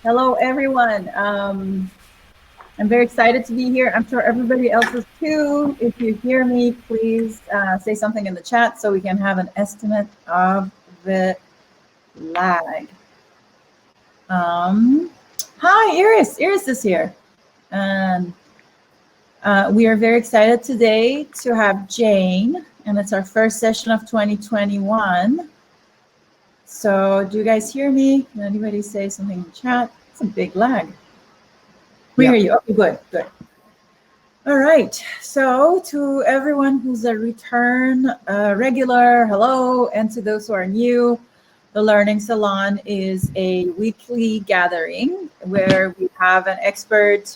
Hello, everyone. I'm very excited to be here. I'm sure everybody else is too. If you hear me, please say something in the chat so we can have an estimate of the lag. Hi, Iris. Iris is here. And we are very excited today to have Jane, and it's our first session of 2021. So do you guys hear me? Can anybody say something in the chat? It's a big lag. We hear you. Okay, good, good. All right, so to everyone who's a return regular, hello, and to those who are new, the Learning Salon is a weekly gathering where we have an expert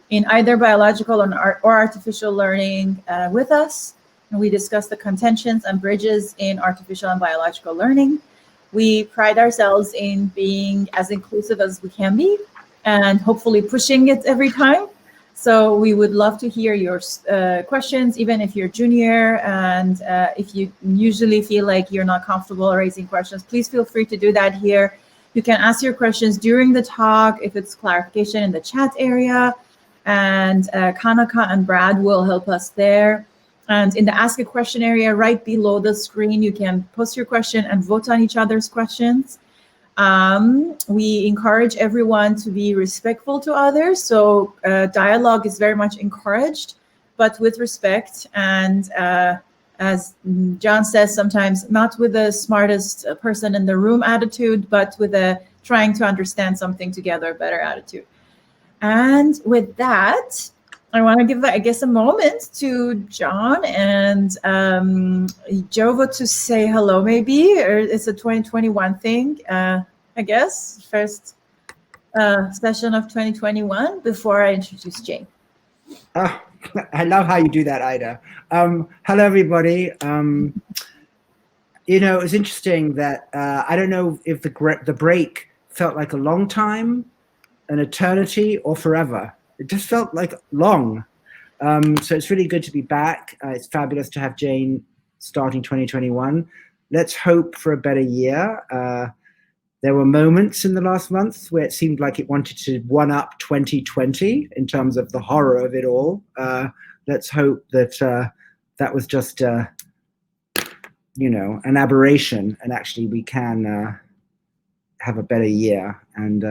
in either biological or artificial learning with us, and we discuss the contentions and bridges in artificial and biological learning. We pride ourselves in being as inclusive as we can be, and hopefully pushing it every time. So we would love to hear your questions, even if you're junior, and if you usually feel like you're not comfortable raising questions, please feel free to do that here. You can ask your questions during the talk if it's clarification in the chat area, and Kanaka and Brad will help us there. And in the Ask a Question area right below the screen, you can post your question and vote on each other's questions. We encourage everyone to be respectful to others. So dialogue is very much encouraged, but with respect. And as John says, sometimes not with the smartest person in the room attitude, but with a trying to understand something together better attitude. And with that, I want to give, I guess, a moment to John and Jovo to say hello, maybe, or it's a 2021 thing, I guess, first session of 2021 before I introduce Jane. Oh, I love how you do that, Ida. Hello, everybody. You know, it's interesting that I don't know if the break felt like a long time, an eternity, or forever. It just felt like long. So it's really good to be back. It's fabulous to have Jane starting 2021. Let's hope for a better year. There were moments in the last month where it seemed like it wanted to one-up 2020 in terms of the horror of it all. Let's hope that that was just, you know, an aberration, and actually we can have a better year, and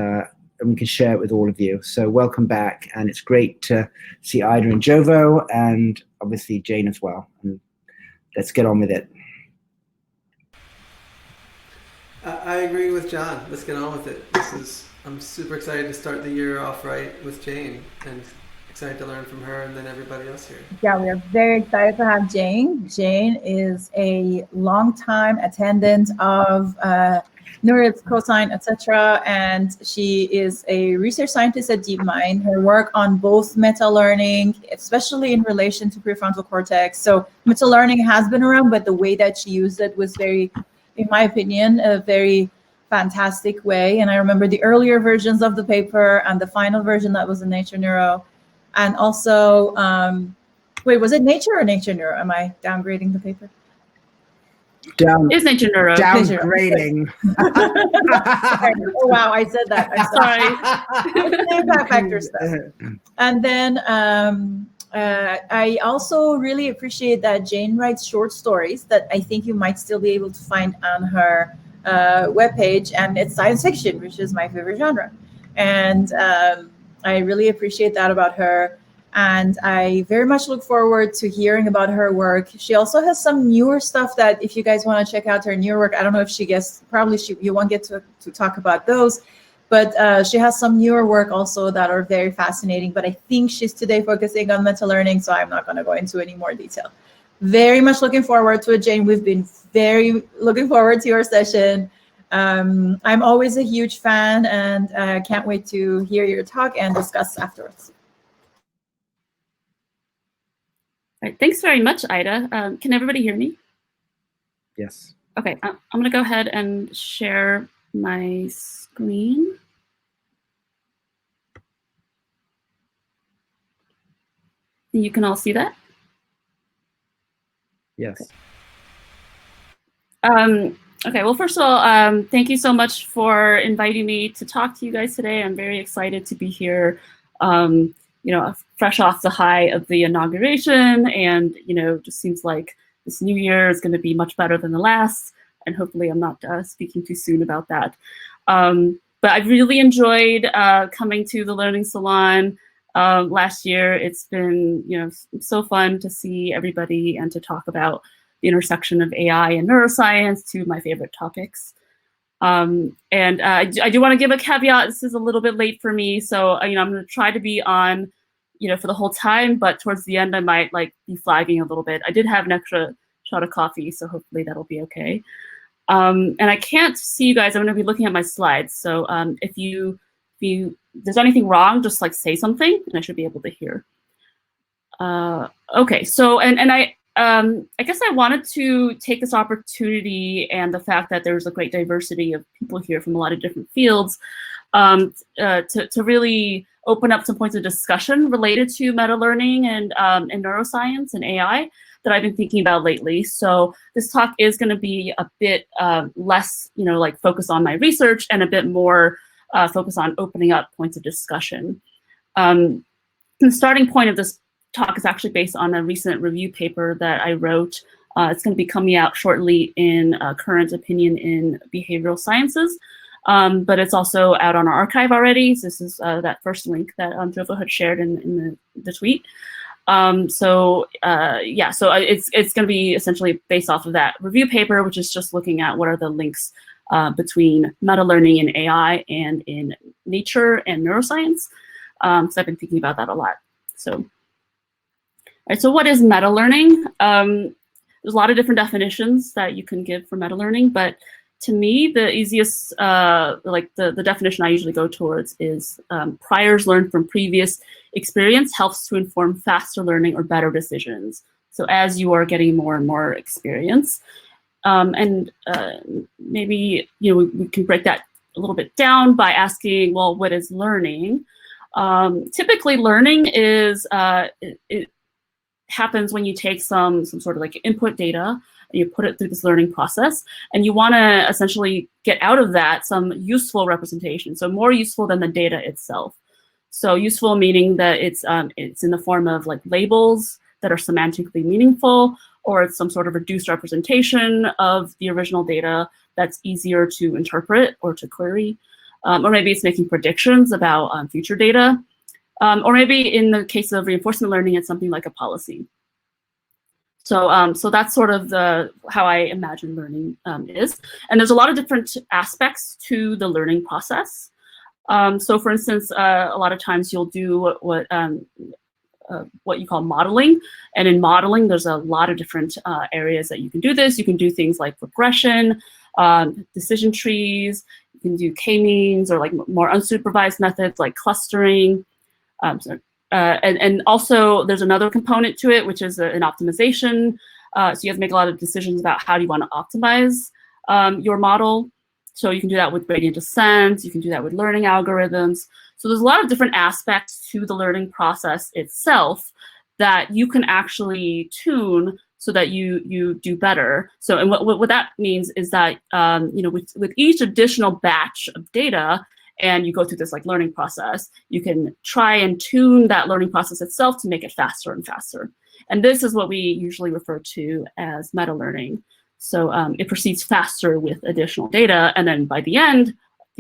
we can share it with all of you. So welcome back, and it's great to see Ida and Jovo, and obviously Jane as well. And let's get on with it. I agree with John. Let's get on with it. I'm super excited to start the year off right with Jane, and excited to learn from her and then everybody else here. Yeah, we are very excited to have Jane. Jane is a longtime attendant of NeurIPS, Cosine, etc., and she is a research scientist at DeepMind. Her work on both meta-learning, especially in relation to prefrontal cortex. So meta-learning has been around, but the way that she used it was very, in my opinion, a very fantastic way. And I remember the earlier versions of the paper and the final version that was in Nature Neuro. And also, wait, was it Nature or Nature Neuro? Am I downgrading the paper? It's Nature Neuro. Downgrading. Oh, wow, I said that. I'm sorry. It's the impact factor stuff. And then I also really appreciate that Jane writes short stories that I think you might still be able to find on her webpage, and it's science fiction, which is my favorite genre. And I really appreciate that about her. And I very much look forward to hearing about her work. She also has some newer stuff that if you guys want to check out her newer work, I don't know if she gets, you won't get to talk about those, but she has some newer work also that are very fascinating. But I think she's today focusing on meta-learning, so I'm not going to go into any more detail. Very much looking forward to it, Jane. We've been very looking forward to your session. I'm always a huge fan, and can't wait to hear your talk and discuss afterwards. All right, thanks very much, Ida. Can everybody hear me? Yes. Okay, I'm going to go ahead and share my screen. You can all see that? Yes. Okay. Okay, well, first of all, thank you so much for inviting me to talk to you guys today. I'm very excited to be here, fresh off the high of the inauguration, and, just seems like this new year is going to be much better than the last, and hopefully I'm not speaking too soon about that. But I've really enjoyed coming to the Learning Salon last year. It's been, so fun to see everybody and to talk about the intersection of AI and neuroscience, two of my favorite topics. And I do want to give a caveat. This is a little bit late for me, so I'm going to try to be on, for the whole time. But towards the end, I might be flagging a little bit. I did have an extra shot of coffee, so hopefully that'll be okay. And I can't see you guys. I'm going to be looking at my slides. So if there's anything wrong, just say something, and I should be able to hear. Okay. So I guess I wanted to take this opportunity and the fact that there's a great diversity of people here from a lot of different fields to really open up some points of discussion related to meta learning and neuroscience and AI that I've been thinking about lately. So this talk is going to be a bit less, focused on my research and a bit more focused on opening up points of discussion. The starting point of this talk is actually based on a recent review paper that I wrote. It's going to be coming out shortly in Current Opinion in Behavioral Sciences, but it's also out on our archive already. So this is that first link that Jovo had shared in the tweet. So it's going to be essentially based off of that review paper, which is just looking at what are the links between meta learning in AI and in nature and neuroscience. So I've been thinking about that a lot. So. All right, so what is meta learning? There's a lot of different definitions that you can give for meta learning, but to me, the easiest, the definition I usually go towards is priors learned from previous experience helps to inform faster learning or better decisions. So as you are getting more and more experience, maybe we can break that a little bit down by asking, well, what is learning? Typically, learning is it happens when you take some sort of input data and you put it through this learning process, and you want to essentially get out of that some useful representation, so more useful than the data itself. So useful meaning that it's in the form of labels that are semantically meaningful, or it's some sort of reduced representation of the original data that's easier to interpret or to query, or maybe it's making predictions about future data. Or maybe in the case of reinforcement learning, it's something like a policy. So, so that's sort of how I imagine learning is. And there's a lot of different aspects to the learning process. So, for instance, a lot of times you'll do what you call modeling. And in modeling, there's a lot of different areas that you can do this. You can do things like regression, decision trees. You can do k-means, or more unsupervised methods like clustering. And also there's another component to it, which is an optimization. So you have to make a lot of decisions about how do you want to optimize your model. So you can do that with gradient descent. You can do that with learning algorithms. So there's a lot of different aspects to the learning process itself that you can actually tune so that you do better. So, and what that means is that with each additional batch of data, and you go through this learning process, you can try and tune that learning process itself to make it faster and faster. And this is what we usually refer to as meta learning. So it proceeds faster with additional data, and then by the end,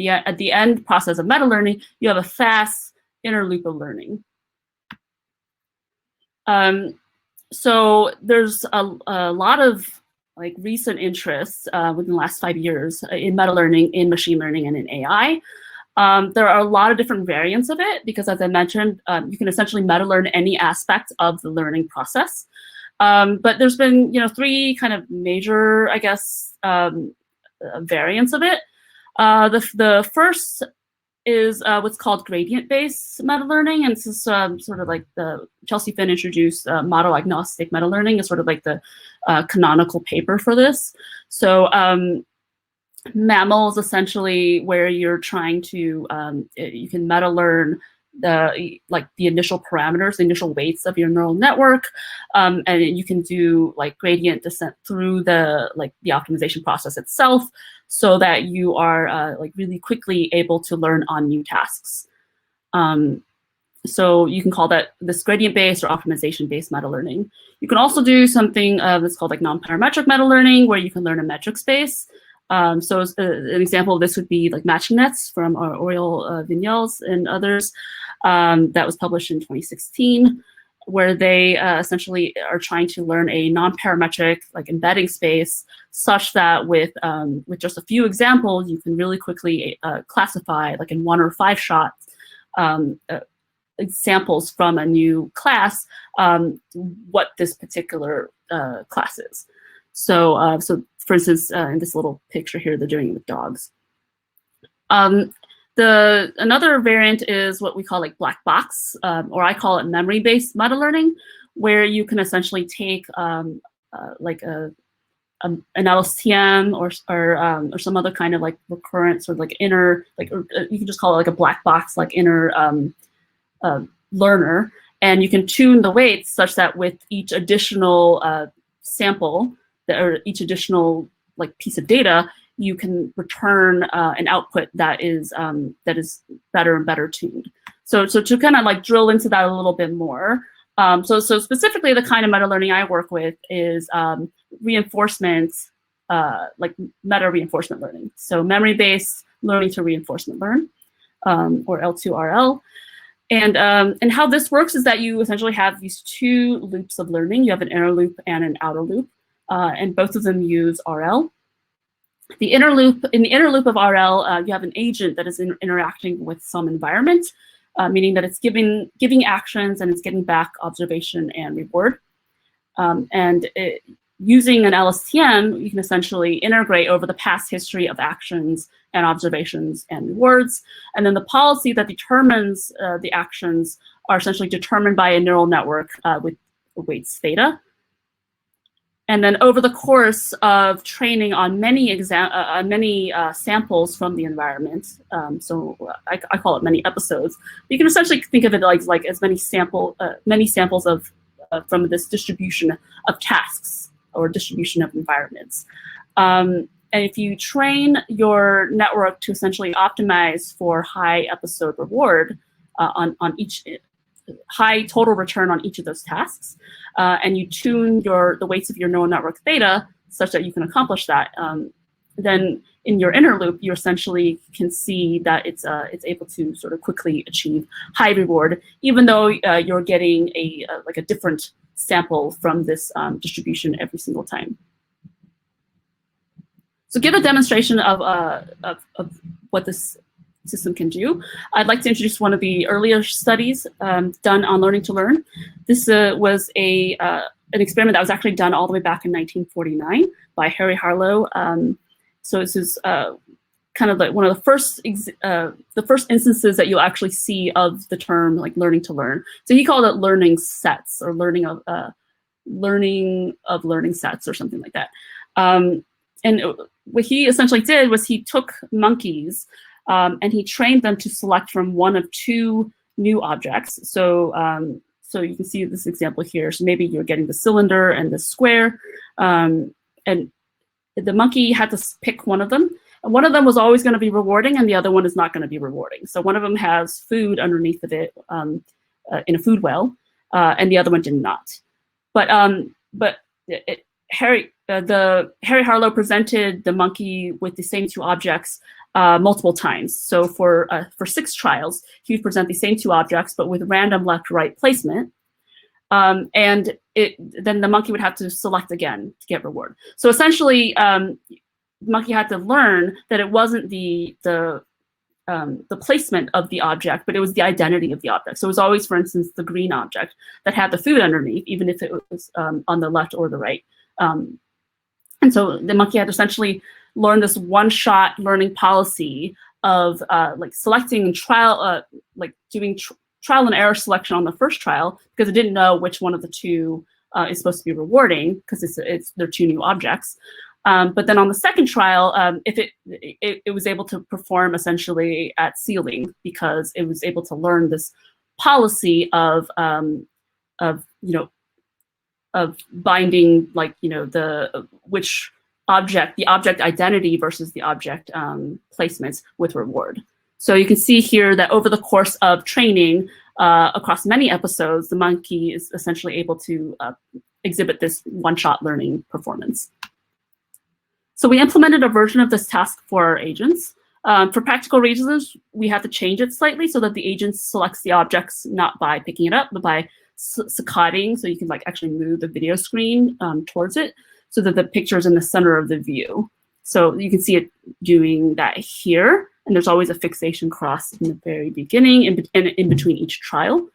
at the end process of meta learning, you have a fast inner loop of learning. So there's a lot of recent interests within the last 5 years in meta learning, in machine learning, and in AI. There are a lot of different variants of it because, as I mentioned, you can essentially meta learn any aspect of the learning process. But there's been, three kind of major, I guess, variants of it. The first is what's called gradient-based meta learning, and this is sort of the Chelsea Finn introduced model agnostic meta learning is sort of the canonical paper for this. So mammals essentially where you're trying to you can meta learn like the initial parameters, the initial weights of your neural network, and you can do like gradient descent through the optimization process itself, so that you are like really quickly able to learn on new tasks. So you can call that this gradient-based or optimization-based meta-learning. You can also do something that's called like non-parametric meta-learning, where you can learn in metric space. So an example of this would be like matching nets from Oriol Vignals and others that was published in 2016, where they essentially are trying to learn a non-parametric like embedding space, such that with just a few examples, you can really quickly classify, like in 1 or 5 shots, examples from a new class, what this particular class is. So, for instance, in this little picture here, they're doing it with dogs. Another variant is what we call like black box, or I call it memory-based meta-learning, where you can essentially take like an LSTM or some other kind of like recurrent sort of like inner, like, or you can just call it like a black box, like inner learner, and you can tune the weights such that with each additional sample or each additional like piece of data, you can return an output that is better and better tuned. So to kind of like drill into that a little bit more. So specifically, the kind of meta learning I work with is reinforcement, like meta reinforcement learning. So memory-based learning to reinforcement learn, or L2RL. And how this works is that you essentially have these 2 loops of learning. You have an inner loop and an outer loop, and both of them use RL. In the inner loop of RL, you have an agent that is interacting with some environment, meaning that it's giving actions and it's getting back observation and reward. Using an LSTM, you can essentially integrate over the past history of actions and observations and rewards. And then the policy that determines the actions are essentially determined by a neural network with weights theta. And then over the course of training on many samples from the environment, so I call it many episodes, you can essentially think of it like as many samples of from this distribution of tasks or distribution of environments. And if you train your network to essentially optimize for high episode reward on each high total return on each of those tasks, and you tune the weights of your neural network theta such that you can accomplish that, then in your inner loop, you essentially can see that it's able to sort of quickly achieve high reward, even though you're getting a different sample from this distribution every single time. So, give a demonstration of what this system can do, I'd like to introduce one of the earlier studies done on learning to learn. This was an experiment that was actually done all the way back in 1949 by Harry Harlow. So this is kind of like one of the first instances that you'll actually see of the term like learning to learn. So he called it learning sets, or learning of learning sets, or something like that. And what he essentially did was he took monkeys and he trained them to select from one of two new objects. So so you can see this example here. So maybe you're getting the cylinder and the square, and the monkey had to pick one of them. And one of them was always going to be rewarding, and the other one is not going to be rewarding. So one of them has food underneath of it in a food well, and the other one did not. But Harry Harlow presented the monkey with the same two objects multiple times. So for 6 trials, he would present the same 2 objects, but with random left-right placement. And then the monkey would have to select again to get reward. So essentially, the monkey had to learn that it wasn't the placement of the object, but it was the identity of the object. So it was always, for instance, the green object that had the food underneath, even if it was on the left or the right. And so the monkey had to essentially learn this one-shot learning policy of like selecting and trial, like doing trial and error selection on the first trial, because it didn't know which one of the two is supposed to be rewarding, because they're 2 new objects. But then on the second trial, if it was able to perform essentially at ceiling because it was able to learn this policy of binding, like, the object identity versus the object placements with reward. So you can see here that over the course of training across many episodes, the monkey is essentially able to exhibit this one-shot learning performance. So we implemented a version of this task for our agents. For practical reasons, we had to change it slightly so that the agent selects the objects not by picking it up, but by saccading, so you can actually move the video screen towards it so that the picture is in the center of the view. So you can see it doing that here, and there's always a fixation cross in the very beginning and in between each trial.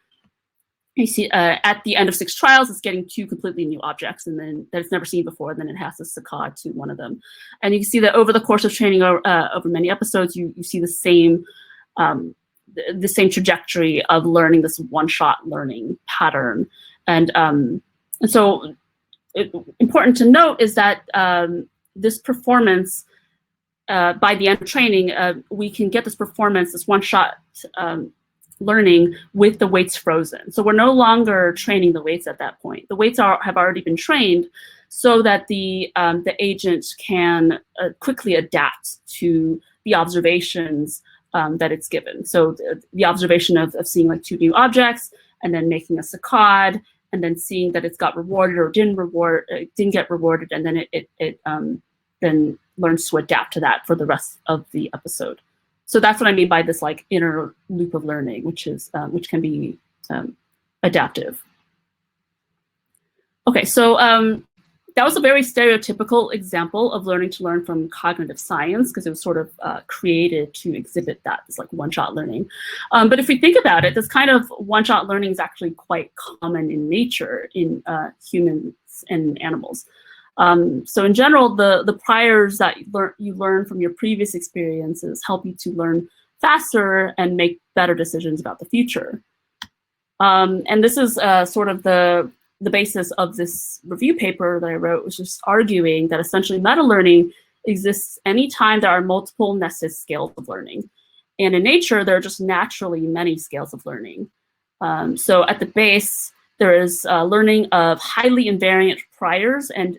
You see at the end of 6 trials, it's getting 2 completely new objects, and then that it's never seen before, and then it has to saccade to one of them. And you can see that over the course of training over many episodes, you see the same trajectory of learning this one-shot learning pattern. And so important to note is that this performance, by the end of training, we can get this performance, this one-shot learning with the weights frozen. So we're no longer training the weights at that point. The weights have already been trained so that the agent can quickly adapt to the observations that it's given. So the observation of seeing 2 new objects and then making a saccade and then seeing that it's got rewarded or didn't get rewarded, and then it then learns to adapt to that for the rest of the episode. So that's what I mean by this inner loop of learning, which can be adaptive. Okay, so that was a very stereotypical example of learning to learn from cognitive science, because it was sort of created to exhibit this one-shot learning. But if we think about it, this kind of one-shot learning is actually quite common in nature in humans and animals. So in general, the priors that you learn from your previous experiences help you to learn faster and make better decisions about the future. And this is sort of the basis of this review paper that I wrote, was just arguing that essentially meta-learning exists anytime there are multiple nested scales of learning. And in nature, there are just naturally many scales of learning. So at the base, there is learning of highly invariant priors and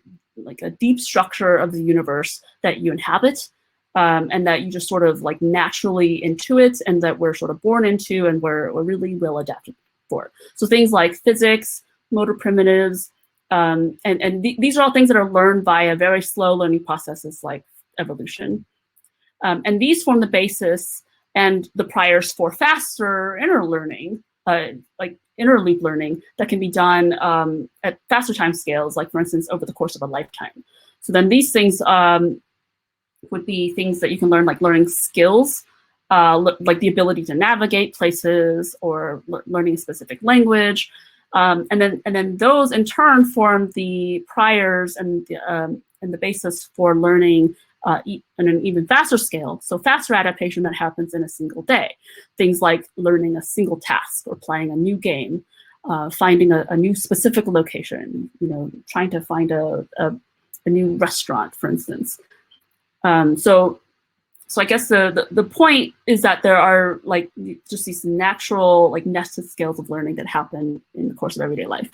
a deep structure of the universe that you inhabit, and that you just sort of naturally intuit, and that we're sort of born into, and we're really well adapted for. So things like physics, motor primitives, and these are all things that are learned by very slow learning processes like evolution. And these form the basis and the priors for faster inner learning, like inner loop learning, that can be done at faster time scales, like for instance, over the course of a lifetime. So then these things would be things that you can learn, like learning skills, like the ability to navigate places or learning a specific language. And then those in turn form the priors and the basis for learning on an even faster scale. So faster adaptation that happens in a single day. Things like learning a single task or playing a new game, finding a new specific location, trying to find a new restaurant, for instance. So I guess the point is that there are just these natural nested scales of learning that happen in the course of everyday life.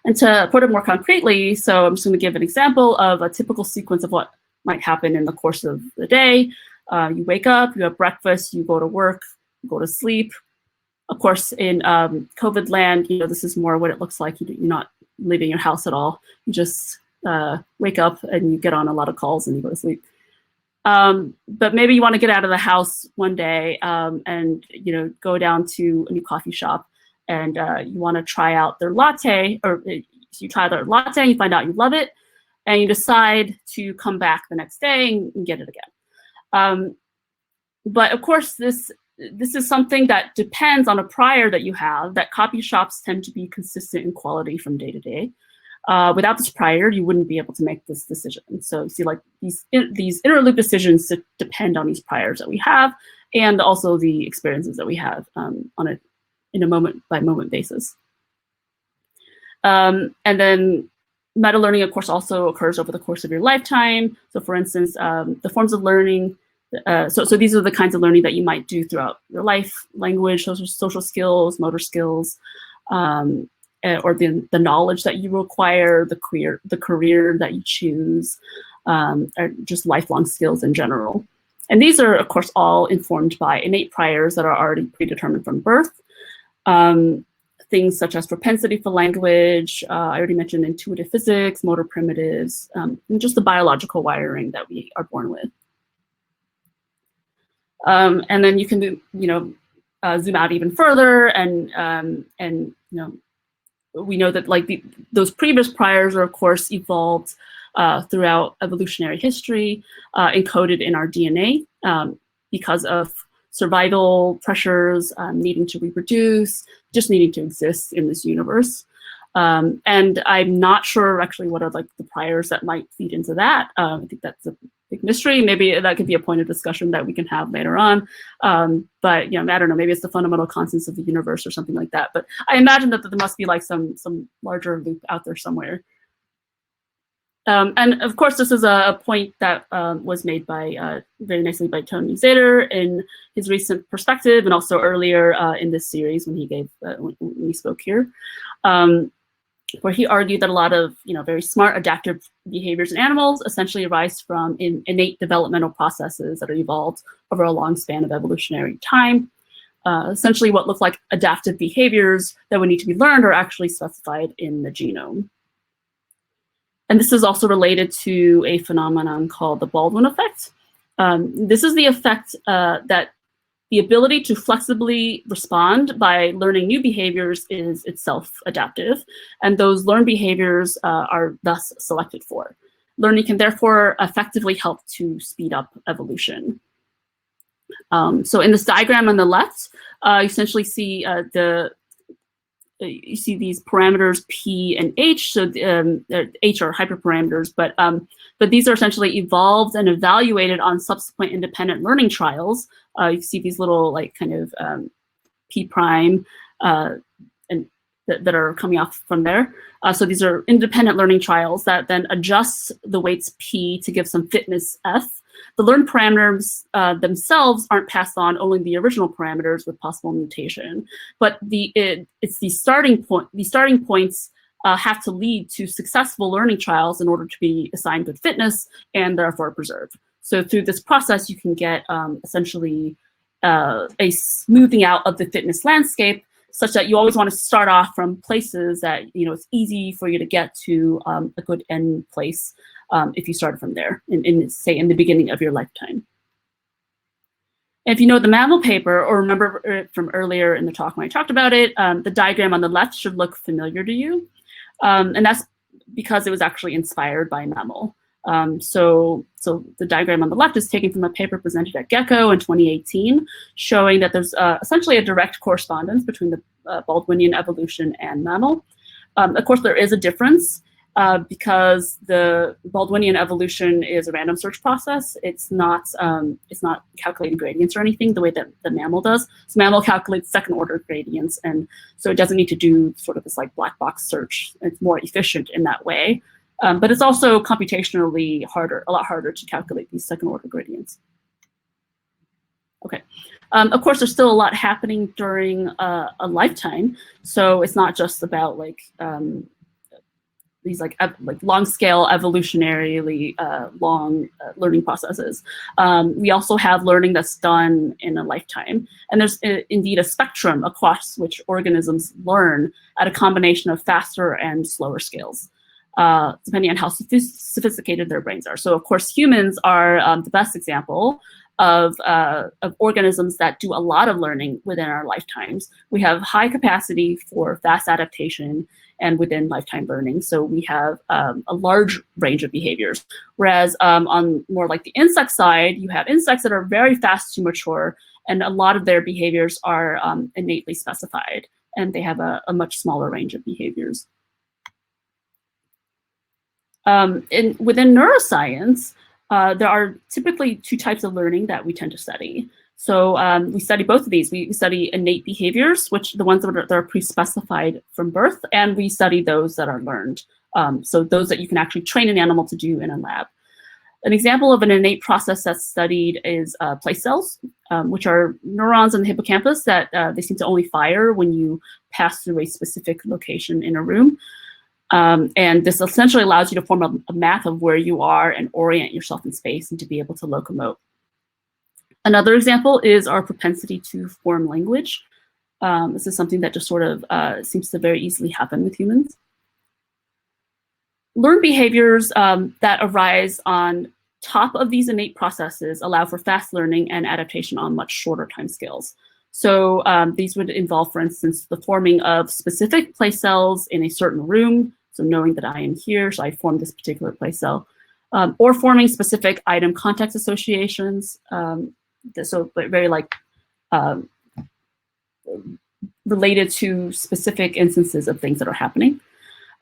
And to put it more concretely, so I'm just going to give an example of a typical sequence of what might happen in the course of the day. You wake up, you have breakfast, you go to work, you go to sleep. Of course, in COVID land, this is more what it looks like. You're not leaving your house at all. You just wake up and you get on a lot of calls and you go to sleep. But maybe you want to get out of the house one day and go down to a new coffee shop, and you want to try out their latte, or you try their latte and you find out you love it, and you decide to come back the next day and get it again. But of course, this is something that depends on a prior that you have, that coffee shops tend to be consistent in quality from day to day. Without this prior, you wouldn't be able to make this decision. So you see, these inner loop decisions depend on these priors that we have, and also the experiences that we have in a moment by moment basis. And then Meta-learning, of course, also occurs over the course of your lifetime. So for instance, the forms of learning, so these are the kinds of learning that you might do throughout your life: language, social skills, motor skills, or the knowledge that you acquire, the career that you choose, or just lifelong skills in general. And these are, of course, all informed by innate priors that are already predetermined from birth. Things such as propensity for language, I already mentioned intuitive physics, motor primitives, and just the biological wiring that we are born with. And then you can, zoom out even further, and we know that those previous priors are, of course, evolved throughout evolutionary history, encoded in our DNA because of survival pressures, needing to reproduce, just needing to exist in this universe. And I'm not sure actually what are the priors that might feed into that. I think that's a big mystery. Maybe that could be a point of discussion that we can have later on. But I don't know, maybe it's the fundamental constants of the universe or something like that. But I imagine that there must be some larger loop out there somewhere. And of course, this is a point that was made by very nicely by Tony Zader in his recent perspective, and also earlier in this series when he gave when we spoke here, where he argued that a lot of very smart adaptive behaviors in animals essentially arise from innate developmental processes that are evolved over a long span of evolutionary time. Essentially, what look like adaptive behaviors that would need to be learned are actually specified in the genome. And this is also related to a phenomenon called the Baldwin effect. This is the effect that the ability to flexibly respond by learning new behaviors is itself adaptive, and those learned behaviors are thus selected for. Learning can therefore effectively help to speed up evolution. So in this diagram on the left, you essentially see you see these parameters P and H. So H are hyperparameters, but these are essentially evolved and evaluated on subsequent independent learning trials. You see these little P prime and that are coming off from there. So these are independent learning trials that then adjust the weights P to give some fitness F. The learned parameters themselves aren't passed on, only the original parameters with possible mutation. But it's the starting point. The starting points have to lead to successful learning trials in order to be assigned good fitness and therefore preserved. So through this process, you can get essentially a smoothing out of the fitness landscape, such that you always want to start off from places that it's easy for you to get to a good end place. If you started from there, say in the beginning of your lifetime. And if you know the mammal paper, or remember it from earlier in the talk when I talked about it, the diagram on the left should look familiar to you. And that's because it was actually inspired by a mammal. So the diagram on the left is taken from a paper presented at Gecko in 2018, showing that there's essentially a direct correspondence between the Baldwinian evolution and mammal. Of course, there is a difference. Because the Baldwinian evolution is a random search process. It's not calculating gradients or anything the way that the mammal does. So mammal calculates second order gradients, and so it doesn't need to do sort of this black box search. It's more efficient in that way, but it's also computationally a lot harder to calculate these second order gradients. Okay. Of course, there's still a lot happening during a lifetime, so it's not just about these long scale evolutionarily long learning processes. We also have learning that's done in a lifetime. And there's indeed a spectrum across which organisms learn at a combination of faster and slower scales, depending on how sophisticated their brains are. So of course, humans are the best example of organisms that do a lot of learning within our lifetimes. We have high capacity for fast adaptation and within lifetime learning. So we have a large range of behaviors. Whereas on more like the insect side, you have insects that are very fast to mature, and a lot of their behaviors are innately specified, and they have a much smaller range of behaviors. Within neuroscience, there are typically two types of learning that we tend to study. So we study both of these. We study innate behaviors, which the ones that are pre-specified from birth, and we study those that are learned So those that you can actually train an animal to do in a lab. An example of an innate process that's studied is place cells, which are neurons in the hippocampus that they seem to only fire when you pass through a specific location in a room. And this essentially allows you to form a map of where you are and orient yourself in space and to be able to locomote. Another example is our propensity to form language. This is something that just sort of seems to very easily happen with humans. Learned behaviors that arise on top of these innate processes allow for fast learning and adaptation on much shorter timescales. So these would involve, for instance, the forming of specific place cells in a certain room. So knowing that I am here, so I form this particular place cell, or forming specific item context associations. So very like related to specific instances of things that are happening.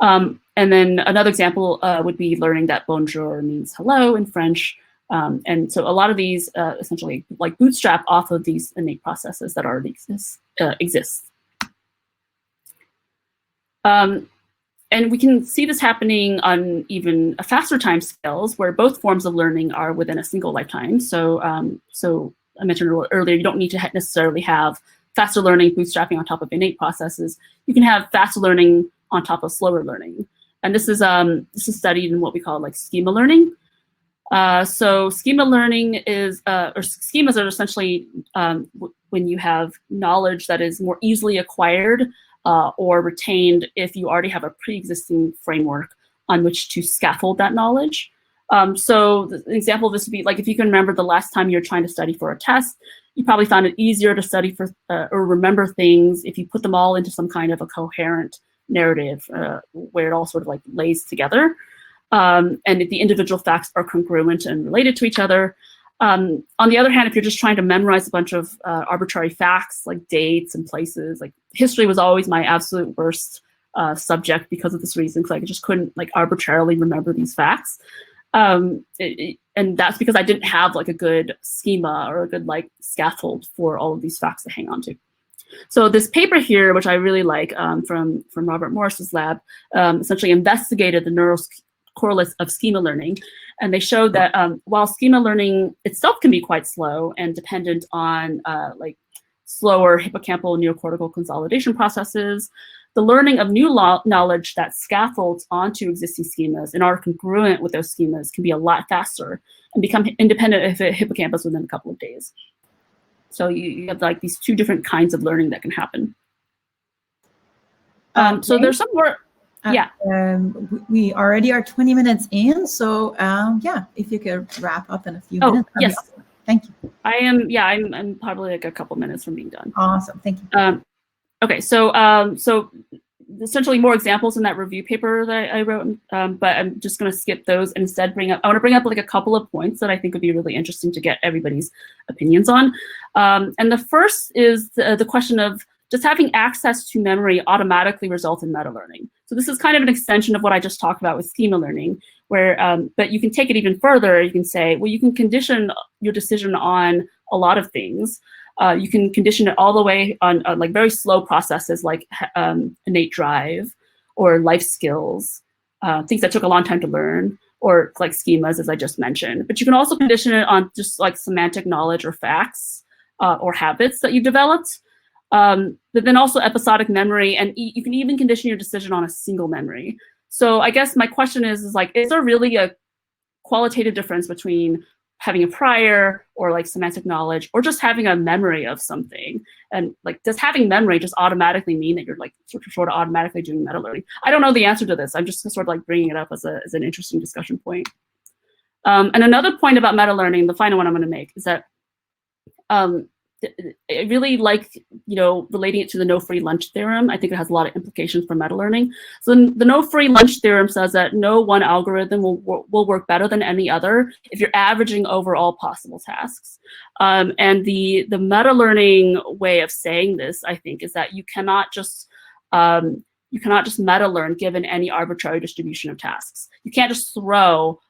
And then another example would be learning that bonjour means hello in French. And so a lot of these essentially like bootstrap off of these innate processes that already exist. And we can see this happening on even faster time scales where both forms of learning are within a single lifetime. So, so I mentioned earlier, you don't need to necessarily have faster learning bootstrapping on top of innate processes. You can have faster learning on top of slower learning. And this is studied in what we call like schema learning. So schema learning is, or schemas are essentially when you have knowledge that is more easily acquired or retained if you already have a pre-existing framework on which to scaffold that knowledge. So the example of this would be like if you can remember the last time you were trying to study for a test, you probably found it easier to study for or remember things if you put them all into some kind of a coherent narrative where it all sort of like lays together. And if the individual facts are congruent and related to each other. On the other hand, if you're just trying to memorize a bunch of arbitrary facts like dates and places, like history was always my absolute worst subject because of this reason, because I just couldn't like arbitrarily remember these facts. And that's because I didn't have like a good schema or a good like scaffold for all of these facts to hang on to. So this paper here, which I really like from Robert Morris's lab, essentially investigated the neural correlates of schema learning. And they showed that while schema learning itself can be quite slow and dependent on like slower hippocampal neocortical consolidation processes, the learning of new knowledge that scaffolds onto existing schemas and are congruent with those schemas can be a lot faster and become independent of the hippocampus within a couple of days. So you have like these two different kinds of learning that can happen. So there's some more. Yeah. We already are 20 minutes in, so yeah, if you could wrap up in a few minutes. Yes. Awesome. Thank you. I'm probably like a couple minutes from being done. Awesome. Thank you. Okay, so so essentially more examples in that review paper that I wrote, but I'm just going to skip those and instead I want to bring up like a couple of points that I think would be really interesting to get everybody's opinions on. And the first is the question of does having access to memory automatically result in meta learning? So this is kind of an extension of what I just talked about with schema learning, where but you can take it even further. You can say, well, you can condition your decision on a lot of things. You can condition it all the way on like very slow processes like innate drive or life skills, things that took a long time to learn, or like schemas, as I just mentioned. But you can also condition it on just like semantic knowledge or facts or habits that you've developed. But then also episodic memory, and you can even condition your decision on a single memory. So I guess my question is like, is there really a qualitative difference between having a prior or like semantic knowledge or just having a memory of something? And like, does having memory just automatically mean that you're like sort of automatically doing meta learning? I don't know the answer to this. I'm just sort of like bringing it up as an interesting discussion point. And another point about meta learning, the final one I'm going to make, is that I really like, relating it to the no free lunch theorem. I think it has a lot of implications for meta learning. So the no free lunch theorem says that no one algorithm will work better than any other if you're averaging over all possible tasks. And the meta learning way of saying this, I think, is that you cannot just meta learn given any arbitrary distribution of tasks. You can't just throw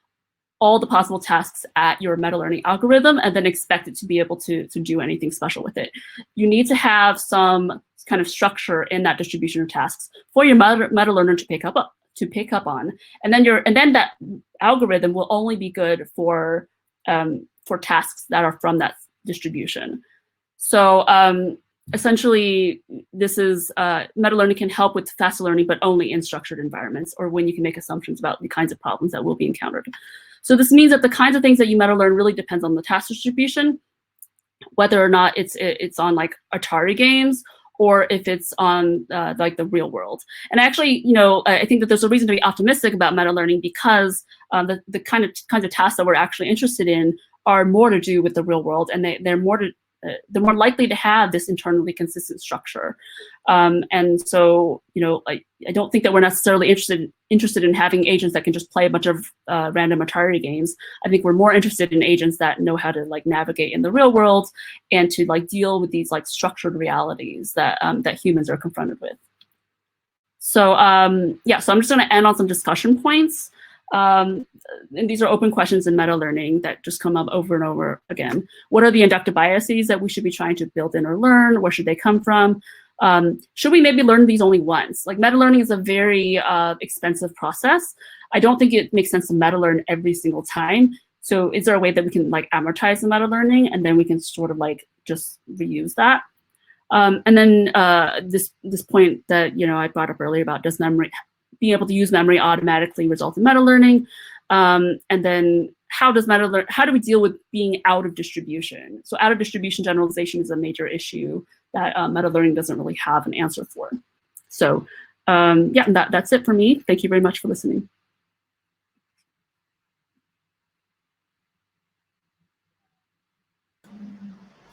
all the possible tasks at your meta learning algorithm and then expect it to be able to do anything special with it. You need to have some kind of structure in that distribution of tasks for your meta learner to pick up pick up on, and then that algorithm will only be good for tasks that are from that distribution. So essentially, this is meta learning can help with faster learning, but only in structured environments, or when you can make assumptions about the kinds of problems that will be encountered. So this means that the kinds of things that you meta learn really depends on the task distribution, whether or not it's on like Atari games or if it's on like the real world. And actually, I think that there's a reason to be optimistic about meta learning, because the kinds of tasks that we're actually interested in are more to do with the real world, and they're more likely to have this internally consistent structure. And so, I don't think that we're necessarily interested in having agents that can just play a bunch of random Atari games. I think we're more interested in agents that know how to like navigate in the real world and to like deal with these like structured realities that that humans are confronted with. So yeah, so I'm just going to end on some discussion points. And these are open questions in meta learning that just come up over and over again. What are the inductive biases that we should be trying to build in or learn? Where should they come from? Should we maybe learn these only once? Like, meta learning is a very expensive process. I don't think it makes sense to meta learn every single time. So is there a way that we can like amortize the meta learning, and then we can sort of like just reuse that? And then this point that I brought up earlier about being able to use memory automatically result in meta learning, and then how do we deal with being out of distribution? So out of distribution generalization is a major issue that meta learning doesn't really have an answer for. So yeah, that's it for me. Thank you very much for listening.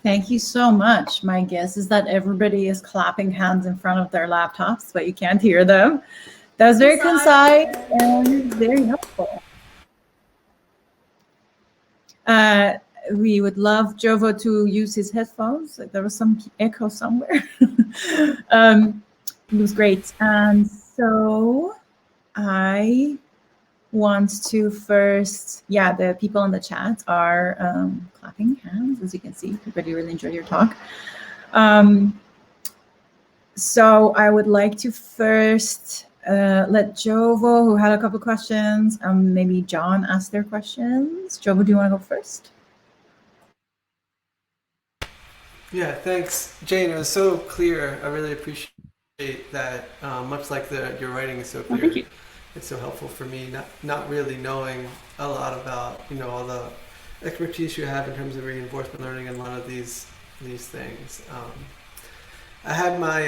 Thank you so much. My guess is that everybody is clapping hands in front of their laptops, but you can't hear them. That was very concise and very helpful. We would love Jovo to use his headphones. There was some echo somewhere. It was great. And so I want to first, the people in the chat are clapping hands, as you can see. Everybody really enjoyed your talk. So I would like to first let Jovo, who had a couple questions, maybe John ask their questions. Jovo, do you want to go first? Yeah, thanks, Jane. It was so clear. I really appreciate that. Much like your writing is so clear. Thank you. It's so helpful for me, not really knowing a lot about all the expertise you have in terms of reinforcement learning and a lot of these things. I had my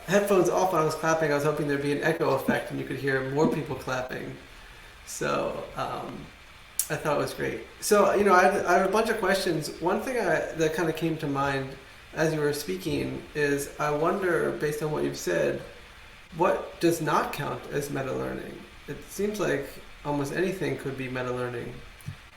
headphones off when I was clapping. I was hoping there'd be an echo effect and you could hear more people clapping. So I thought it was great. So I have a bunch of questions. One thing that kind of came to mind as you were speaking is I wonder, based on what you've said, what does not count as meta learning? It seems like almost anything could be meta learning.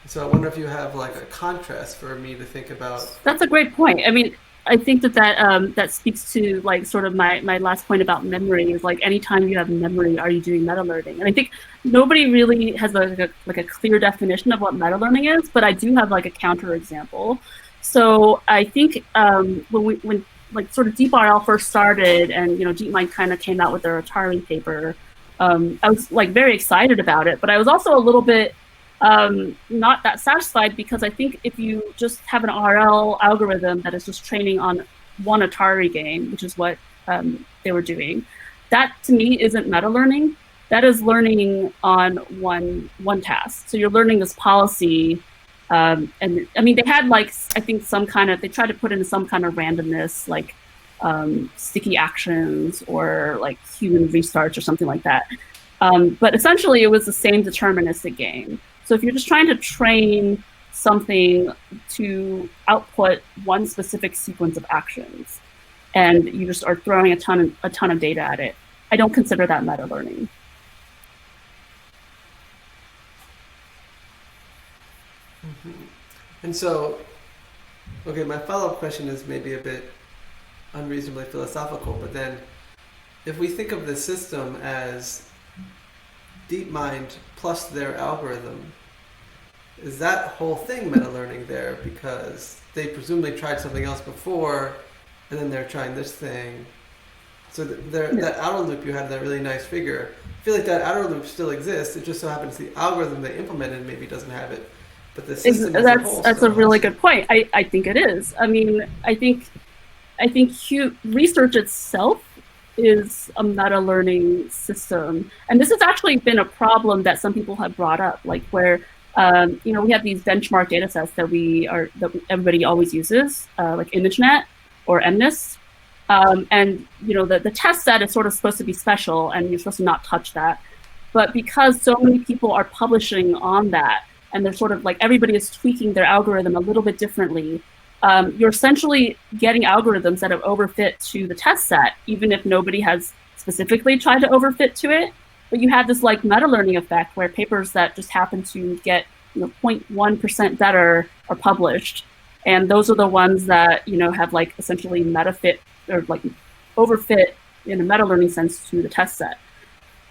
So I wonder if you have like a contrast for me to think about. That's a great point. I mean, I think that speaks to like sort of my last point about memory is like anytime you have memory, are you doing meta learning? And I think nobody really has a clear definition of what meta learning is, but I do have like a counter example. So I think when like sort of DeepRL first started and DeepMind kind of came out with their Atari paper, I was like very excited about it, but I was also a little bit not that satisfied, because I think if you just have an RL algorithm that is just training on one Atari game, which is what they were doing, that to me isn't meta learning. That is learning on one task. So you're learning this policy, and I mean they had like I think they tried to put in some kind of randomness, like sticky actions or like human restarts or something like that. But essentially it was the same deterministic game. So if you're just trying to train something to output one specific sequence of actions, and you just are throwing a ton of data at it, I don't consider that meta learning. Mm-hmm. And so, okay, my follow-up question is maybe a bit unreasonably philosophical, but then if we think of the system as DeepMind plus their algorithm, is that whole thing meta learning there because they presumably tried something else before and then they're trying this thing? So that outer loop you had, that really nice figure, I feel like that outer loop still exists. It just so happens the algorithm they implemented maybe doesn't have it, but the system as a whole That's still a really has it. good point. I think it is. I mean, I think research itself is a meta learning system, and this has actually been a problem that some people have brought up, like where we have these benchmark data sets that everybody always uses, like ImageNet or MNIST. And the test set is sort of supposed to be special, and you're supposed to not touch that. But because so many people are publishing on that, and they're sort of like everybody is tweaking their algorithm a little bit differently, you're essentially getting algorithms that have overfit to the test set, even if nobody has specifically tried to overfit to it. But you have this like meta learning effect where papers that just happen to get 0.1% better are published, and those are the ones that have like essentially meta fit or like overfit in a meta learning sense to the test set.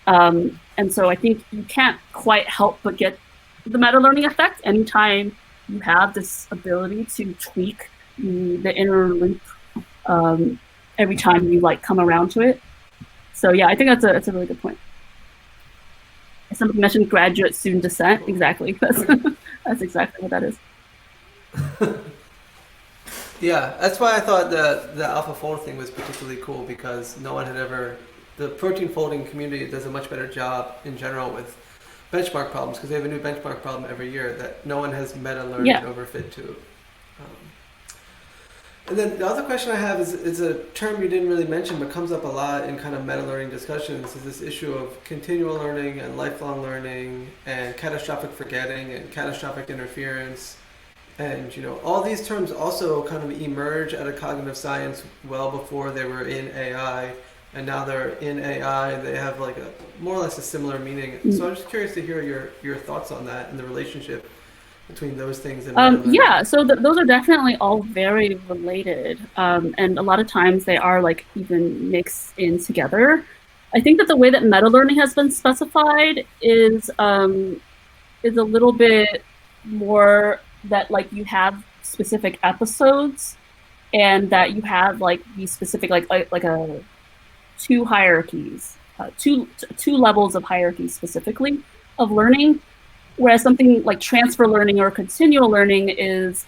And so I think you can't quite help but get the meta learning effect anytime you have this ability to tweak the inner loop every time you like come around to it. So yeah, I think that's a really good point. Somebody mentioned graduate student descent. Exactly. That's exactly what that is. Yeah, that's why I thought the AlphaFold thing was particularly cool, because no one had ever, the protein folding community does a much better job in general with benchmark problems, because they have a new benchmark problem every year that no one has meta learned and overfit to. And then the other question I have is a term you didn't really mention but comes up a lot in kind of meta learning discussions, is this issue of continual learning and lifelong learning and catastrophic forgetting and catastrophic interference. And all these terms also kind of emerge out of cognitive science well before they were in AI, and now they're in AI. They have like a more or less a similar meaning. So I'm just curious to hear your thoughts on that and the relationship between those things and yeah, so those are definitely all very related, and a lot of times they are like even mixed in together. I think that the way that meta learning has been specified is a little bit more that like you have specific episodes, and that you have like these specific like two hierarchies, two levels of hierarchy specifically of learning. Whereas something like transfer learning or continual learning is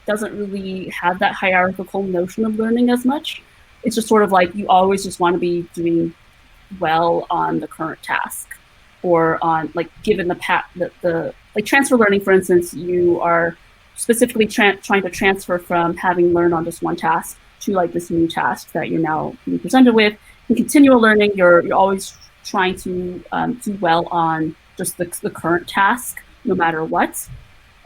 doesn't really have that hierarchical notion of learning as much. It's just sort of like you always just want to be doing well on the current task, or on like given the like transfer learning, for instance, you are specifically trying to transfer from having learned on just one task to like this new task that you're now being presented with. In continual learning, you're always trying to do well on just the current task, no matter what.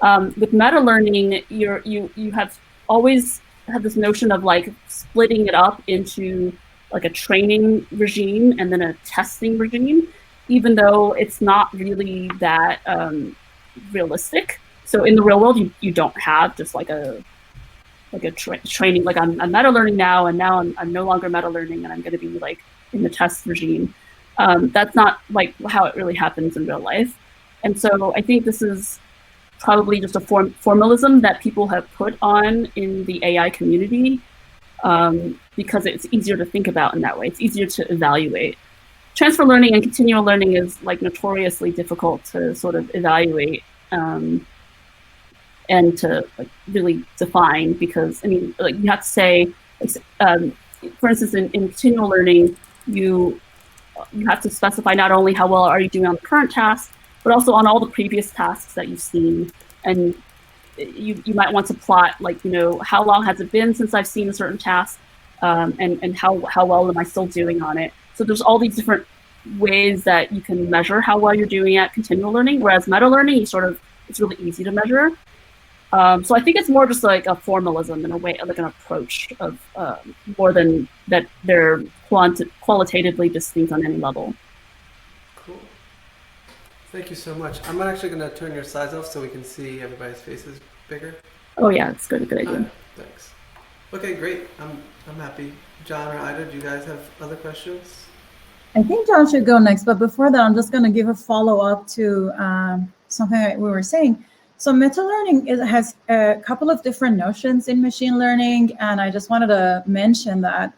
With meta learning, you have always had this notion of like splitting it up into like a training regime and then a testing regime, even though it's not really that realistic. So in the real world, you don't have just like a training, like I'm meta learning now, and now I'm no longer meta learning, and I'm going to be like in the test regime. That's not like how it really happens in real life. And so I think this is probably just a formalism that people have put on in the AI community, because it's easier to think about in that way. It's easier to evaluate. Transfer learning and continual learning is like notoriously difficult to sort of evaluate and to like really define, because I mean, like you have to say, for instance, in continual learning, you have to specify not only how well are you doing on the current task, but also on all the previous tasks that you've seen. And you might want to plot like, how long has it been since I've seen a certain task, and how well am I still doing on it? So there's all these different ways that you can measure how well you're doing at continual learning, whereas meta learning, it's really easy to measure. So I think it's more just like a formalism in a way, like an approach of more than that they're qualitatively distinct on any level. Cool. Thank you so much. I'm actually going to turn your slides off so we can see everybody's faces bigger. Oh yeah, it's good. Good idea. Thanks. Okay, great. I'm happy. John or Ida, do you guys have other questions? I think John should go next, but before that, I'm just going to give a follow-up to something that we were saying. So meta learning has a couple of different notions in machine learning, and I just wanted to mention that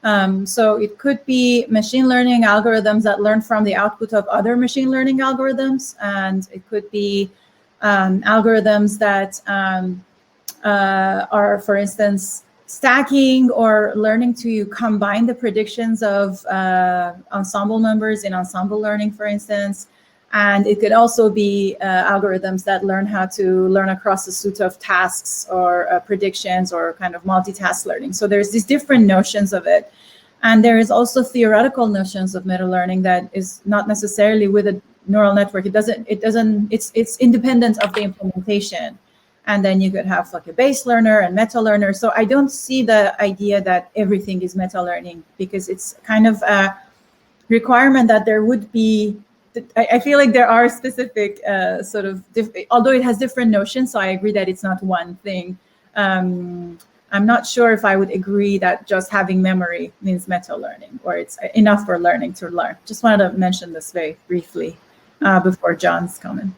So it could be machine learning algorithms that learn from the output of other machine learning algorithms, and it could be algorithms that are, for instance, stacking or learning to combine the predictions of ensemble members in ensemble learning, for instance. And it could also be algorithms that learn how to learn across a suite of tasks or predictions or kind of multitask learning. So there's these different notions of it. And there is also theoretical notions of meta learning that is not necessarily with a neural network. It's independent of the implementation. And then you could have like a base learner and meta learner. So I don't see the idea that everything is meta learning, because it's kind of a requirement that there would be, I feel like there are specific sort of, although it has different notions, so I agree that it's not one thing. I'm not sure if I would agree that just having memory means meta learning, or it's enough for learning to learn. Just wanted to mention this very briefly before John's comment.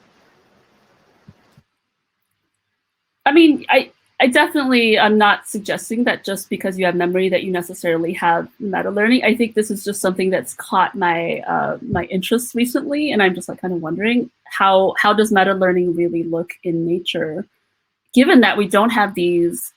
I mean, I definitely am not suggesting that just because you have memory that you necessarily have meta learning. I think this is just something that's caught my my interest recently, and I'm just like kind of wondering how does meta learning really look in nature, given that we don't have these,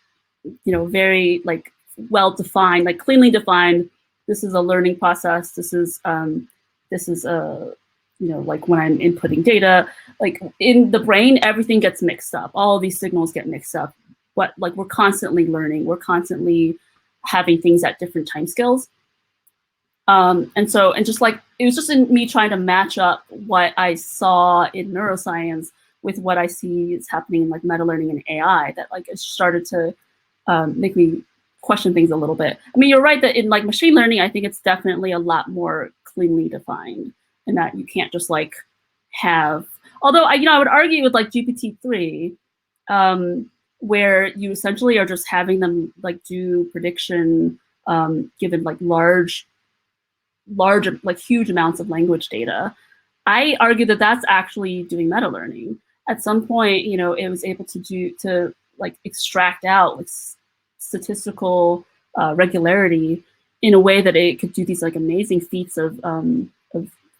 you know, very like well defined, like cleanly defined. This is a learning process. This is a, you know, like when I'm inputting data, like in the brain, everything gets mixed up. All of these signals get mixed up. But like we're constantly learning. We're constantly having things at different timescales. And just like, it was just in me trying to match up what I saw in neuroscience with what I see is happening in like meta learning and AI, that like it started to make me question things a little bit. I mean, you're right that in like machine learning, I think it's definitely a lot more cleanly defined, and that you can't just like have, although I would argue with like GPT-3, where you essentially are just having them like do prediction given like large, like huge amounts of language data. I argue that that's actually doing meta learning. At some point, you know, it was able to like extract out like statistical regularity in a way that it could do these like amazing feats of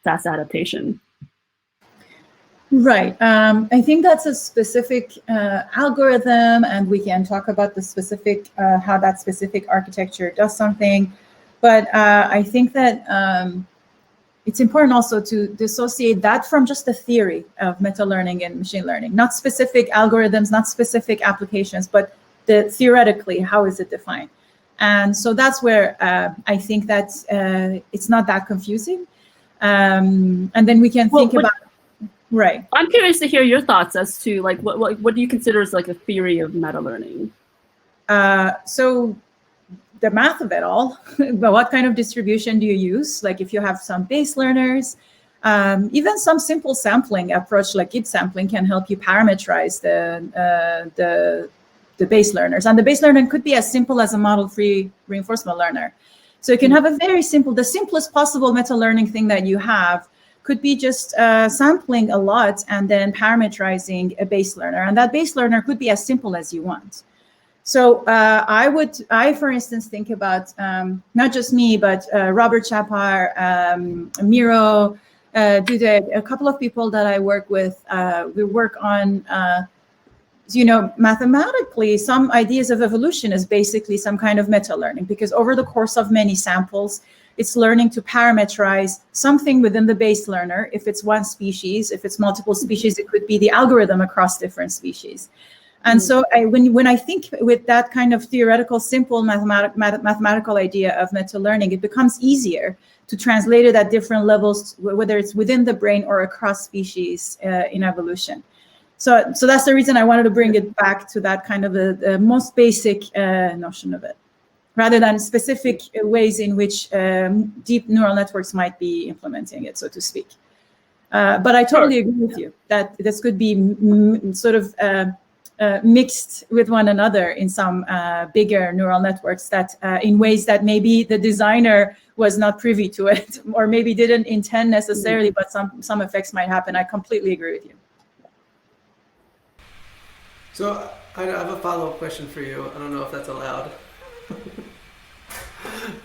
fast adaptation. Right. I think that's a specific algorithm, and we can talk about the specific, how that specific architecture does something. But I think that it's important also to dissociate that from just the theory of meta learning and machine learning, not specific algorithms, not specific applications, but theoretically, how is it defined? And so that's where I think that it's not that confusing. And then we can think about, right. I'm curious to hear your thoughts as to like what do you consider as like a theory of meta learning? So the math of it all, but what kind of distribution do you use? Like if you have some base learners, even some simple sampling approach like git sampling can help you parameterize the base learners. And the base learner could be as simple as a model-free reinforcement learner. So you can have a very simple, the simplest possible meta learning thing that you have could be just sampling a lot and then parameterizing a base learner. And that base learner could be as simple as you want. So I, for instance, think about not just me, but Robert Chapar, Miro, Dudek, a couple of people that I work with. We work on, mathematically, some ideas of evolution is basically some kind of meta learning, because over the course of many samples, it's learning to parameterize something within the base learner. If it's one species, if it's multiple species, it could be the algorithm across different species. And so when I think with that kind of theoretical, simple mathematical idea of meta learning, it becomes easier to translate it at different levels, whether it's within the brain or across species in evolution. So that's the reason I wanted to bring it back to that kind of the most basic notion of it, rather than specific ways in which deep neural networks might be implementing it, so to speak. But I totally agree with you that this could be sort of mixed with one another in some bigger neural networks that in ways that maybe the designer was not privy to it, or maybe didn't intend necessarily, but some effects might happen. I completely agree with you. So I have a follow-up question for you. I don't know if that's allowed.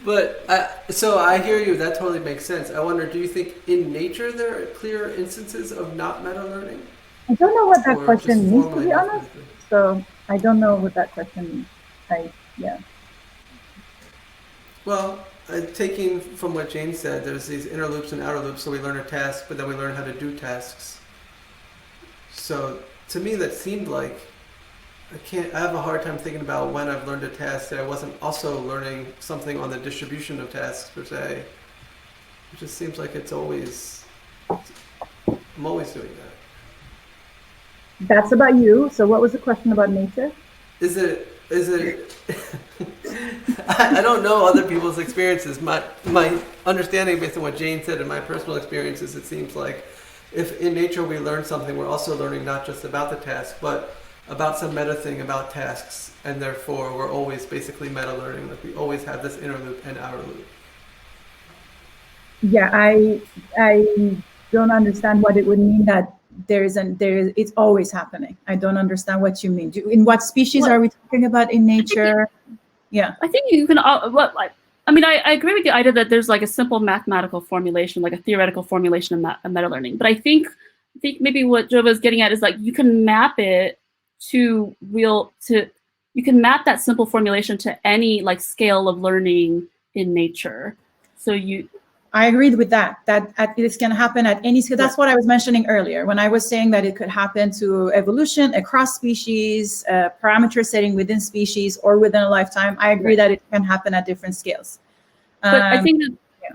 But so I hear you. That totally makes sense. I wonder, do you think in nature there are clear instances of not meta learning? I don't know what that Or question just means, to formally be not honest. meta? So I don't know what that question means. Yeah. Well, taking from what Jane said, there's these inner loops and outer loops. So we learn a task, but then we learn how to do tasks. So to me, that seemed like I have a hard time thinking about when I've learned a task that I wasn't also learning something on the distribution of tasks per se. It just seems like I'm always doing that. That's about you. So what was the question about nature? Is it I don't know other people's experiences. My understanding based on what Jane said and my personal experiences, it seems like if in nature we learn something, we're also learning not just about the task, but about some meta thing about tasks, and therefore we're always basically meta learning. Like we always have this inner loop and outer loop. Yeah, I don't understand what it would mean that it's always happening. I don't understand what you mean. In what species are we talking about in nature? Yeah. I think you can, I mean, I agree with the idea that there's like a simple mathematical formulation, like a theoretical formulation of meta learning. But I think maybe what Jova is getting at is like you can map it you can map that simple formulation to any like scale of learning in nature. So I agreed with that this can happen at any scale. That's what I was mentioning earlier when I was saying that it could happen to evolution across species, parameter setting within species or within a lifetime. I agree that it can happen at different scales. But I think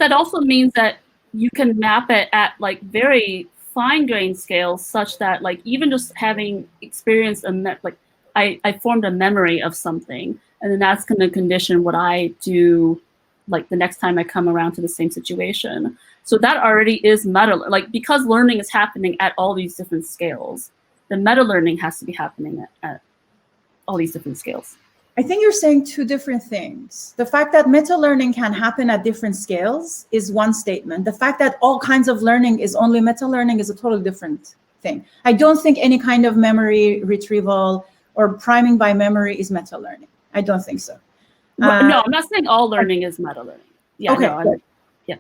that also means that you can map it at like very fine-grained scales such that like even just having experienced I formed a memory of something, and then that's going to condition what I do like the next time I come around to the same situation. So that already is meta, like because learning is happening at all these different scales, the meta learning has to be happening at all these different scales. I think you're saying two different things. The fact that meta learning can happen at different scales is one statement. The fact that all kinds of learning is only meta learning is a totally different thing. I don't think any kind of memory retrieval or priming by memory is meta learning. I don't think so. No, I'm not saying all learning is meta learning. Yeah, okay, no, yeah.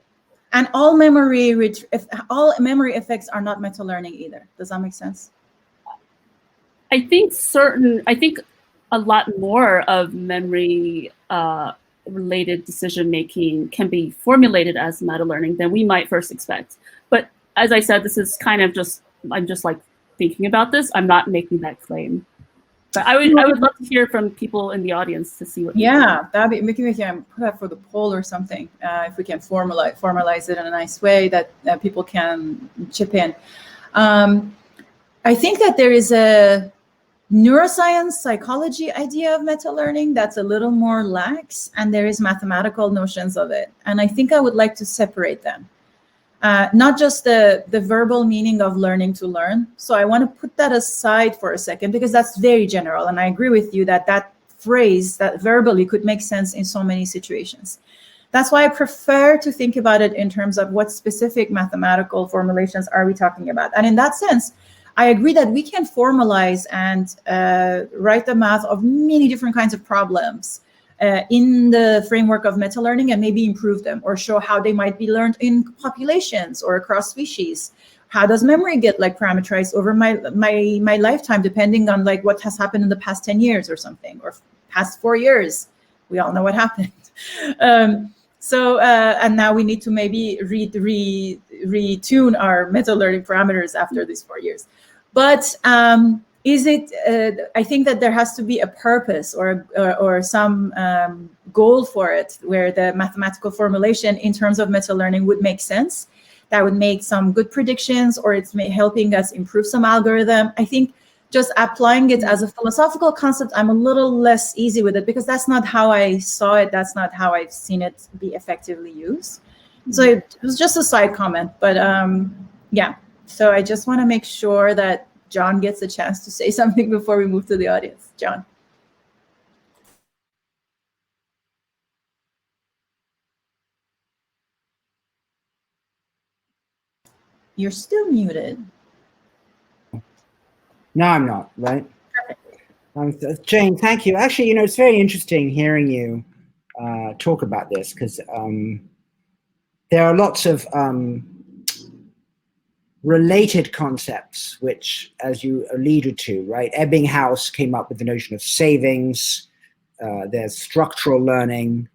And all memory effects are not meta learning either. Does that make sense? I think a lot more of memory related decision making can be formulated as meta learning than we might first expect. But as I said, this is kind of I'm just like thinking about this. I'm not making that claim. But I would love to hear from people in the audience to see what. Yeah, that'd be making me put that for the poll or something. If we can formalize it in a nice way that people can chip in. I think that there is a neuroscience psychology idea of meta learning that's a little more lax, and there is mathematical notions of it. And I think I would like to separate them. Not just the verbal meaning of learning to learn. So I want to put that aside for a second because that's very general. And I agree with you that phrase, that verbally could make sense in so many situations. That's why I prefer to think about it in terms of what specific mathematical formulations are we talking about. And in that sense, I agree that we can formalize and write the math of many different kinds of problems in the framework of meta learning and maybe improve them or show how they might be learned in populations or across species. How does memory get like parameterized over my lifetime, depending on like what has happened in the past 10 years or something, or past 4 years? We all know what happened. And now we need to maybe retune our meta learning parameters after these 4 years. But I think that there has to be a purpose or some goal for it, where the mathematical formulation in terms of meta learning would make sense. That would make some good predictions, or it's helping us improve some algorithm. I think just applying it as a philosophical concept, I'm a little less easy with it because that's not how I saw it. That's not how I've seen it be effectively used. So it was just a side comment, but yeah. So I just want to make sure that John gets a chance to say something before we move to the audience. John. You're still muted. No, I'm not, right? Jane, thank you. Actually, it's very interesting hearing you talk about this because there are lots of related concepts, which, as you alluded to, right? Ebbinghaus came up with the notion of savings. There's structural learning,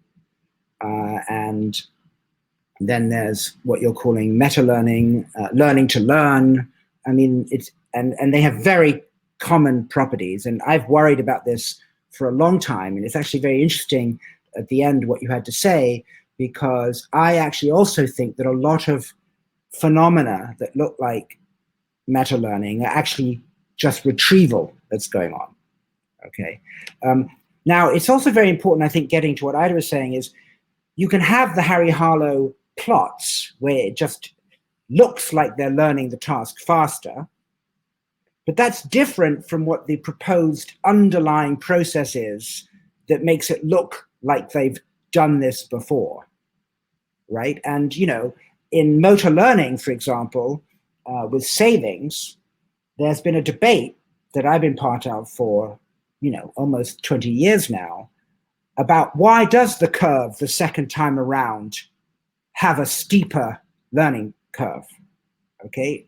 and then there's what you're calling meta-learning, learning to learn. I mean, and they have very common properties. And I've worried about this for a long time. And it's actually very interesting at the end what you had to say, because I actually also think that a lot of phenomena that look like meta-learning are actually just retrieval that's going on. Okay. Now, it's also very important, I think, getting to what Ida was saying is you can have the Harry Harlow plots where it just looks like they're learning the task faster, but that's different from what the proposed underlying process is that makes it look like they've done this before, right? And, you know, in motor learning, for example, with savings, there's been a debate that I've been part of for, you know, almost 20 years now about why does the curve the second time around have a steeper learning curve, okay?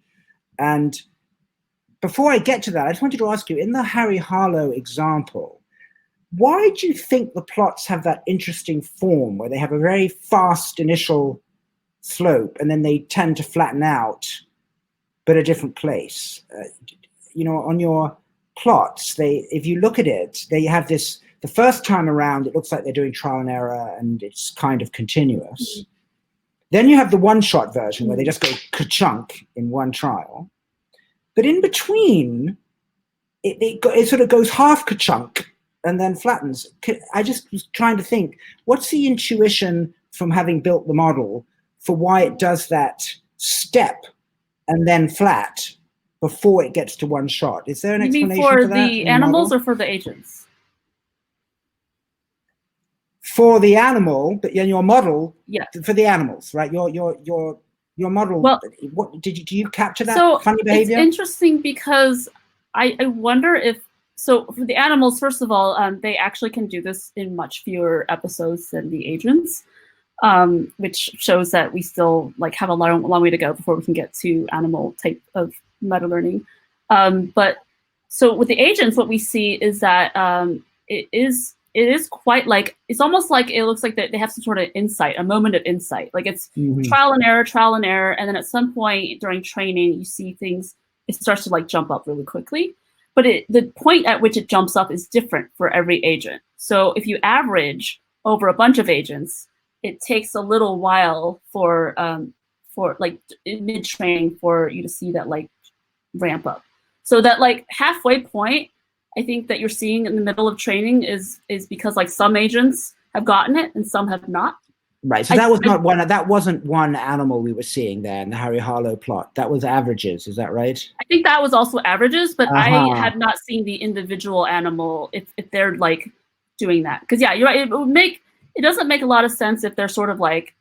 And before I get to that, I just wanted to ask you, in the Harry Harlow example, why do you think the plots have that interesting form where they have a very fast initial slope and then they tend to flatten out, but a different place? You know, on your plots, if you look at it, they have this, the first time around, it looks like they're doing trial and error and it's kind of continuous. Mm-hmm. Then you have the one-shot version where they just go ka-chunk in one trial. But in between, it sort of goes half ka-chunk and then flattens. I just was trying to think, what's the intuition from having built the model for why it does that step and then flat before it gets to one shot? Is there an explanation for that? You mean for the animals or for the agents? For the animal, but in your model, yeah, for the animals, right? Your model. Well, what do you capture that funny behavior? It's interesting because I wonder if, so for the animals, first of all, they actually can do this in much fewer episodes than the agents, which shows that we still like have a long way to go before we can get to animal type of meta learning. But so with the agents, what we see is that it is quite like, it's almost like it looks like that they have some sort of insight, a moment of insight. Like it's trial and error. And then at some point during training, you see things, it starts to like jump up really quickly. But the point at which it jumps up is different for every agent. So if you average over a bunch of agents, it takes a little while for like mid-training for you to see that like ramp up. So that like halfway point, I think that you're seeing in the middle of training is because like some agents have gotten it and some have not. Right. So that wasn't one animal we were seeing there in the Harry Harlow plot. That was averages. Is that right? I think that was also averages, but I had not seen the individual animal if they're like doing that. Because yeah, you're right. It doesn't make a lot of sense if they're sort of like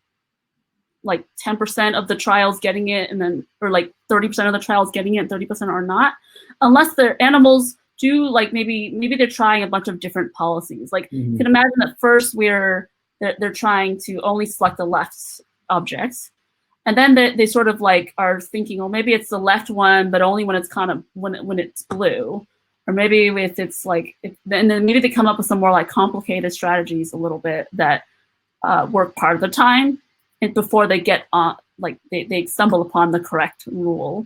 10% of the trials getting it, and then or like 30% of the trials getting it, and 30% are not, unless their animals do like maybe they're trying a bunch of different policies. Like you can imagine that first they're trying to only select the left objects, and then they sort of like are thinking, oh, maybe it's the left one, but only when it's kind of when it's blue, or maybe if it's like, and then maybe they come up with some more like complicated strategies a little bit that work part of the time, and before they get on, like they stumble upon the correct rule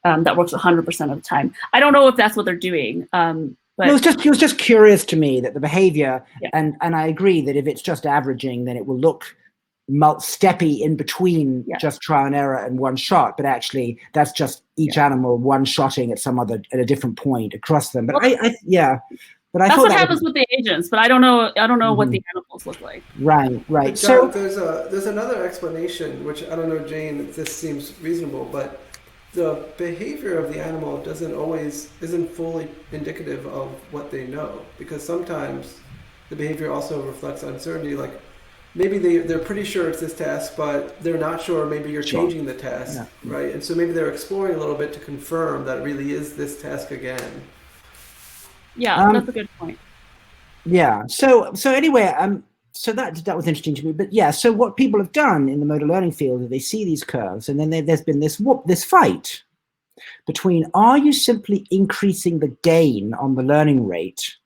that works 100% of the time. I don't know if that's what they're doing. But it was just curious to me that the behavior, and I agree that if it's just averaging, then it will look steppy in between just trial and error and one shot. But actually, that's just each animal one-shotting at a different point across them. But But that's what happens with the agents. But I don't know what the animals look like. Right. John, So there's another explanation, which I don't know, Jane, if this seems reasonable, but the behavior of the animal isn't fully indicative of what they know, because sometimes the behavior also reflects uncertainty. Like maybe they're pretty sure it's this task, but they're not sure. Maybe you're changing the task, right? And so maybe they're exploring a little bit to confirm that it really is this task again. Yeah, that's a good point. Yeah. So anyway, so that was interesting to me. But yeah, so what people have done in the motor learning field is they see these curves, and then there's been this fight between, are you simply increasing the gain on the learning rate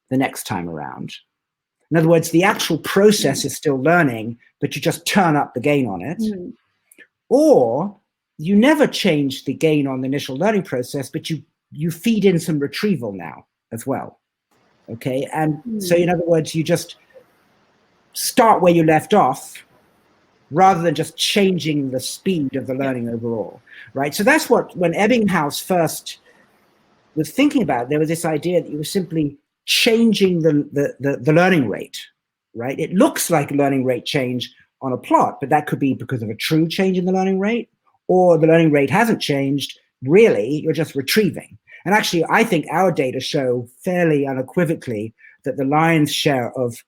the next time around? In other words, the actual process is still learning, but you just turn up the gain on it. Or you never change the gain on the initial learning process, but you feed in some retrieval now as well. Okay, and so in other words, you just start where you left off rather than just changing the speed of the learning overall, right? So that's what, when Ebbinghaus first was thinking about, there was this idea that you were simply changing the learning rate, right? It looks like a learning rate change on a plot, but that could be because of a true change in the learning rate, or the learning rate hasn't changed, really, you're just retrieving. And actually, I think our data show fairly unequivocally that the lion's share of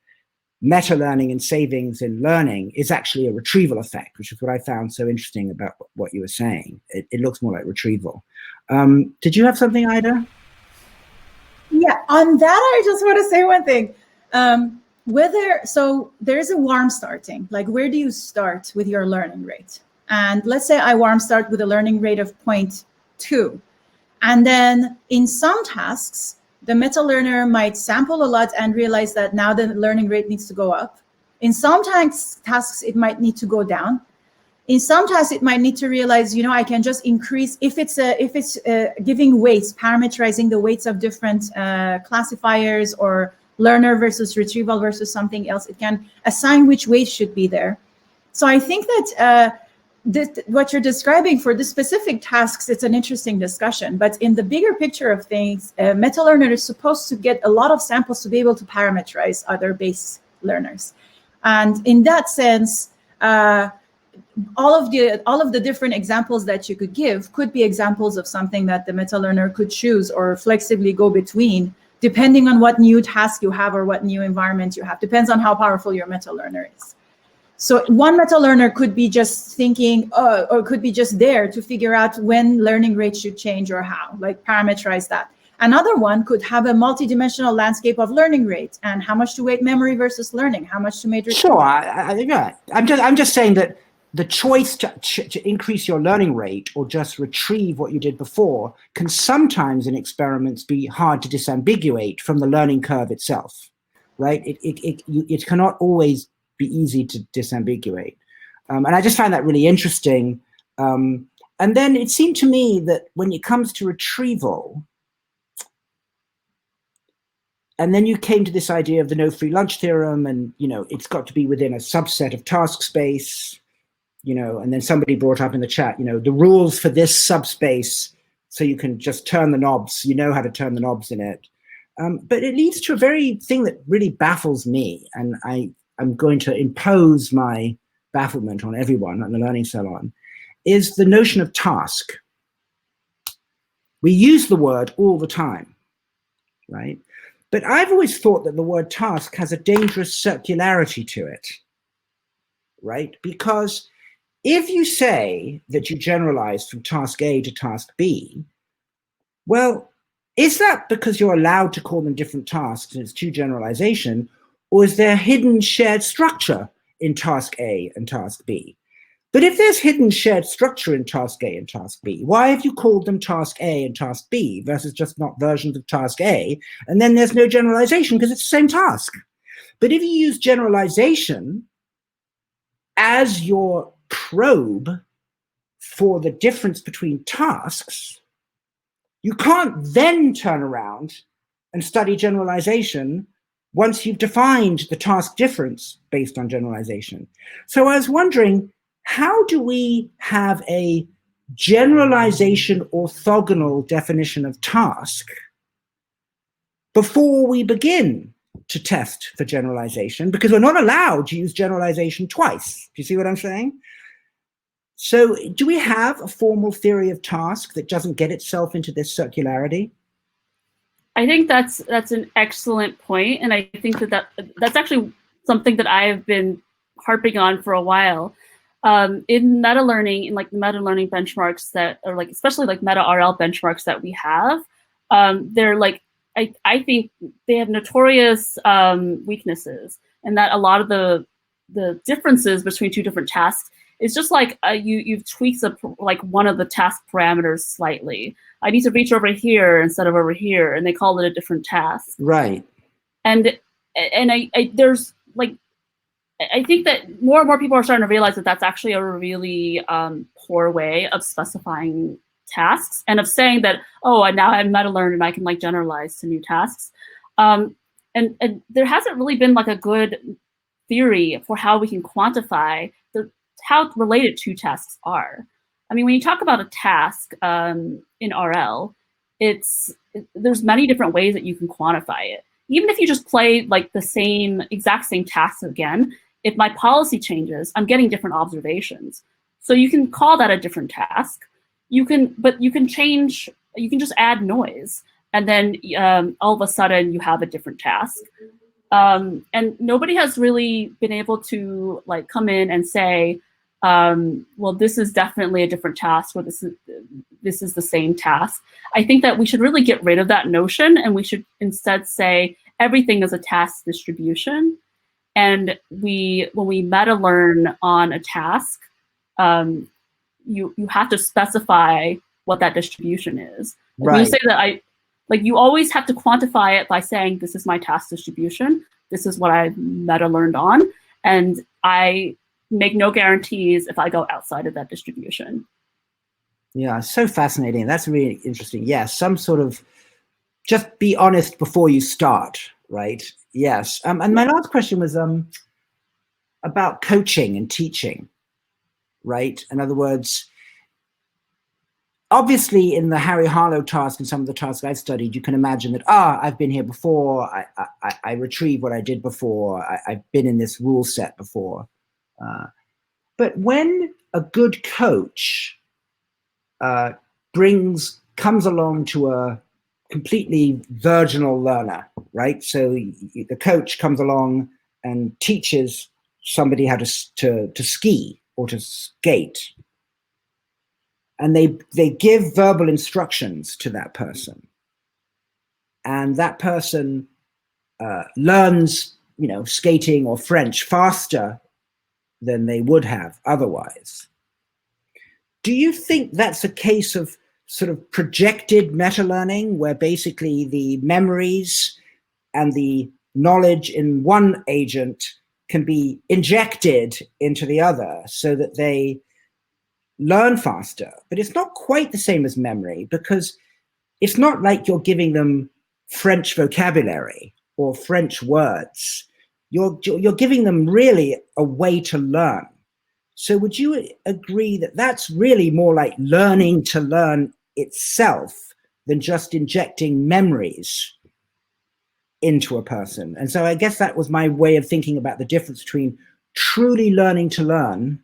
meta-learning and savings in learning is actually a retrieval effect, which is what I found so interesting about what you were saying. It looks more like retrieval. Did you have something, Ida? Yeah, on that, I just want to say one thing. So there's a warm starting, like where do you start with your learning rate? And let's say I warm start with a learning rate of 0.2. And then in some tasks, the meta learner might sample a lot and realize that now the learning rate needs to go up. In some tasks, it might need to go down. In some tasks, it might need to realize, I can just increase, if it's giving weights, parameterizing the weights of different classifiers, or learner versus retrieval versus something else, it can assign which weights should be there. So I think that what you're describing for the specific tasks, it's an interesting discussion. But in the bigger picture of things, meta learner is supposed to get a lot of samples to be able to parameterize other base learners. And in that sense, all of the different examples that you could give could be examples of something that the meta learner could choose or flexibly go between, depending on what new task you have or what new environment you have. Depends on how powerful your meta learner is. So one meta learner could be just thinking, or could be just there to figure out when learning rate should change or how, like parameterize that. Another one could have a multidimensional landscape of learning rate and how much to weight memory versus learning, how much to matrix. Sure, I'm just saying that the choice to increase your learning rate or just retrieve what you did before can sometimes in experiments be hard to disambiguate from the learning curve itself, right? It cannot always be easy to disambiguate. And I just find that really interesting. And then it seemed to me that when it comes to retrieval, and then you came to this idea of the no free lunch theorem, and it's got to be within a subset of task space, and then somebody brought up in the chat, the rules for this subspace, so you can just turn the knobs, how to turn the knobs in it. But it leads to a very thing that really baffles me, and I'm going to impose my bafflement on everyone on the Learning Salon, is the notion of task. We use the word all the time, right? But I've always thought that the word task has a dangerous circularity to it, right? Because if you say that you generalize from task A to task B, well, is that because you're allowed to call them different tasks and it's true generalization, or is there hidden shared structure in task A and task B? But if there's hidden shared structure in task A and task B, why have you called them task A and task B versus just not versions of task A? And then there's no generalization because it's the same task. But if you use generalization as your probe for the difference between tasks, you can't then turn around and study generalization once you've defined the task difference based on generalization. So I was wondering, how do we have a generalization orthogonal definition of task before we begin to test for generalization? Because we're not allowed to use generalization twice. Do you see what I'm saying? So do we have a formal theory of task that doesn't get itself into this circularity? I think that's an excellent point, and I think that's actually something that I've been harping on for a while. In meta learning, in like the meta learning benchmarks that are like, especially like meta RL benchmarks that we have, they're like, I think they have notorious weaknesses and that a lot of the differences between two different tasks is just like you've tweaked like one of the task parameters slightly. I need to reach over here instead of over here, and they call it a different task. Right. And there's like, I think that more and more people are starting to realize that that's actually a really poor way of specifying tasks and of saying that, oh, now I'm meta-learned and I can like generalize to new tasks. And there hasn't really been like a good theory for how we can quantify how related two tasks are. I mean, when you talk about a task in RL, there's many different ways that you can quantify it. Even if you just play like the exact same tasks again, if my policy changes, I'm getting different observations. So you can call that a different task. But you can just add noise, and then all of a sudden you have a different task. And nobody has really been able to like come in and say, well, this is definitely a different task, or this is the same task. I think that we should really get rid of that notion, and we should instead say everything is a task distribution. And when we meta-learn on a task, you have to specify what that distribution is. Right. When you say that, you always have to quantify it by saying, this is my task distribution, this is what I meta-learned on, and I make no guarantees if I go outside of that distribution. Yeah, so fascinating. That's really interesting. Yeah, some sort of, just be honest before you start, right? Yes. And my last question was about coaching and teaching, right? In other words, obviously in the Harry Harlow task and some of the tasks I've studied, you can imagine that, I've been here before, I retrieve what I did before, I've been in this rule set before. But when a good coach comes along to a completely virginal learner, right? So the coach comes along and teaches somebody how to ski or to skate, and they give verbal instructions to that person, and that person learns, skating or French faster than they would have otherwise. Do you think that's a case of sort of projected meta-learning, where basically the memories and the knowledge in one agent can be injected into the other so that they learn faster? But it's not quite the same as memory, because it's not like you're giving them French vocabulary or French words. You're giving them really a way to learn. So would you agree that that's really more like learning to learn itself than just injecting memories into a person? And so I guess that was my way of thinking about the difference between truly learning to learn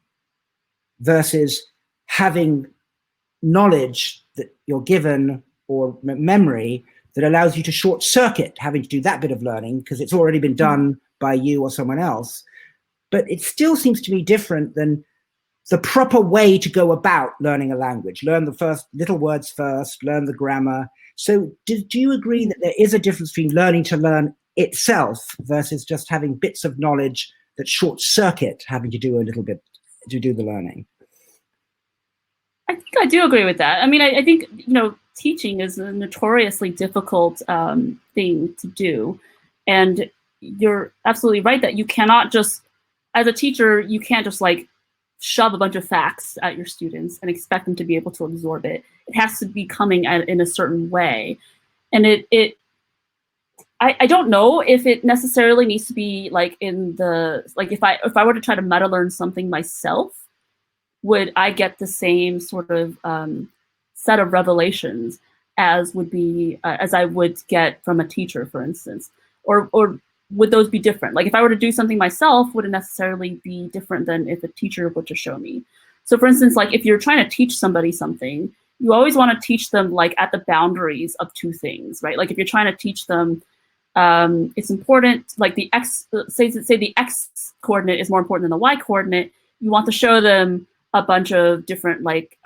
versus having knowledge that you're given or memory that allows you to short circuit having to do that bit of learning because it's already been done by you or someone else. But it still seems to be different than the proper way to go about learning a language. Learn the first little words first, learn the grammar. So do you agree that there is a difference between learning to learn itself versus just having bits of knowledge that short circuit having to do a little bit to do the learning? I think I do agree with that. I mean, I think, teaching is a notoriously difficult thing to do. And you're absolutely right that you cannot just, as a teacher, you can't just like shove a bunch of facts at your students and expect them to be able to absorb it. It has to be coming in a certain way. And I don't know if it necessarily needs to be like if I were to try to meta learn something myself, would I get the same sort of set of revelations as I would get from a teacher, for instance, or would those be different? Like if I were to do something myself, would it necessarily be different than if a teacher were to show me? So for instance, like if you're trying to teach somebody something, you always want to teach them like at the boundaries of two things, right? Like if you're trying to teach them, it's important, like the say the X coordinate is more important than the Y coordinate, you want to show them a bunch of different like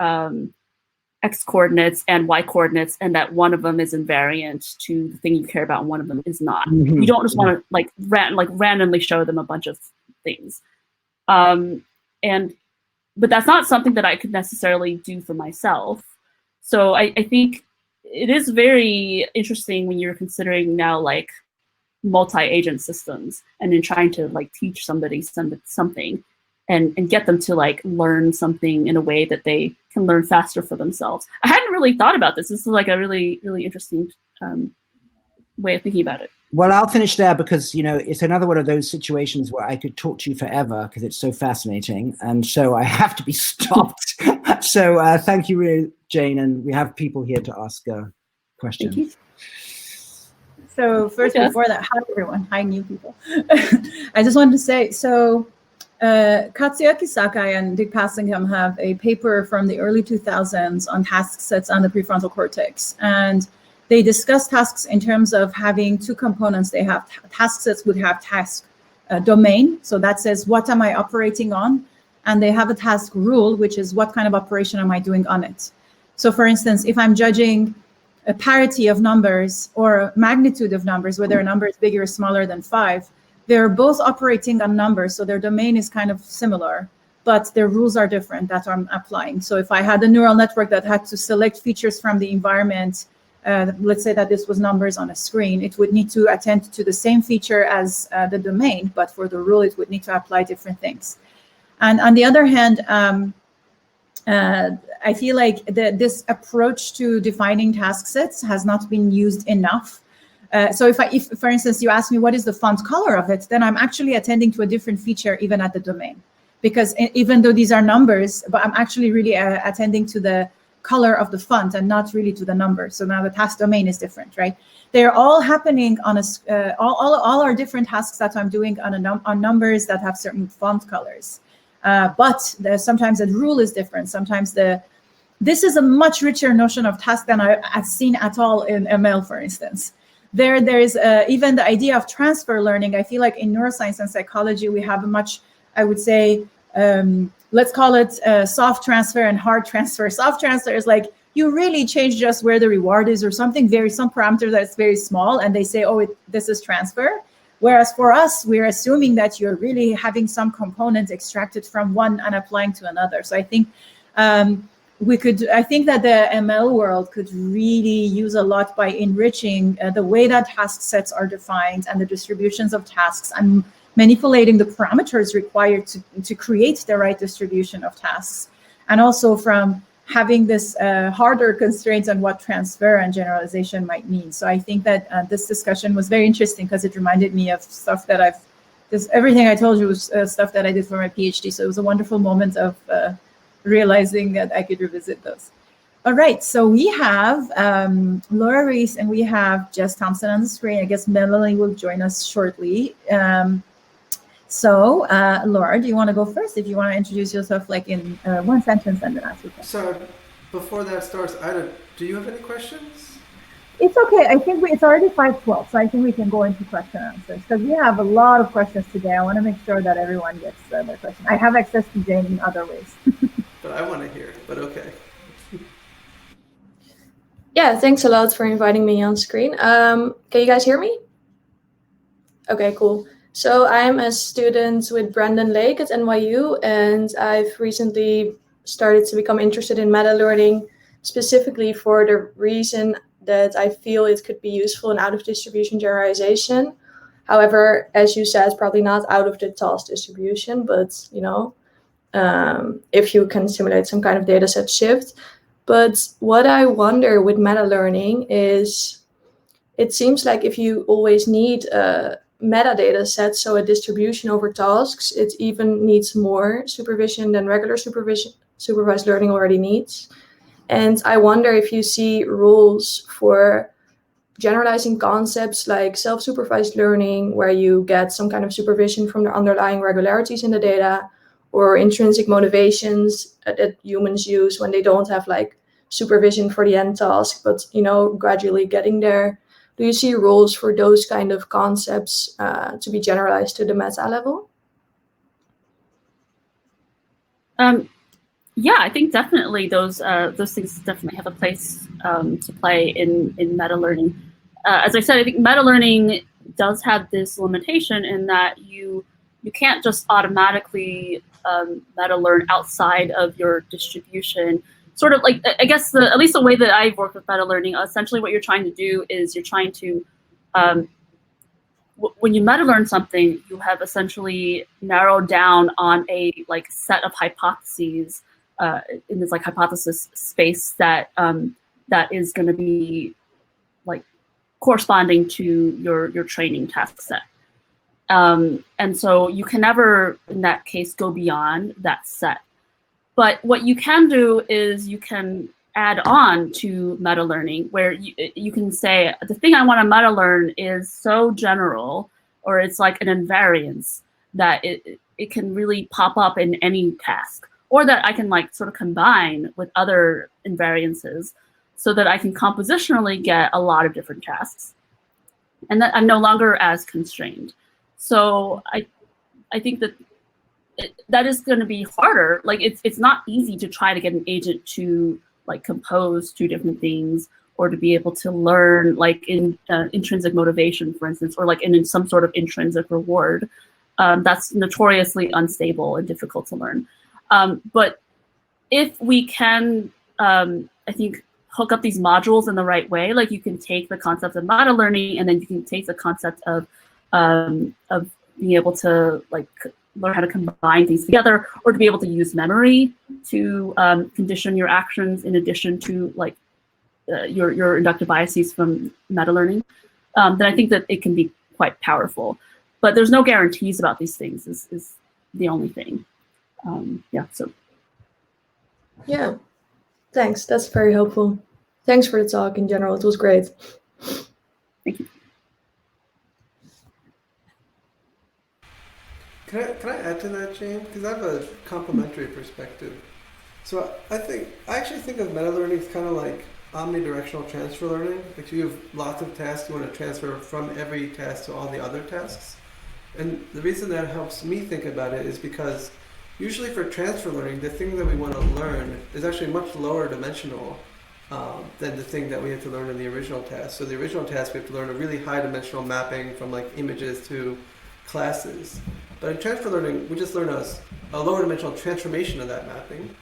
X coordinates and Y coordinates, and that one of them is invariant to the thing you care about, and one of them is not. You don't just want to like randomly show them a bunch of things. But that's not something that I could necessarily do for myself. So I think it is very interesting when you're considering now like multi-agent systems and in trying to like teach somebody something and get them to like learn something in a way that they can learn faster for themselves. I hadn't really thought about this. This is like a really, really interesting way of thinking about it. Well, I'll finish there because, you know, it's another one of those situations where I could talk to you forever because it's so fascinating. And so I have to be stopped. So thank you, Jane. And we have people here to ask questions. Thank you. So first, before that, hi, everyone. Hi, new people. I just wanted to say, so Katsuyaki Sakai and Dick Passingham have a paper from the early 2000s on task sets on the prefrontal cortex. And they discuss tasks in terms of having two components. They have task sets would have task domain. So that says, what am I operating on? And they have a task rule, which is what kind of operation am I doing on it? So for instance, if I'm judging a parity of numbers or magnitude of numbers, whether a number is bigger or smaller than 5, they're both operating on numbers. So their domain is kind of similar, but their rules are different that I'm applying. So if I had a neural network that had to select features from the environment, let's say that this was numbers on a screen, it would need to attend to the same feature as the domain, but for the rule, it would need to apply different things. And on the other hand, I feel like this approach to defining task sets has not been used enough. So if, for instance, you ask me what is the font color of it, then I'm actually attending to a different feature even at the domain. Because even though these are numbers, but I'm actually really attending to the color of the font and not really to the number. So now the task domain is different, right? They're all happening on all our different tasks that I'm doing on numbers that have certain font colors. But sometimes the rule is different. Sometimes this is a much richer notion of task than I've seen at all in ML, for instance. There is even the idea of transfer learning. I feel like in neuroscience and psychology, we have a much, I would say, let's call it soft transfer and hard transfer. Soft transfer is like you really change just where the reward is or something, some parameter that's very small, and they say, oh, this is transfer. Whereas for us, we're assuming that you're really having some component extracted from one and applying to another. So I think I think that the ML world could really use a lot by enriching the way that task sets are defined and the distributions of tasks and manipulating the parameters required to create the right distribution of tasks. And also from having this harder constraints on what transfer and generalization might mean. So I think that this discussion was very interesting because it reminded me of stuff that everything I told you was stuff that I did for my PhD. So it was a wonderful moment of realizing that I could revisit those. All right, so we have Laura Reese and we have Jess Thompson on the screen. I guess Melanie will join us shortly. So, Laura, do you want to go first? If you want to introduce yourself like in one sentence and then ask your question. So, before that starts, do you have any questions? It's okay. I think it's already 5:12, so I think we can go into question and answers because we have a lot of questions today. I want to make sure that everyone gets their question. I have access to Jane in other ways. But I want to hear it, but okay. Yeah, thanks a lot for inviting me on screen. Can you guys hear me? Okay, cool. So I'm a student with Brandon Lake at NYU, and I've recently started to become interested in meta learning, specifically for the reason that I feel it could be useful in out-of-distribution generalization. However, as you said, probably not out of the task distribution, but if you can simulate some kind of data set shift. But what I wonder with meta learning is it seems like if you always need metadata sets, so a distribution over tasks, it even needs more supervision than regular supervised learning already needs. And I wonder if you see rules for generalizing concepts like self-supervised learning, where you get some kind of supervision from the underlying regularities in the data, or intrinsic motivations that humans use when they don't have like supervision for the end task, but gradually getting there. Do you see rules for those kind of concepts to be generalized to the meta level? Yeah, I think definitely those things definitely have a place to play in meta learning. As I said, I think meta learning does have this limitation in that you can't just automatically meta learn outside of your distribution. Sort of like, I guess at least the way that I've worked with meta learning, essentially what you're trying to do is you're trying to when you meta learn something, you have essentially narrowed down on a set of hypotheses in this hypothesis space that that is going to be corresponding to your training task set. And so you can never, in that case, go beyond that set. But what you can do is you can add on to meta learning, where you can say, the thing I want to meta learn is so general, or it's like an invariance that it can really pop up in any task, or that I can sort of combine with other invariances so that I can compositionally get a lot of different tasks, and that I'm no longer as constrained. So I think that that is going to be harder. It's not easy to try to get an agent to compose two different things, or to be able to learn in intrinsic motivation, for instance, or in some sort of intrinsic reward. That's notoriously unstable and difficult to learn. But if we can, I think, hook up these modules in the right way, you can take the concept of meta learning, and then you can take the concept of being able to learn how to combine things together, or to be able to use memory to condition your actions in addition to your inductive biases from meta learning, then I think that it can be quite powerful. But there's no guarantees about these things is the only thing. Yeah, so. Yeah, thanks. That's very helpful. Thanks for the talk in general. It was great. Thank you. Can I add to that, Jane? Because I have a complementary perspective. So I actually think of meta learning as kind of like omnidirectional transfer learning. You have lots of tasks you want to transfer from every task to all the other tasks. And the reason that helps me think about it is because usually for transfer learning, the thing that we want to learn is actually much lower dimensional than the thing that we have to learn in the original task. So the original task, we have to learn a really high dimensional mapping from images to classes. But in transfer learning, we just learn a lower dimensional transformation of that mapping.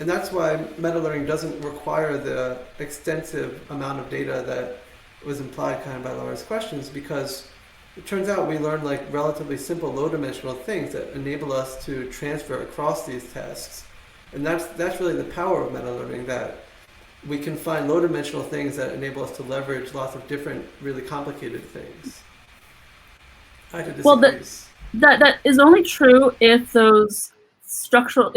And that's why meta learning doesn't require the extensive amount of data that was implied kind of by Laura's questions, because it turns out we learn relatively simple low dimensional things that enable us to transfer across these tasks. And that's really the power of meta learning, that we can find low dimensional things that enable us to leverage lots of different really complicated things. I disagree. Well, that is only true if those structural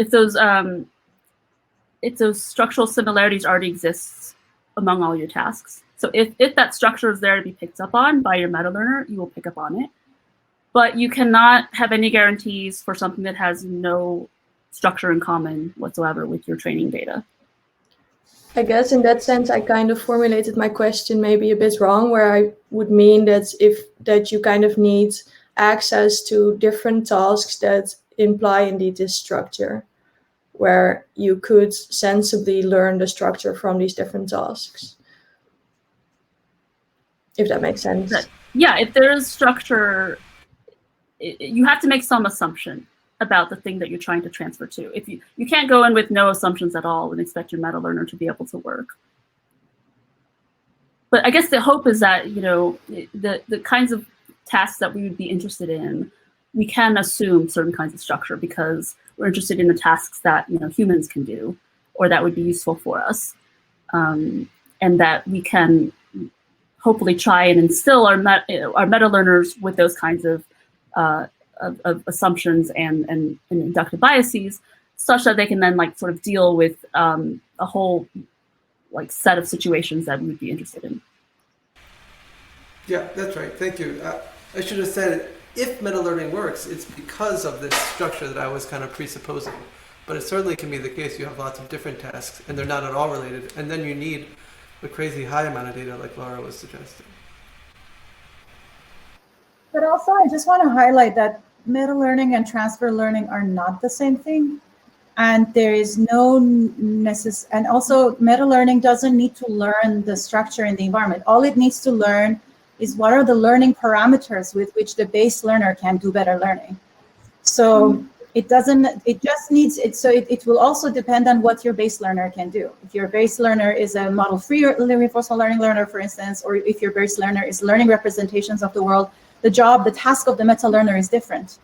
similarities already exist among all your tasks. So if that structure is there to be picked up on by your meta learner, you will pick up on it. But you cannot have any guarantees for something that has no structure in common whatsoever with your training data. I guess in that sense, I kind of formulated my question maybe a bit wrong, where I would mean that you kind of need access to different tasks that imply indeed this structure, where you could sensibly learn the structure from these different tasks. If that makes sense. Yeah, if there is structure, you have to make some assumption about the thing that you're trying to transfer to. If you can't go in with no assumptions at all and expect your meta learner to be able to work. But I guess the hope is that the kinds of tasks that we would be interested in, we can assume certain kinds of structure because we're interested in the tasks that humans can do, or that would be useful for us, and that we can hopefully try and instill our meta learners with those kinds of assumptions and inductive biases, such that they can then sort of deal with a whole set of situations that we would be interested in. Yeah, that's right. Thank you. I should have said, if meta learning works, it's because of this structure that I was kind of presupposing. But it certainly can be the case. You have lots of different tasks, and they're not at all related. And then you need a crazy high amount of data, like Laura was suggesting. But also, I just want to highlight that meta learning and transfer learning are not the same thing. And there is no and also meta learning doesn't need to learn the structure in the environment. All it needs to learn is what are the learning parameters with which the base learner can do better learning. So it just needs it. So it will also depend on what your base learner can do. If your base learner is a model-free reinforcement learning learner, for instance, or if your base learner is learning representations of the world, the task of the meta learner is different.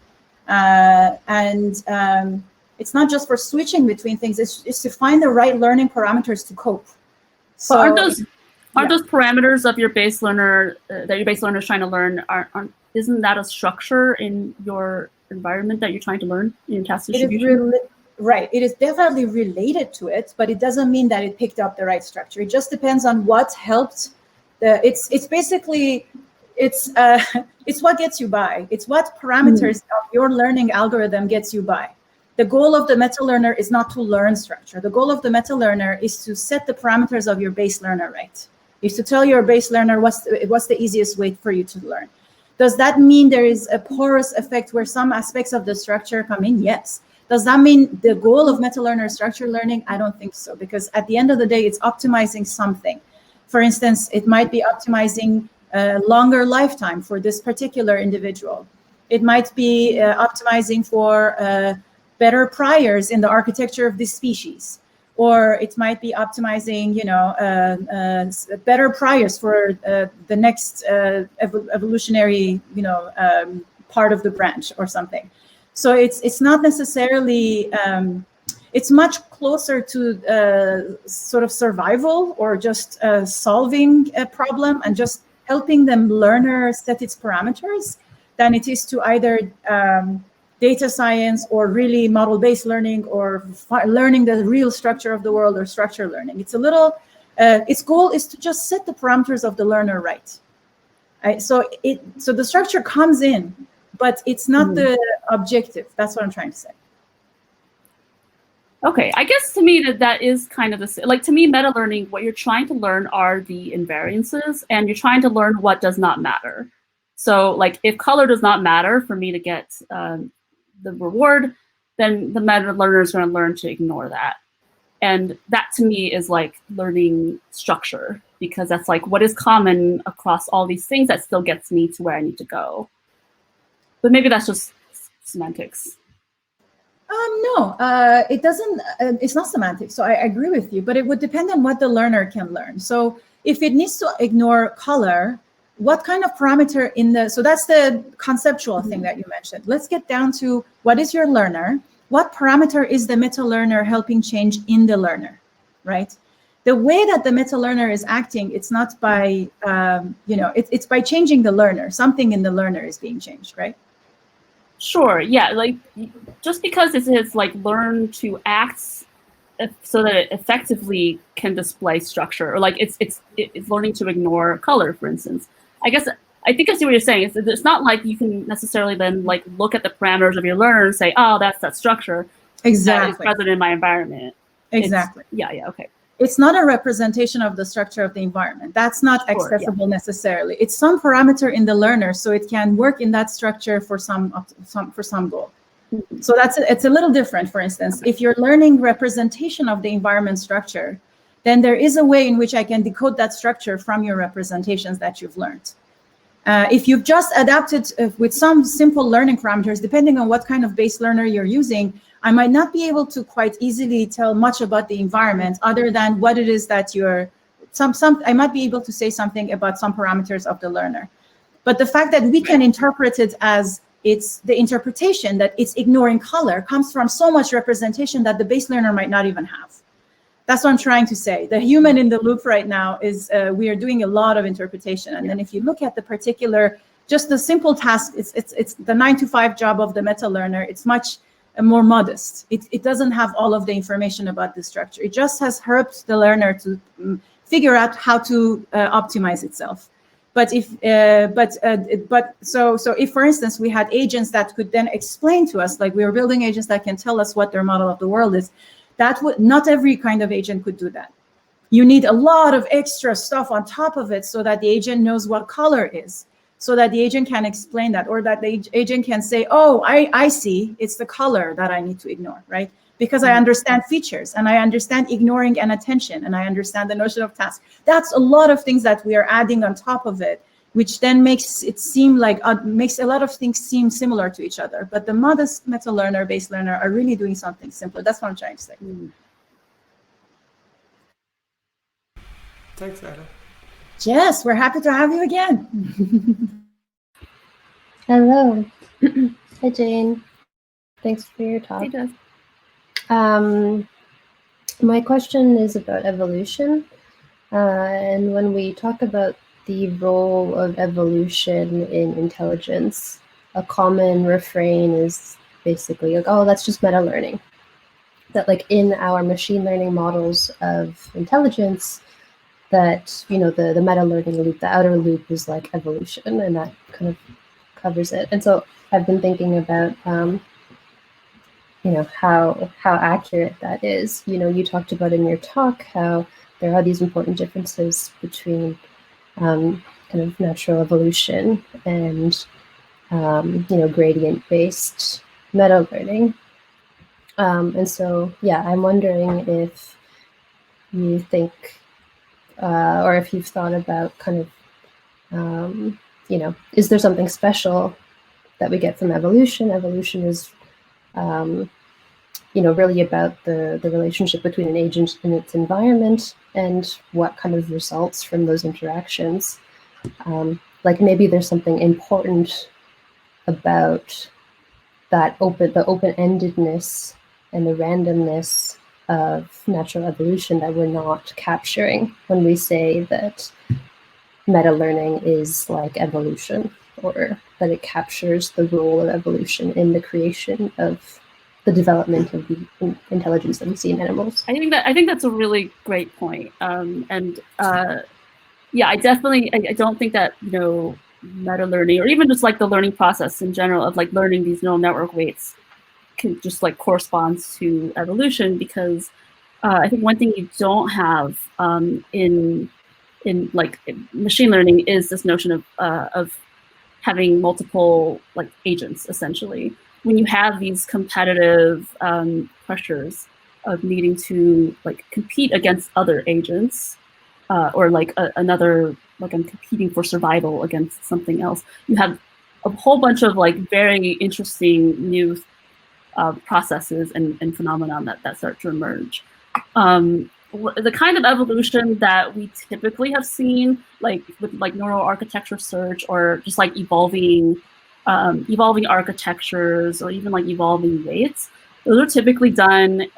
It's not just for switching between things, it's to find the right learning parameters to cope. So aren't those parameters of your base learner that your base learner is trying to learn, isn't that a structure in your environment that you're trying to learn in your task distribution? Right, it is definitely related to it, but it doesn't mean that it picked up the right structure. It just depends on what helped. It's basically it's what gets you by. It's what parameters of your learning algorithm gets you by. The goal of the meta learner is not to learn structure. The goal of the meta learner is to set the parameters of your base learner right. Is to tell your base learner what's the easiest way for you to learn. Does that mean there is a porous effect where some aspects of the structure come in? Yes. Does that mean the goal of meta learner is structure learning? I don't think so, because at the end of the day, it's optimizing something. For instance, it might be optimizing a longer lifetime for this particular individual. It might be optimizing for better priors in the architecture of this species, or it might be optimizing, better priors for the next evolutionary, part of the branch or something. So it's not necessarily. It's much closer to sort of survival or just solving a problem and just helping the learner set its parameters than it is to either data science or really model-based learning or learning the real structure of the world or structure learning. It's a little, its goal is to just set the parameters of the learner right. So the structure comes in, but it's not the objective. That's what I'm trying to say. Okay, I guess to me that is kind of to me, meta learning, what you're trying to learn are the invariances, and you're trying to learn what does not matter. So like if color does not matter for me to get the reward, then the meta learner is going to learn to ignore that. And that to me is like learning structure, because that's like what is common across all these things that still gets me to where I need to go. But maybe that's just semantics. No, it doesn't. It's not semantics. So I agree with you, but it would depend on what the learner can learn. So if it needs to ignore color, what kind of parameter so that's the conceptual thing that you mentioned. Let's get down to what is your learner? What parameter is the meta learner helping change in the learner, right? The way that the meta learner is acting, it's not by, it's by changing the learner. Something in the learner is being changed, right? Sure, yeah, like just because it is like learn to act so that it effectively can display structure, or like it's learning to ignore color, for instance. I think I see what you're saying. It's not like you can necessarily then like look at the parameters of your learner and say, oh, that's that structure exactly that is present in my environment. Exactly. Okay. It's not a representation of the structure of the environment. That's not accessible necessarily. It's some parameter in the learner, so it can work in that structure for some goal. So it's a little different. For instance, if you're learning representation of the environment structure, then there is a way in which I can decode that structure from your representations that you've learned. If you've just adapted with some simple learning parameters, depending on what kind of base learner you're using, I might not be able to quite easily tell much about the environment other than what it is that I might be able to say something about some parameters of the learner. But the fact that we can interpret it as it's the interpretation that it's ignoring color comes from so much representation that the base learner might not even have. That's what I'm trying to say. The human in the loop right now is we are doing a lot of interpretation. And then if you look at the particular, just the simple task, it's the 9-to-5 job of the meta learner. It's much more modest. It doesn't have all of the information about the structure. It just has helped the learner to figure out how to optimize itself. But if for instance we had agents that could then explain to us, like we were building agents that can tell us what their model of the world is, not every kind of agent could do that. You need a lot of extra stuff on top of it so that the agent knows what color is, so that the agent can explain that, or that the agent can say, oh, I see, it's the color that I need to ignore, right? because I understand features and I understand ignoring and attention and I understand the notion of task. That's a lot of things that we are adding on top of it, which then makes it seem like, makes a lot of things seem similar to each other. But the modest meta learner, base learner are really doing something simpler. That's what I'm trying to say. Thanks, Ida. Jess, we're happy to have you again. Hello. Hi, Jane. Thanks for your talk. Hey, Jess. My question is about evolution. And when we talk about the role of evolution in intelligence, a common refrain is basically like, oh, that's just meta learning. That like in our machine learning models of intelligence, that, you know, the meta learning loop, the outer loop is like evolution, and that kind of covers it. And so I've been thinking about, you know, how accurate that is. You know, you talked about in your talk how there are these important differences between kind of natural evolution and, you know, gradient-based meta learning. And so, yeah, I'm wondering if you think, or if you've thought about kind of, you know, is there something special that we get from evolution? Evolution is, you know, really about the relationship between an agent and its environment and what kind of results from those interactions. Like maybe there's something important about that the open-endedness and the randomness of natural evolution that we're not capturing when we say that meta learning is like evolution, or that it captures the role of evolution in the creation of the development of the intelligence that we see in animals. I think that's a really great point. Yeah, I don't think that, you know, meta learning, or even just like the learning process in general of like learning these neural network weights, can just like corresponds to evolution, because I think one thing you don't have in like machine learning is this notion of having multiple like agents. Essentially, when you have these competitive pressures of needing to like compete against other agents, or like another, like I'm competing for survival against something else, you have a whole bunch of like very interesting new processes and phenomenon that start to emerge. The kind of evolution that we typically have seen, like with like neural architecture search, or just like evolving architectures, or even like evolving weights, those are typically done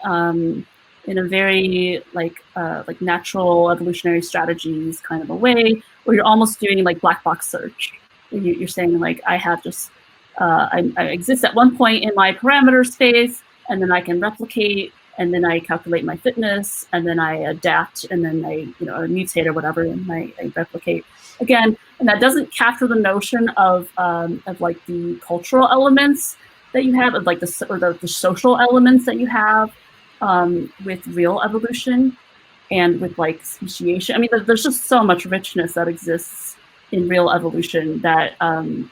in a very like natural evolutionary strategies kind of a way, where you're almost doing like black box search. You're saying like, I have just I exist at one point in my parameter space, and then I can replicate, and then I calculate my fitness, and then I adapt, and then I, you know, mutate or whatever, and I replicate again. And that doesn't capture the notion of like the cultural elements that you have, of like the social elements that you have with real evolution and with like speciation. I mean, there's just so much richness that exists in real evolution that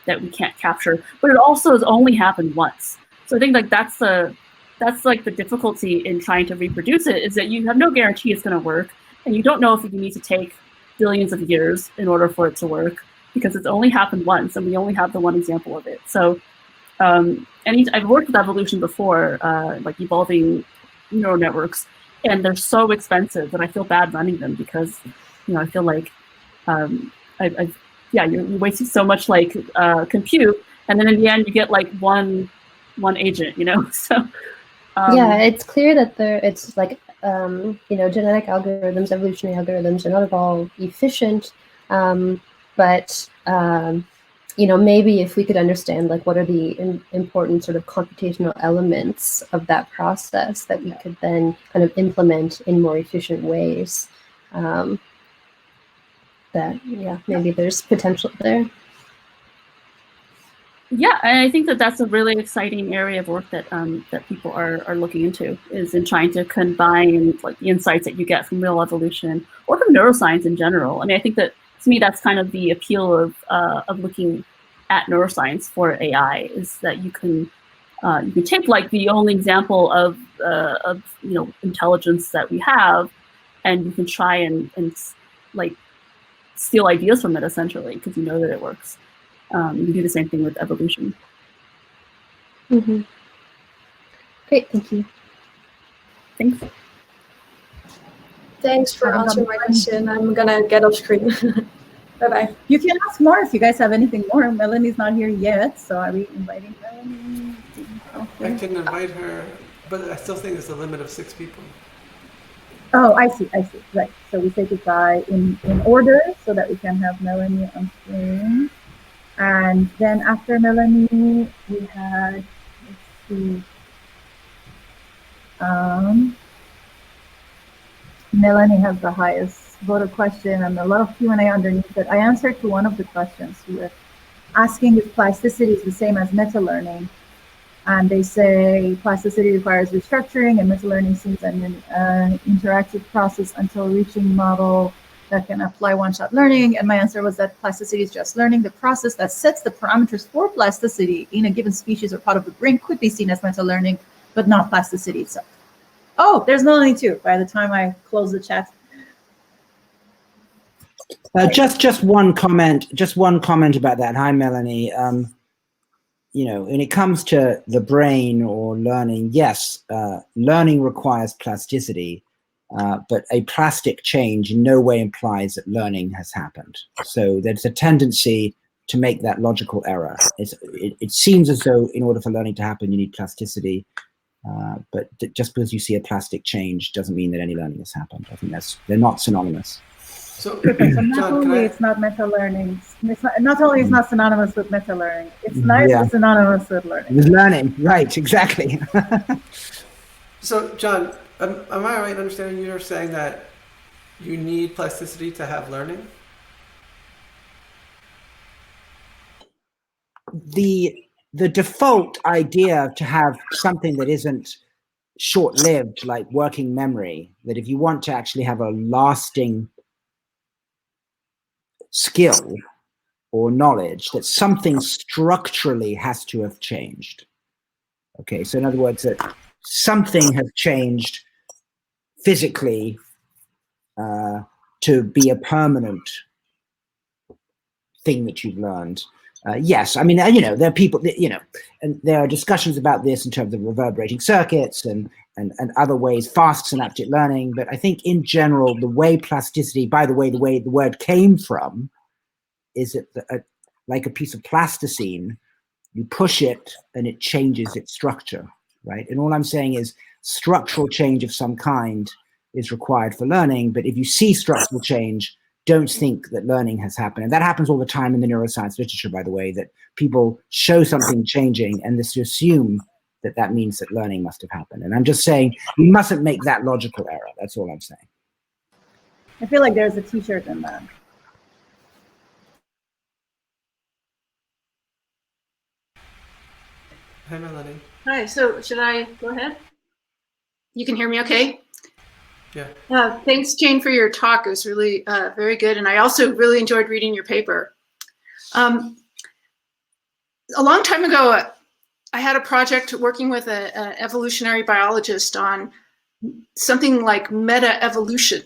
that we can't capture, but it also has only happened once. So I think like that's like the difficulty in trying to reproduce it, is that you have no guarantee it's going to work, and you don't know if you need to take billions of years in order for it to work, because it's only happened once, and we only have the one example of it. So I've worked with evolution before, like evolving neural networks, and they're so expensive that I feel bad running them, because, you know, I feel like you're wasting so much like compute, and then in the end you get like one agent, you know. So yeah, it's clear that it's like you know, genetic algorithms, evolutionary algorithms are not at all efficient, but you know, maybe if we could understand like what are the important sort of computational elements of that process that we could then kind of implement in more efficient ways, that, yeah, maybe there's potential there. Yeah, and I think that that's a really exciting area of work that that people are looking into, is in trying to combine like the insights that you get from real evolution or from neuroscience in general. I mean, I think that to me that's kind of the appeal of looking at neuroscience for AI, is that you can You can take like the only example of intelligence that we have, and you can try and like steal ideas from it essentially, because you know that it works. You can do the same thing with evolution. Mm-hmm. Great, thank you. Thanks. Thanks for answering my question. I'm gonna get off screen. Bye-bye. You can ask more if you guys have anything more. Melanie's not here yet, so are we inviting Melanie? I can invite her, but I still think there's a limit of 6 people. Oh, I see. Right. So we say goodbye in order so that we can have Melanie on screen. And then after Melanie, we had, let's see, Melanie has the highest voted question and a lot of Q&A underneath it. I answered to one of the questions. We were asking if plasticity is the same as meta-learning. And they say plasticity requires restructuring and meta-learning seems an interactive process until reaching model that can apply one-shot learning. And my answer was that plasticity is just learning. The process that sets the parameters for plasticity in a given species or part of the brain could be seen as meta-learning, but not plasticity itself. Oh, there's Melanie too, by the time I close the chat. Just one comment about that. Hi, Melanie. When it comes to the brain or learning, yes, learning requires plasticity, but a plastic change in no way implies that learning has happened. So there's a tendency to make that logical error. It seems as though in order for learning to happen, you need plasticity, but just because you see a plastic change doesn't mean that any learning has happened. I think they're not synonymous. So, so not only it's not meta-learning, not only it's not synonymous with meta-learning, it's not synonymous with learning. With learning, right, exactly. So, John, am I right in understanding you're saying that you need plasticity to have learning? The default idea to have something that isn't short-lived, like working memory, that if you want to actually have a lasting skill or knowledge, that something structurally has to have changed. Okay, so in other words, that something has changed physically to be a permanent thing that you've learned. Yes, I mean, there are people, and there are discussions about this in terms of reverberating circuits and other ways, fast synaptic learning. But I think in general, the way plasticity, by the way the word came from, is that like a piece of plasticine, you push it and it changes its structure, right? And all I'm saying is structural change of some kind is required for learning. But if you see structural change, don't think that learning has happened. And that happens all the time in the neuroscience literature, by the way, that people show something changing and this to assume that that means that learning must have happened. And I'm just saying, you mustn't make that logical error. That's all I'm saying. I feel like there's a t-shirt in that. Hi, Melanie. Hi, so should I go ahead? You can hear me okay? Yeah. Thanks, Jane, for your talk. It was really very good. And I also really enjoyed reading your paper. A long time ago, I had a project working with an evolutionary biologist on something like meta-evolution,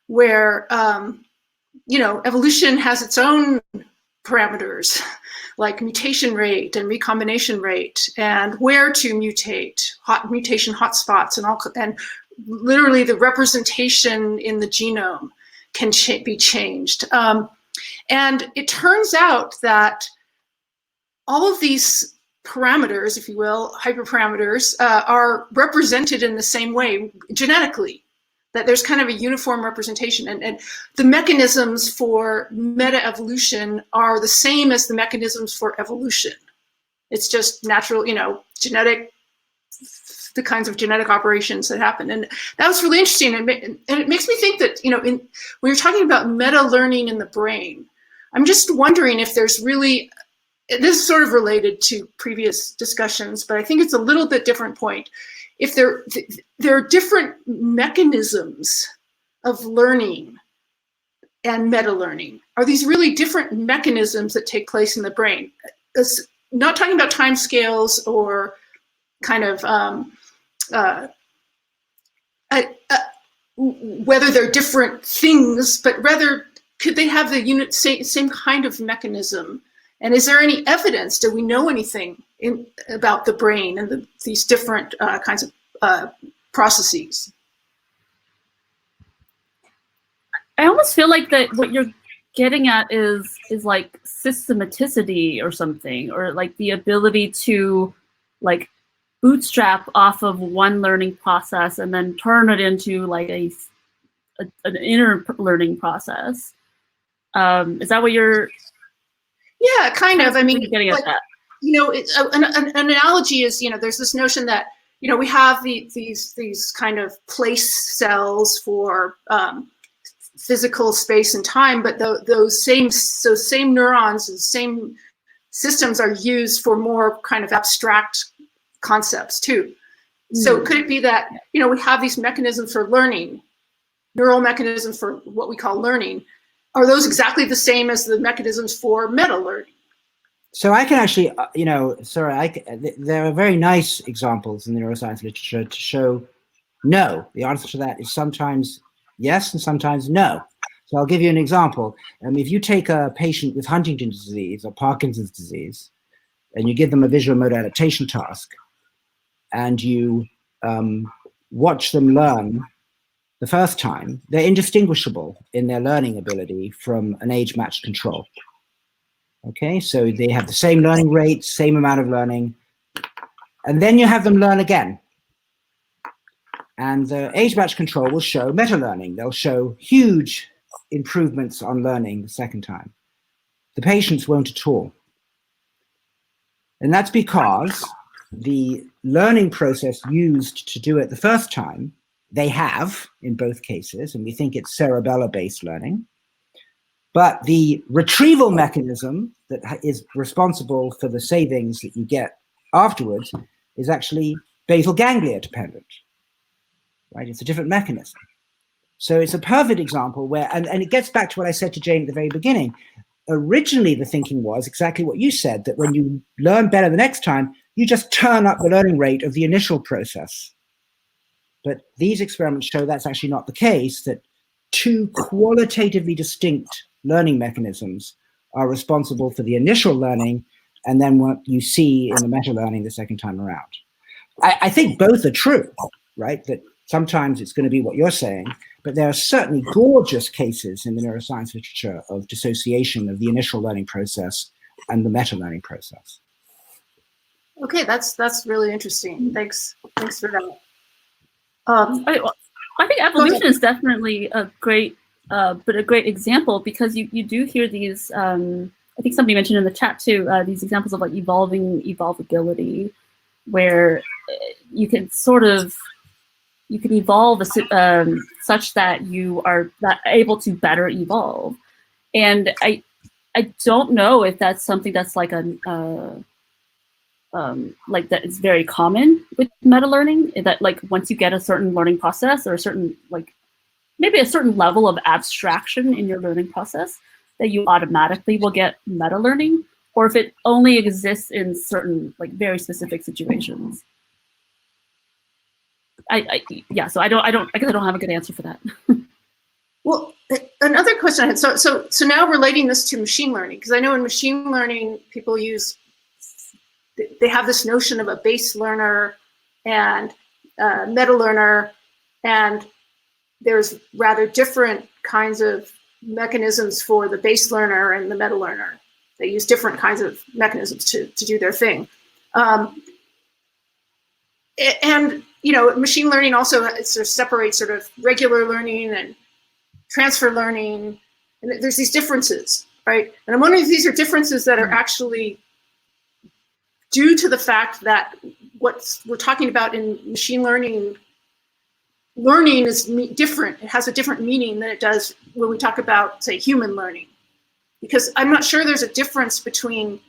where, evolution has its own parameters, like mutation rate and recombination rate, and where to mutate, mutation hotspots, and literally the representation in the genome can be changed. And it turns out that all of these parameters, if you will, hyperparameters, are represented in the same way genetically, that there's kind of a uniform representation. And the mechanisms for meta-evolution are the same as the mechanisms for evolution. It's just natural, genetic, the kinds of genetic operations that happen. And that was really interesting. And it makes me think that, when you're talking about meta-learning in the brain, I'm just wondering if there's really, this is sort of related to previous discussions, but I think it's a little bit different point. If there are different mechanisms of learning and meta-learning, are these really different mechanisms that take place in the brain? Not talking about timescales or kind of whether they're different things, but rather could they have the same kind of mechanism? And is there any evidence? Do we know anything about the brain and these different kinds of processes? I almost feel like that what you're getting at is like systematicity or something, or like the ability to like bootstrap off of one learning process and then turn it into like an inner learning process. Is that what you're? Yeah, kind of. I mean, getting at that. You know, an analogy is, you know, there's this notion that, you know, we have these kind of place cells for physical space and time, but those same neurons and same systems are used for more kind of abstract concepts too. So could it be that, you know, we have these mechanisms for learning, neural mechanisms for what we call learning? Are those exactly the same as the mechanisms for meta learning? So I can actually, you know, sorry, there are very nice examples in the neuroscience literature to show no. The answer to that is sometimes yes and sometimes no. So I'll give you an example. If you take a patient with Huntington's disease or Parkinson's disease, and you give them a visual mode adaptation task, and you watch them learn the first time, they're indistinguishable in their learning ability from an age-matched control. Okay, so they have the same learning rate, same amount of learning, and then you have them learn again. And the age-matched control will show meta-learning. They'll show huge improvements on learning the second time. The patients won't at all. And that's because the learning process used to do it the first time, they have in both cases, and we think it's cerebellar-based learning. But the retrieval mechanism that is responsible for the savings that you get afterwards is actually basal ganglia dependent, right? It's a different mechanism. So it's a perfect example where, and it gets back to what I said to Jane at the very beginning. Originally, the thinking was exactly what you said, that when you learn better the next time, you just turn up the learning rate of the initial process. But these experiments show that's actually not the case, that two qualitatively distinct learning mechanisms are responsible for the initial learning, and then what you see in the meta-learning the second time around. I think both are true, right? That sometimes it's going to be what you're saying, but there are certainly gorgeous cases in the neuroscience literature of dissociation of the initial learning process and the meta-learning process. Okay, that's really interesting. Thanks for that. I think evolution is definitely a great example, because you do hear these. I think somebody mentioned in the chat too, these examples of like evolvability, where you can evolve such that you are able to better evolve. And I don't know if that's something that's like like that is very common with meta learning, that like once you get a certain learning process or a certain like maybe a certain level of abstraction in your learning process, that you automatically will get meta learning, or if it only exists in certain like very specific situations. So I guess I don't have a good answer for that. Well, another question I had. So now relating this to machine learning, because I know in machine learning people they have this notion of a base learner and meta learner, and there's rather different kinds of mechanisms for the base learner and the meta learner. They use different kinds of mechanisms to do their thing. And you know, machine learning also sort of separates sort of regular learning and transfer learning, and there's these differences, right? And I'm wondering if these are differences that are actually due to the fact that what we're talking about in machine learning is different. It has a different meaning than it does when we talk about, say, human learning. Because I'm not sure there's a difference between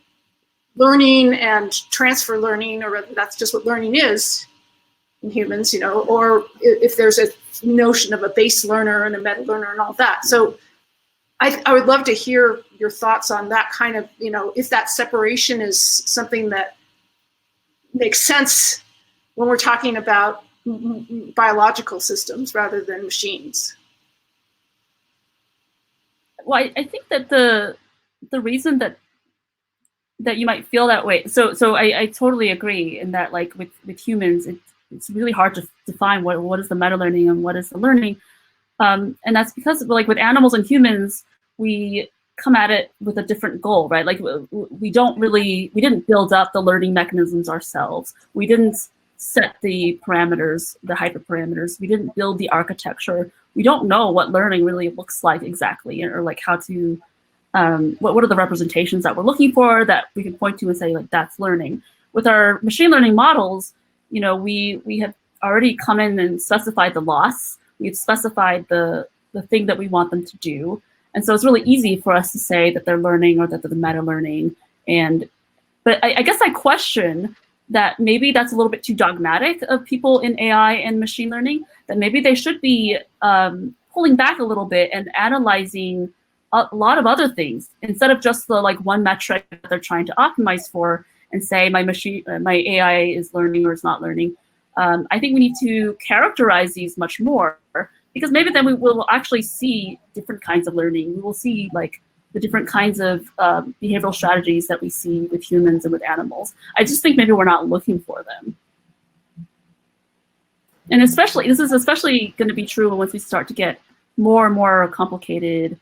learning and transfer learning, or whether that's just what learning is in humans, you know, or if there's a notion of a base learner and a meta learner and all that. So I would love to hear your thoughts on that kind of, you know, if that separation is something that makes sense when we're talking about biological systems rather than machines? Well, I think that the reason that you might feel that way. So I totally agree in that, like with humans, it's really hard to define what is the meta learning and what is the learning, and that's because like with animals and humans, we come at it with a different goal, right? Like we didn't build up the learning mechanisms ourselves. We didn't set the parameters, the hyperparameters. We didn't build the architecture. We don't know what learning really looks like exactly, or like how to what are the representations that we're looking for that we can point to and say like that's learning. With our machine learning models, we have already come in and specified the loss. We've specified the thing that we want them to do, and so it's really easy for us to say that they're learning or that they're meta learning. But I guess I question that maybe that's a little bit too dogmatic of people in AI and machine learning. That maybe they should be pulling back a little bit and analyzing a lot of other things instead of just the like one metric that they're trying to optimize for and say my AI is learning or is not learning. I think we need to characterize these much more, because maybe then we will actually see different kinds of learning. We will see like the different kinds of behavioral strategies that we see with humans and with animals. I just think maybe we're not looking for them. And this is especially going to be true once we start to get more and more complicated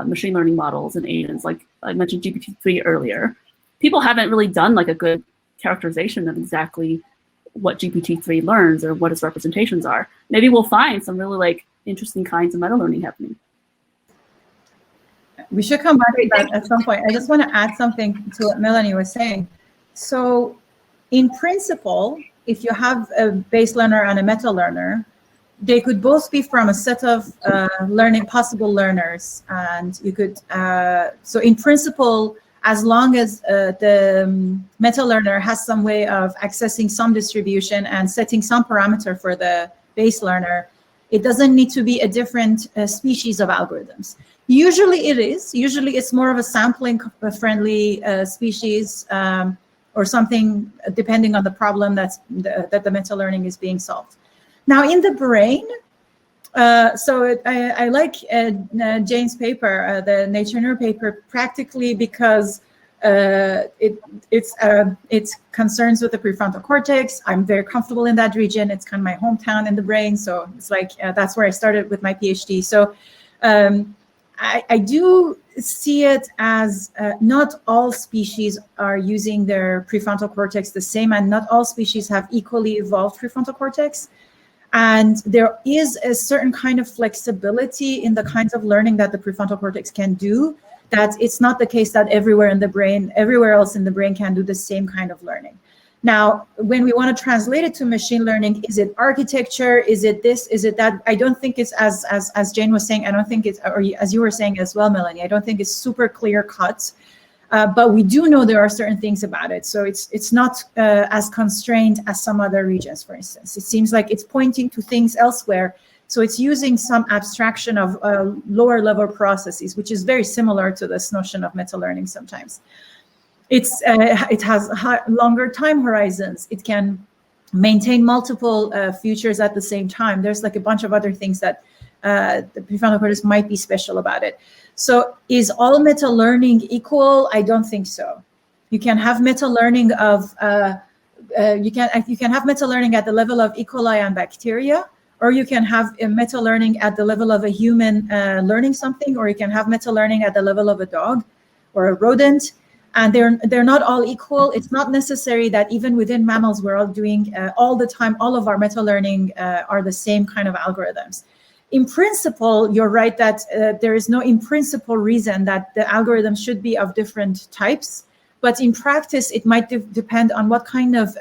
machine learning models and agents. Like I mentioned GPT-3 earlier. People haven't really done like a good characterization of exactly what GPT-3 learns or what its representations are. Maybe we'll find some really like interesting kinds of meta learning happening. We should come back to that at some point. I just want to add something to what Melanie was saying. So in principle, if you have a base learner and a meta learner, they could both be from a set of possible learners. And you could, so in principle, as long as the meta learner has some way of accessing some distribution and setting some parameter for the base learner, it doesn't need to be a different species of algorithms. Usually it is. Usually it's more of a sampling friendly species or something, depending on the problem that the meta learning is being solved. Now in the brain, I like Jane's paper, the Nature Neuro paper, practically because it's concerns with the prefrontal cortex. I'm very comfortable in that region. It's kind of my hometown in the brain, so it's like that's where I started with my PhD. So I do see it as not all species are using their prefrontal cortex the same, and not all species have equally evolved prefrontal cortex. And there is a certain kind of flexibility in the kinds of learning that the prefrontal cortex can do, that it's not the case that everywhere else in the brain can do the same kind of learning. Now, when we want to translate it to machine learning, is it architecture? Is it this? Is it that? I don't think it's as Jane was saying, I don't think it's, or as you were saying as well, Melanie, I don't think it's super clear cut. But we do know there are certain things about it. So it's not as constrained as some other regions, for instance. It seems like it's pointing to things elsewhere. So it's using some abstraction of lower level processes, which is very similar to this notion of meta learning sometimes. It has longer time horizons. It can maintain multiple features at the same time. There's like a bunch of other things that the prefrontal cortex might be special about it. So is all meta learning equal? I don't think so. You can have meta learning of you can have meta learning at the level of E. coli and bacteria, or you can have a meta learning at the level of a human learning something, or you can have meta learning at the level of a dog or a rodent. And they're not all equal. It's not necessary that even within mammals we're all doing all the time, all of our meta learning are the same kind of algorithms. In principle, you're right that there is no in principle reason that the algorithm should be of different types, but in practice, it might depend on what kind of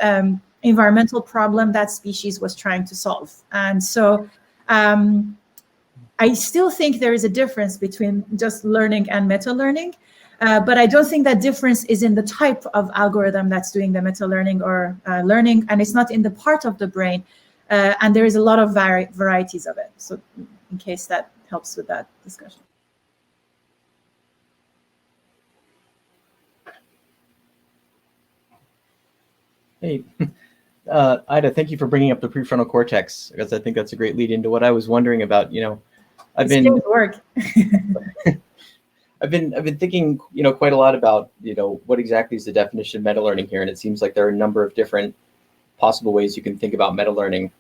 environmental problem that species was trying to solve. And so I still think there is a difference between just learning and meta learning, but I don't think that difference is in the type of algorithm that's doing the meta learning or learning, and it's not in the part of the brain. And there is a lot of varieties of it. So in case that helps with that discussion. Hey, Ida, thank you for bringing up the prefrontal cortex, because I think that's a great lead into what I was wondering about. I've been work. I've been thinking, quite a lot about, what exactly is the definition of meta learning here, and it seems like there are a number of different possible ways you can think about meta learning,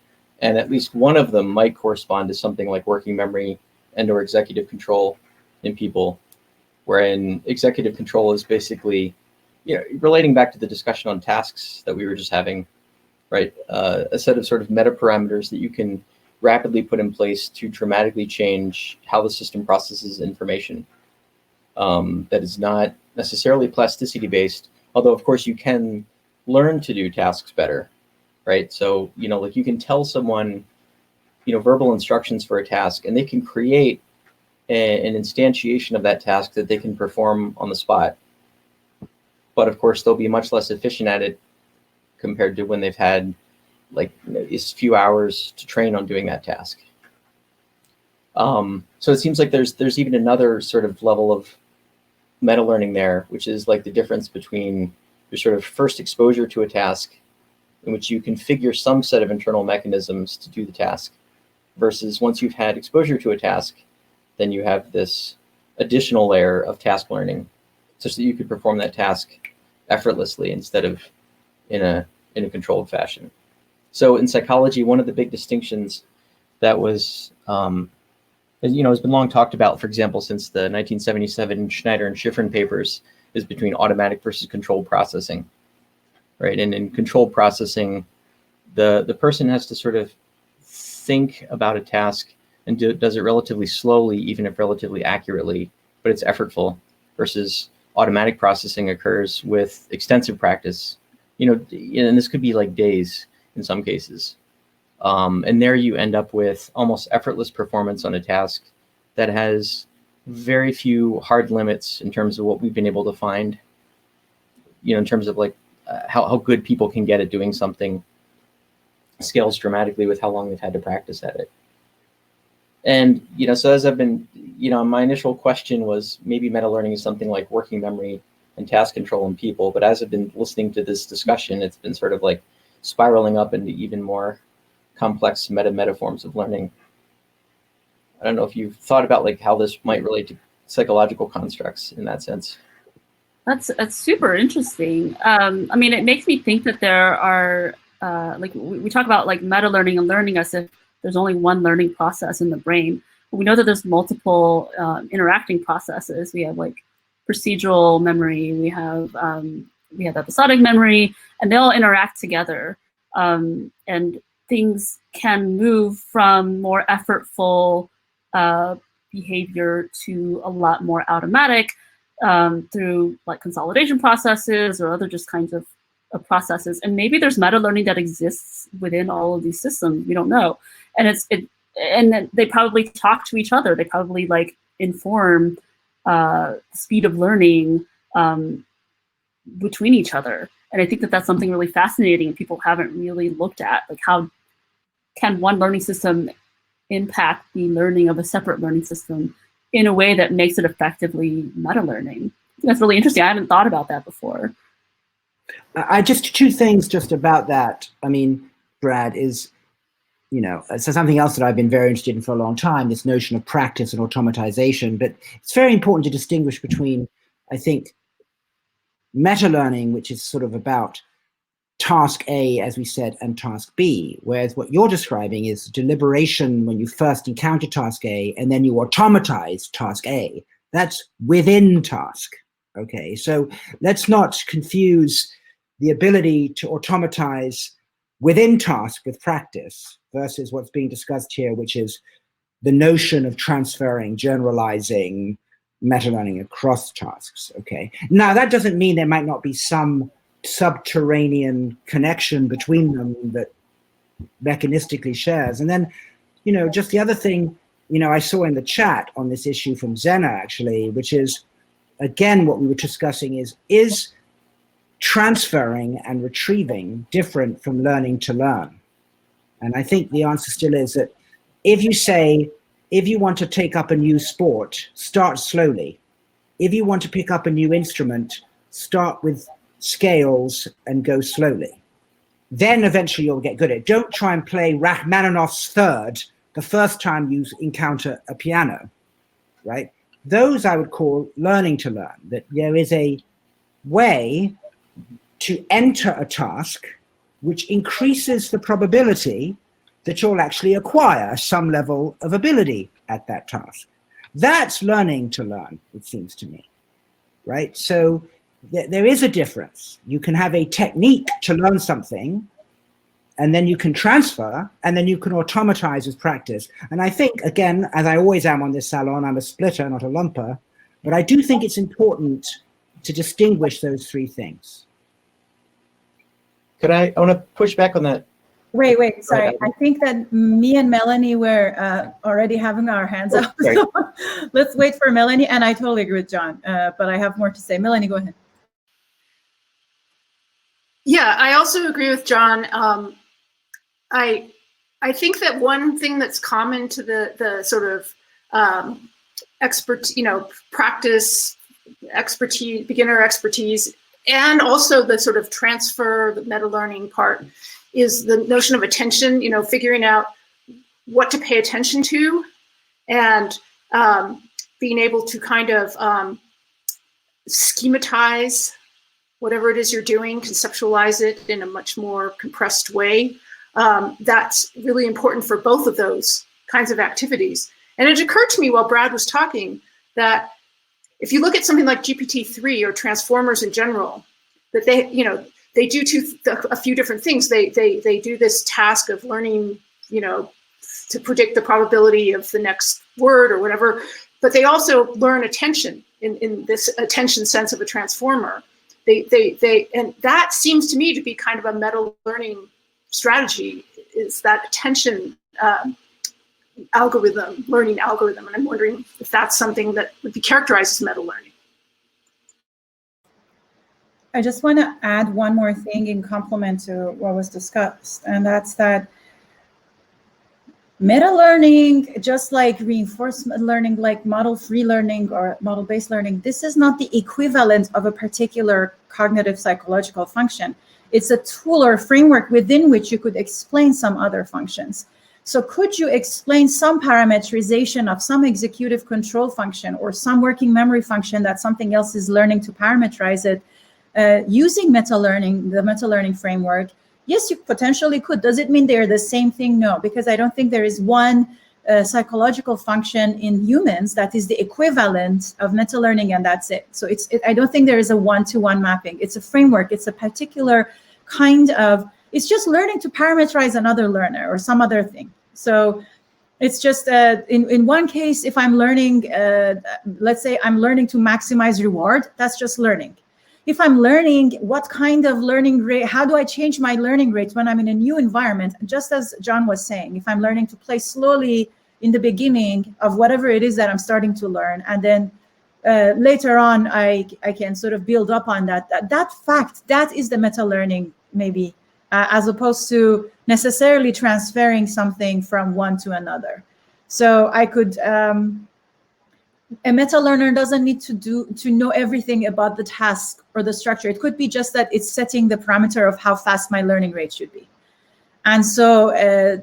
and at least one of them might correspond to something like working memory and/or executive control in people, wherein executive control is basically, relating back to the discussion on tasks that we were just having, right? A set of sort of meta parameters that you can rapidly put in place to dramatically change how the system processes information. That is not necessarily plasticity based, although of course you can learn to do tasks better, right? So, like you can tell someone, verbal instructions for a task, and they can create an instantiation of that task that they can perform on the spot. But of course, they'll be much less efficient at it compared to when they've had like a few hours to train on doing that task. So it seems like there's even another sort of level of meta learning there, which is like the difference between your sort of first exposure to a task in which you configure some set of internal mechanisms to do the task, versus once you've had exposure to a task, then you have this additional layer of task learning such that you could perform that task effortlessly instead of in a controlled fashion. So in psychology, one of the big distinctions that was, has been long talked about, for example, since the 1977 Schneider and Shiffrin papers, is between automatic versus controlled processing, right? And in controlled processing, the person has to sort of think about a task and does it relatively slowly, even if relatively accurately, but it's effortful, versus automatic processing occurs with extensive practice, and this could be like days in some cases. And there you end up with almost effortless performance on a task that has very few hard limits in terms of what we've been able to find, in terms of like how good people can get at doing something scales dramatically with how long they've had to practice at it. And, so as I've been, my initial question was maybe meta learning is something like working memory and task control in people. But as I've been listening to this discussion, it's been sort of like spiraling up into even more complex meta forms of learning. I don't know if you've thought about like how this might relate to psychological constructs in that sense. That's super interesting. It makes me think that there are, we talk about like meta learning and learning as if there's only one learning process in the brain. But we know that there's multiple interacting processes. We have like procedural memory, we have episodic memory, and they all interact together. And things can move from more effortful behavior to a lot more automatic through like consolidation processes or other just kinds of processes. And maybe there's meta learning that exists within all of these systems. We don't know. And and they probably talk to each other. They probably like inform speed of learning between each other. And I think that that's something really fascinating and people haven't really looked at. Like, how can one learning system impact the learning of a separate learning system in a way that makes it effectively meta learning? I think that's really interesting. I hadn't thought about that before. Just two things just about that. I mean, Brad, is, so something else that I've been very interested in for a long time, this notion of practice and automatization. But it's very important to distinguish between, I think, meta learning, which is sort of about task A, as we said, and task B, whereas what you're describing is deliberation when you first encounter task A, and then you automatize task A. That's within task. Okay, so let's not confuse the ability to automatize within task with practice versus what's being discussed here, which is the notion of transferring, generalizing, meta-learning across tasks. Okay, now that doesn't mean there might not be some subterranean connection between them that mechanistically shares. And then, just the other thing, I saw in the chat on this issue from Zena, actually, which is, again, what we were discussing is transferring and retrieving different from learning to learn? And I think the answer still is that if you want to take up a new sport, start slowly. If you want to pick up a new instrument, start with scales and go slowly. then eventually you'll get good at it. Don't try and play Rachmaninoff's third the first time you encounter a piano, right? Those I would call learning to learn, that there is a way to enter a task which increases the probability that you'll actually acquire some level of ability at that task. That's learning to learn, it seems to me, right? So there is a difference. You can have a technique to learn something, and then you can transfer, and then you can automatize as practice. And I think, again, as I always am on this salon, I'm a splitter, not a lumper, but I do think it's important to distinguish those three things. I want to push back on that. Wait, sorry. I think that me and Melanie were already having our hands up. So let's wait for Melanie, and I totally agree with John, but I have more to say. Melanie, go ahead. Yeah, I also agree with John. I think that one thing that's common to the sort of practice, expertise, beginner expertise, and also the sort of transfer, the meta learning part, is the notion of attention. Figuring out what to pay attention to, and being able to kind of schematize whatever it is you're doing, conceptualize it in a much more compressed way. That's really important for both of those kinds of activities. And it occurred to me while Brad was talking that if you look at something like GPT-3 or transformers in general, that they do a few different things. They do this task of learning, to predict the probability of the next word or whatever, but they also learn attention in this attention sense of a transformer. And that seems to me to be kind of a meta learning strategy, is that attention learning algorithm. And I'm wondering if that's something that would be characterized as meta learning. I just want to add one more thing in complement to what was discussed, and that's that meta learning, just like reinforcement learning, like model-free learning or model-based learning, this is not the equivalent of a particular cognitive psychological function. It's a tool or a framework within which you could explain some other functions. So could you explain some parameterization of some executive control function or some working memory function that something else is learning to parameterize it using meta-learning, the meta-learning framework? Yes, you potentially could. Does it mean they're the same thing? No, because I don't think there is one psychological function in humans that is the equivalent of meta-learning, and that's it. So I don't think there is a one-to-one mapping. It's a framework. It's a particular kind of, it's just learning to parameterize another learner or some other thing. So it's just in one case, if I'm learning, let's say I'm learning to maximize reward, that's just learning. If I'm learning what kind of learning rate, how do I change my learning rate when I'm in a new environment? Just as John was saying, if I'm learning to play slowly in the beginning of whatever it is that I'm starting to learn, and then later on I can sort of build up on that fact, that is the meta learning maybe, as opposed to necessarily transferring something from one to another. So I could, a meta learner doesn't need to know everything about the task or the structure. It could be just that it's setting the parameter of how fast my learning rate should be. And so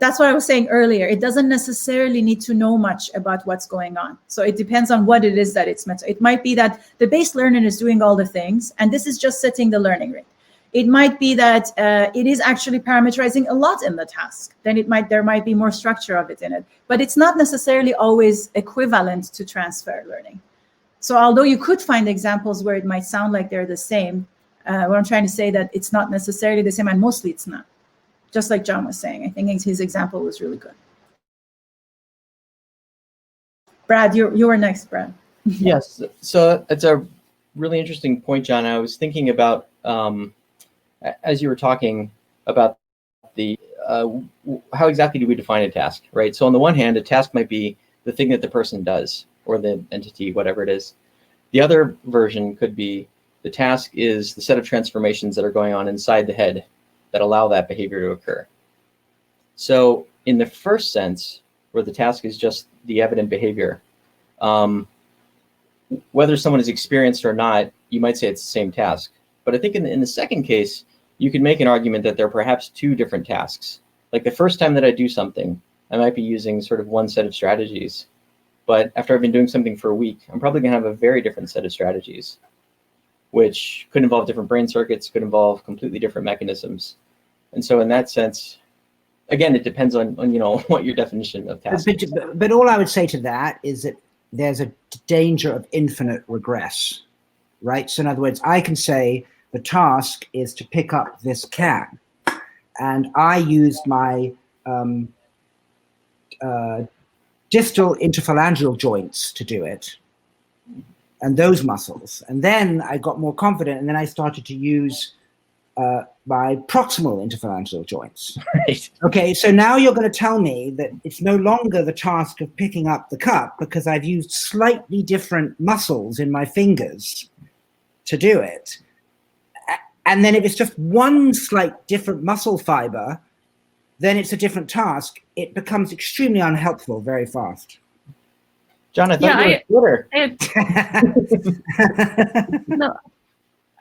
that's what I was saying earlier. It doesn't necessarily need to know much about what's going on. So it depends on what it is that it's meta. It might be that the base learner is doing all the things, and this is just setting the learning rate. It might be that it is actually parameterizing a lot in the task. Then there might be more structure of it in it. But it's not necessarily always equivalent to transfer learning. So although you could find examples where it might sound like they're the same, what I'm trying to say that it's not necessarily the same, and mostly it's not. Just like John was saying, I think his example was really good. Brad, you were next, Brad. Yes, so it's a really interesting point, John. I was thinking about, as you were talking about the how exactly do we define a task, right? So on the one hand, a task might be the thing that the person does or the entity, whatever it is. The other version could be the task is the set of transformations that are going on inside the head that allow that behavior to occur. So in the first sense, where the task is just the evident behavior, whether someone is experienced or not, you might say it's the same task. But I think in the second case, you could make an argument that there are perhaps two different tasks. Like the first time that I do something, I might be using sort of one set of strategies. But after I've been doing something for a week, I'm probably going to have a very different set of strategies, which could involve different brain circuits, could involve completely different mechanisms. And so in that sense, again, it depends on what your definition of task is. But all I would say to that is that there's a danger of infinite regress, right? So in other words, I can say the task is to pick up this can, and I used my distal interphalangeal joints to do it, and those muscles. And then I got more confident, and then I started to use my proximal interphalangeal joints. Right. Okay, so now you're going to tell me that it's no longer the task of picking up the cup because I've used slightly different muscles in my fingers to do it. And then if it's just one slight different muscle fiber, then it's a different task. It becomes extremely unhelpful very fast. John, I thought you were a Twitter. No,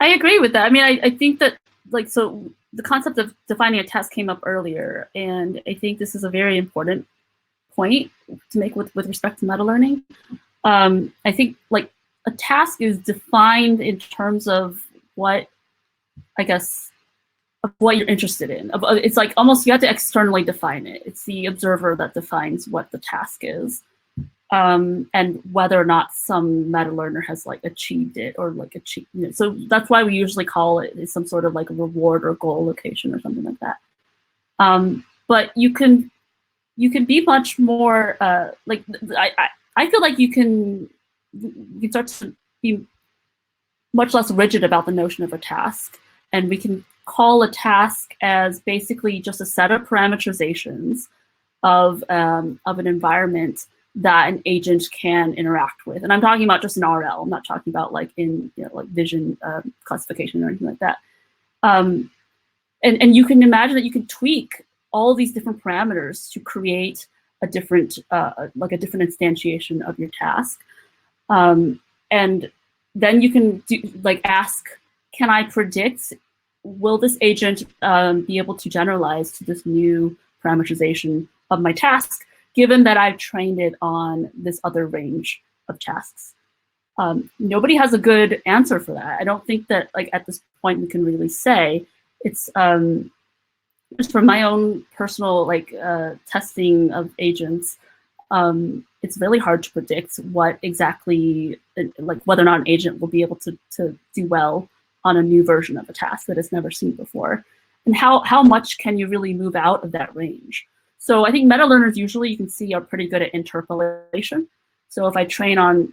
I agree with that. I mean, I think that, like, so the concept of defining a task came up earlier, and I think this is a very important point to make with respect to meta learning. I think, like, a task is defined in terms of what, I guess, of what you're interested in. It's like almost you have to externally define it. It's the observer that defines what the task is, and whether or not some meta learner has like achieved it or like achieved. So that's why we usually call it some sort of like a reward or goal location or something like that. But you can be much more like I feel like you can start to be much less rigid about the notion of a task, and we can call a task as basically just a set of parameterizations of an environment that an agent can interact with. And I'm talking about just in RL. I'm not talking about like in like vision classification or anything like that. And you can imagine that you can tweak all these different parameters to create a different like a different instantiation of your task. And then you can ask, can I predict, will this agent be able to generalize to this new parameterization of my task, given that I've trained it on this other range of tasks? Nobody has a good answer for that. I don't think that like at this point we can really say. It's just from my own personal testing of agents. It's really hard to predict what exactly, like whether or not an agent will be able to do well on a new version of a task that it's never seen before, and how much can you really move out of that range. So I think meta learners usually you can see are pretty good at interpolation. So if I train on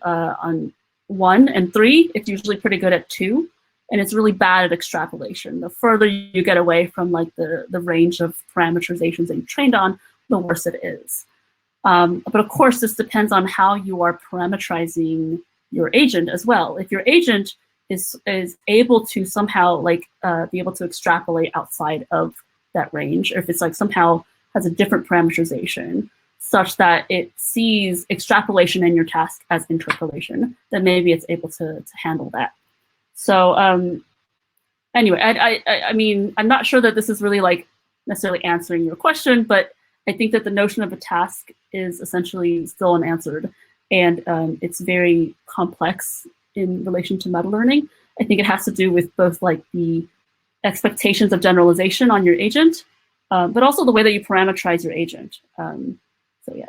1 and 3, it's usually pretty good at 2, and it's really bad at extrapolation. The further you get away from like the range of parameterizations that you trained on, the worse it is. But of course, this depends on how you are parameterizing your agent as well. If your agent is able to somehow be able to extrapolate outside of that range, or if it's like somehow has a different parameterization such that it sees extrapolation in your task as interpolation, then maybe it's able to handle that. So anyway, I mean, I'm not sure that this is really like necessarily answering your question, but I think that the notion of a task is essentially still unanswered, and it's very complex in relation to meta learning. I think it has to do with both like the expectations of generalization on your agent, but also the way that you parameterize your agent. So yeah.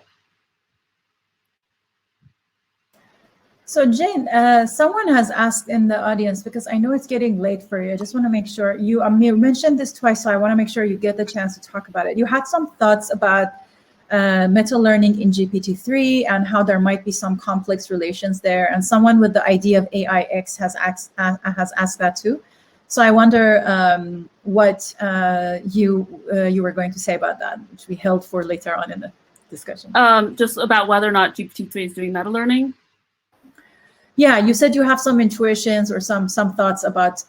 So Jane, someone has asked in the audience, because I know it's getting late for you. I just want to make sure you mentioned this twice, so I want to make sure you get the chance to talk about it. You had some thoughts about meta learning in GPT-3 and how there might be some complex relations there. And someone with the idea of AIX has asked that too. So I wonder what you were going to say about that, which we held for later on in the discussion. Just about whether or not GPT-3 is doing meta learning. Yeah, you said you have some intuitions or some thoughts about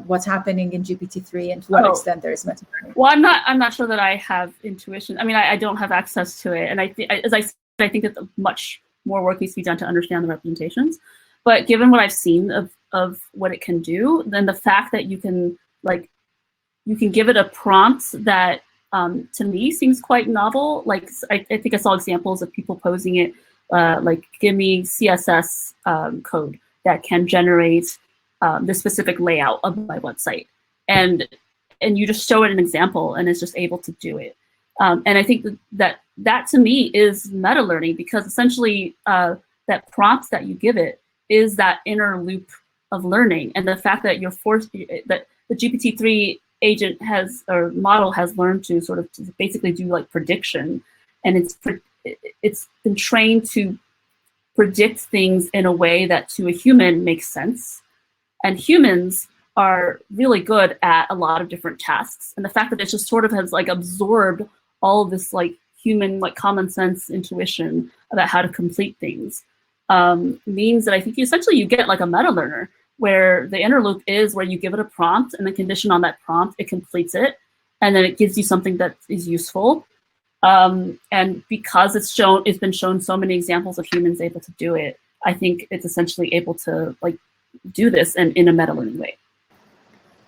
what's happening in GPT-3 and to what extent there is meta learning. Well, I'm not sure that I have intuition. I mean, I don't have access to it, and as I said, I think that much more work needs to be done to understand the representations. But given what I've seen of what it can do, then the fact that you can you can give it a prompt that to me seems quite novel. Like I think I saw examples of people posing it like, give me CSS code that can generate the specific layout of my website. And you just show it an example and it's just able to do it. And I think that to me is meta learning, because essentially that prompt that you give it is that inner loop of learning. And the fact that you're forced, that the GPT-3 agent has, or model has learned to sort of basically do like prediction, and it's been trained to predict things in a way that to a human makes sense. And humans are really good at a lot of different tasks. And the fact that it just sort of has like absorbed all of this like human, like common sense intuition about how to complete things means that I think essentially you get like a meta learner, where the inner loop is where you give it a prompt and the condition on that prompt, it completes it. And then it gives you something that is useful. And because it's been shown so many examples of humans able to do it, I think it's essentially able to like do this in a meta learning way.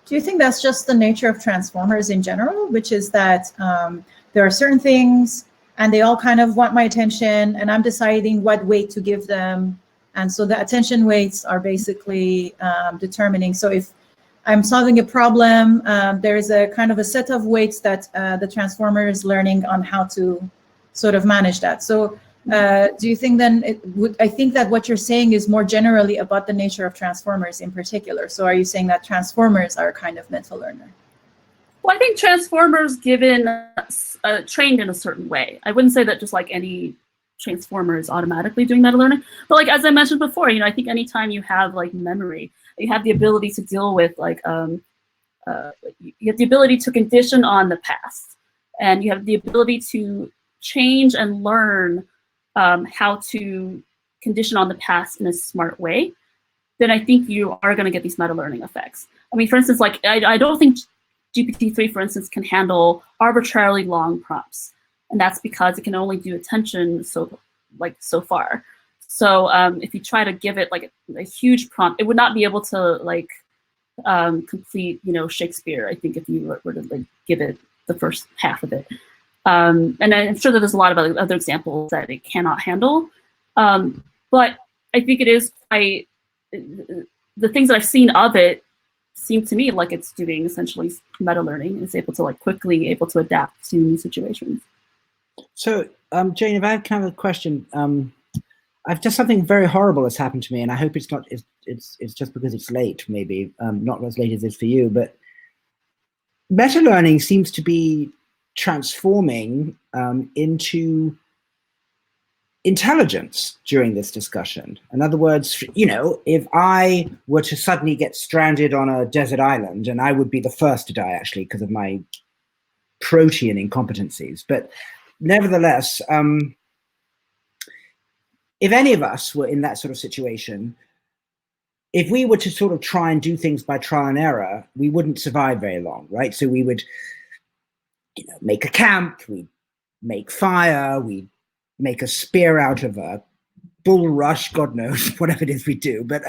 Do you think that's just the nature of transformers in general, which is that there are certain things and they all kind of want my attention, and I'm deciding what weight to give them. And so the attention weights are basically determining. So if I'm solving a problem, there's a kind of a set of weights that the transformer is learning on how to sort of manage that. So do you think then I think that what you're saying is more generally about the nature of transformers in particular. So are you saying that transformers are a kind of meta learner? Well, I think transformers given trained in a certain way. I wouldn't say that just like any transformer is automatically doing meta learning, but like as I mentioned before, I think anytime you have like memory, you have the ability to deal with like you have the ability to condition on the past, and you have the ability to change and learn how to condition on the past in a smart way, then I think you are going to get these meta learning effects. I mean, for instance, like I don't think GPT-3, for instance, can handle arbitrarily long prompts. And that's because it can only do attention so far. So if you try to give it like a huge prompt, it would not be able to like complete, Shakespeare, I think, if you were to like give it the first half of it. And I'm sure that there's a lot of other examples that it cannot handle. But I think it is quite, the things that I've seen of it seem to me like it's doing essentially meta learning. It's able to like quickly able to adapt to new situations. So, Jane, if I have kind of a question, I've just something very horrible has happened to me, and I hope it's not. It's just because it's late, maybe not as late as it's for you. But meta learning seems to be transforming into intelligence during this discussion. In other words, if I were to suddenly get stranded on a desert island, and I would be the first to die actually because of my protean incompetencies, but nevertheless, if any of us were in that sort of situation, if we were to sort of try and do things by trial and error, we wouldn't survive very long, right? So we would, make a camp, we'd make fire, we'd make a spear out of a bulrush, God knows, whatever it is we do. But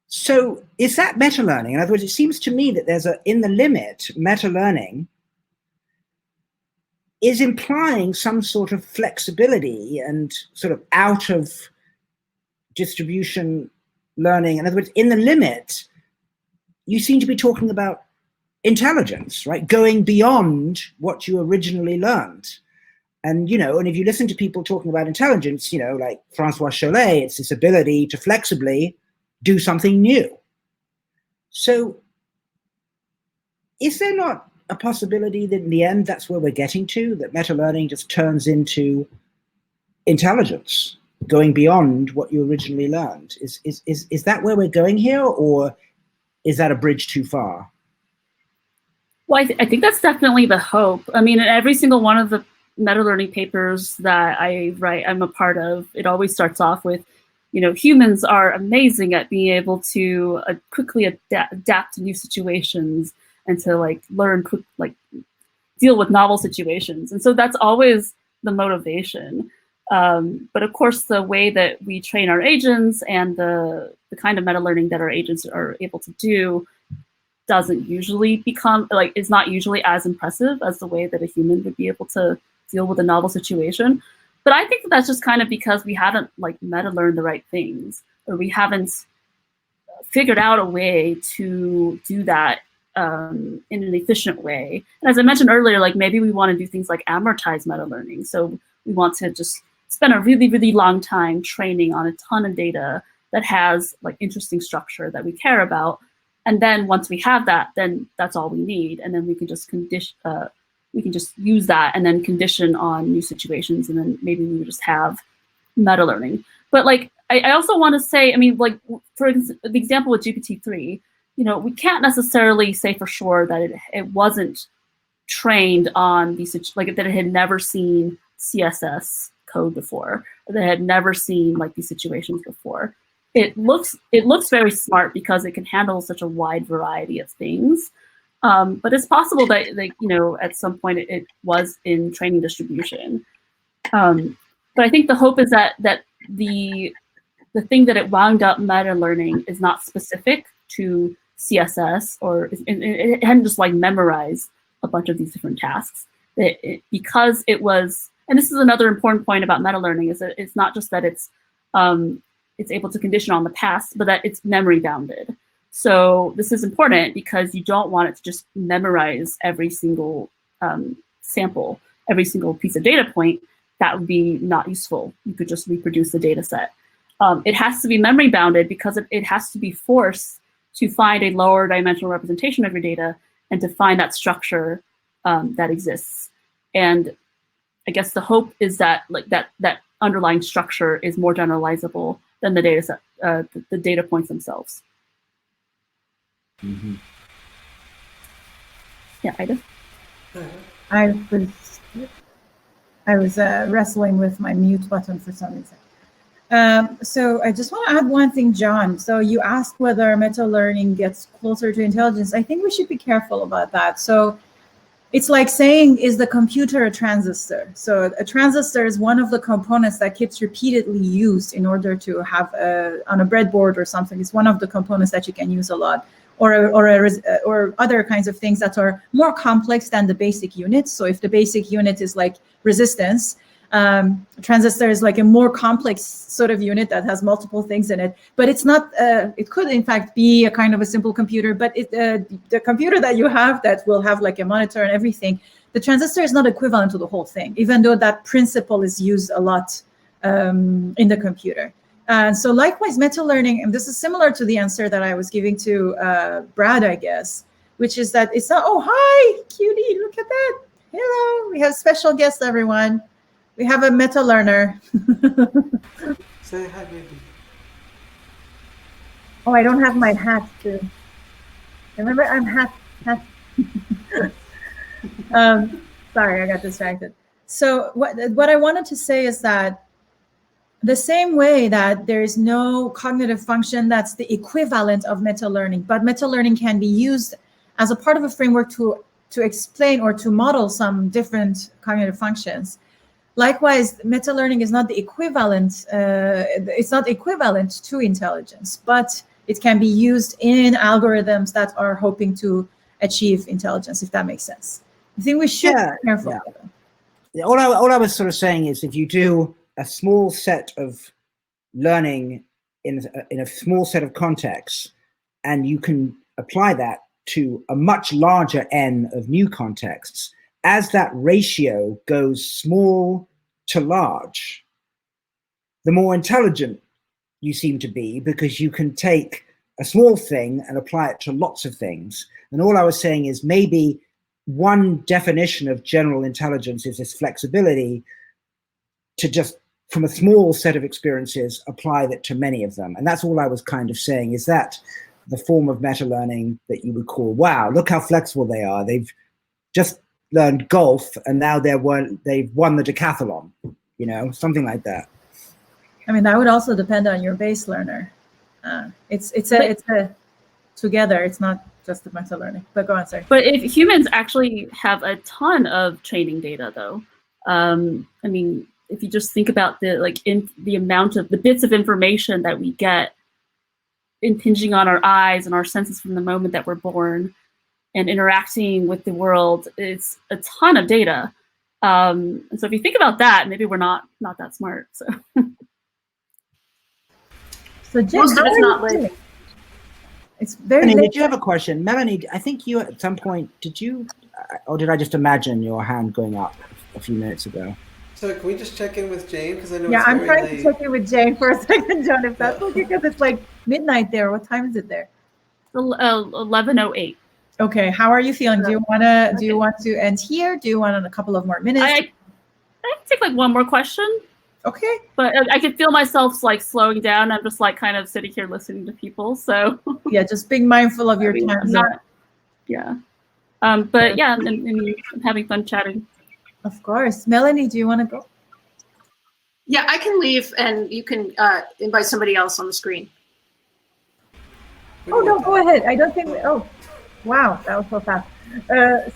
so is that meta learning? In other words, it seems to me that there's in the limit, meta learning is implying some sort of flexibility and sort of out of distribution learning. In other words, in the limit, you seem to be talking about intelligence, right? Going beyond what you originally learned. And, and if you listen to people talking about intelligence, like Francois Chollet, it's this ability to flexibly do something new. So is there not a possibility that in the end, that's where we're getting to, that meta learning just turns into intelligence, going beyond what you originally learned? Is that where we're going here, or is that a bridge too far? Well, I think that's definitely the hope. I mean, in every single one of the meta learning papers that I'm a part of, it always starts off with, humans are amazing at being able to quickly adapt to new situations and to learn, deal with novel situations. And so that's always the motivation. But of course, the way that we train our agents and the kind of meta learning that our agents are able to do doesn't usually become, like, is not usually as impressive as the way that a human would be able to deal with a novel situation. But I think that's just kind of because we haven't like meta-learned the right things, or we haven't figured out a way to do that in an efficient way. And as I mentioned earlier, like maybe we want to do things like amortize meta-learning. So we want to just spend a really, really long time training on a ton of data that has like interesting structure that we care about. And then once we have that, then that's all we need. And then we can just use that and then condition on new situations. And then maybe we would just have meta learning. But like, I also want to say, I mean, like for the example with GPT-3, you know, we can't necessarily say for sure that it wasn't trained on these, like that it had never seen CSS code before, or that it had never seen like these situations before. It looks very smart because it can handle such a wide variety of things. But it's possible that, you know, at some point it was in training distribution. But I think the hope is that the thing that it wound up meta learning is not specific to CSS, or it hadn't just like memorized a bunch of these different tasks. Because it was, and this is another important point about meta learning, is that it's not just that it's able to condition on the past, but that it's memory bounded. So this is important because you don't want it to just memorize every single sample, every single piece of data point. That would be not useful. You could just reproduce the data set. It has to be memory bounded because it has to be forced to find a lower dimensional representation of your data and to find that structure that exists. And I guess the hope is that like that underlying structure is more generalizable than the data set, the data points themselves. Mm-hmm. Yeah, Ida? I was wrestling with my mute button for some reason. So I just want to add one thing, John. So you asked whether meta learning gets closer to intelligence. I think we should be careful about that. So it's like saying, is the computer a transistor? So a transistor is one of the components that gets repeatedly used in order to have on a breadboard or something. It's one of the components that you can use a lot, or other kinds of things that are more complex than the basic unit. So if the basic unit is like resistance, transistor is like a more complex sort of unit that has multiple things in it, but it's not, it could in fact be a kind of a simple computer, but the computer that you have that will have like a monitor and everything, the transistor is not equivalent to the whole thing, even though that principle is used a lot in the computer. And so likewise, meta learning, and this is similar to the answer that I was giving to Brad, I guess, which is that it's not, oh, hi, cutie, look at that. Hello, we have special guests, everyone. We have a meta learner. Say hi, baby. Oh, I don't have my hat too. Remember, I'm hat. Sorry, I got distracted. So what I wanted to say is that the same way that there is no cognitive function that's the equivalent of meta learning, but meta learning can be used as a part of a framework to explain or to model some different cognitive functions. Likewise, meta learning is not the equivalent. It's not equivalent to intelligence, but it can be used in algorithms that are hoping to achieve intelligence, if that makes sense. I think we should be careful. Yeah. All I was sort of saying is, if you do a small set of learning in a small set of contexts, and you can apply that to a much larger N of new contexts, as that ratio goes small to large, the more intelligent you seem to be, because you can take a small thing and apply it to lots of things. And all I was saying is, maybe one definition of general intelligence is this flexibility to just, from a small set of experiences, apply that to many of them. And that's all I was kind of saying, is that the form of meta learning that you would call, wow, look how flexible they are. They've just learned golf and now they've won the decathlon, you know, something like that. I mean, that would also depend on your base learner. It's a together. It's not just the meta learning. But go on, sorry. But if humans actually have a ton of training data, though, I mean, if you just think about the amount of the bits of information that we get impinging on our eyes and our senses from the moment that we're born and interacting with the world. It's a ton of data. And so if you think about that, maybe we're not that smart. So, Jim, Most of it's not feeling? live. It's very Melanie, late. did you have a question? Melanie, I think you at some point, did you, or did I just imagine your hand going up a few minutes ago? So can we just check in with Jane? Because I know Yeah, it's I'm very trying late. to check in with Jane for a second, John, if that's Yeah. okay, because it's like midnight there. What time is it there? 11:08. Okay, how are you feeling? Do you want to end here? Do you want a couple of more minutes? I can take like one more question, Okay. but I can feel myself like slowing down. I'm just like kind of sitting here listening to people. So Yeah, just being mindful of your I mean, time I'm zone. not, yeah. But yeah, I'm having fun chatting. Of course. Melanie, do you want to go? Yeah, I can leave and you can invite somebody else on the screen. We Oh, can no, wait go that. ahead. I don't think, oh, wow, that was so fast.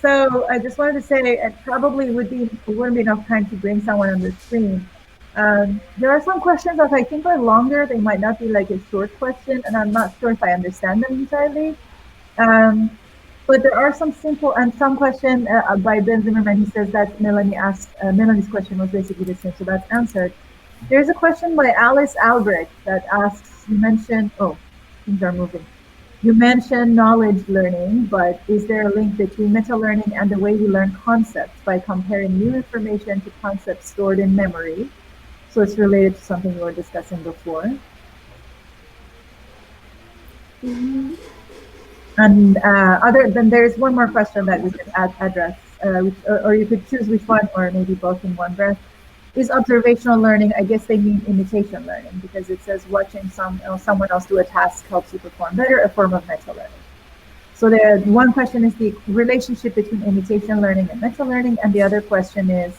So I just wanted to say it probably wouldn't be enough time to bring someone on the screen. There are some questions that I think are longer. They might not be like a short question, and I'm not sure if I understand them entirely. But there are some simple and some question by Ben Zimmerman. He says that Melanie asked, Melanie's question was basically the same, so that's answered. There's a question by Alice Albrecht that asks, you mentioned, oh, things are moving. You mentioned knowledge learning, but is there a link between meta-learning and the way we learn concepts by comparing new information to concepts stored in memory? So it's related to something we were discussing before. And other than there's one more question that we could address, or you could choose which one, or maybe both in one breath. Is observational learning, I guess they mean imitation learning, because it says watching someone else do a task helps you perform better, a form of meta-learning. So the one question is the relationship between imitation learning and meta-learning, and the other question is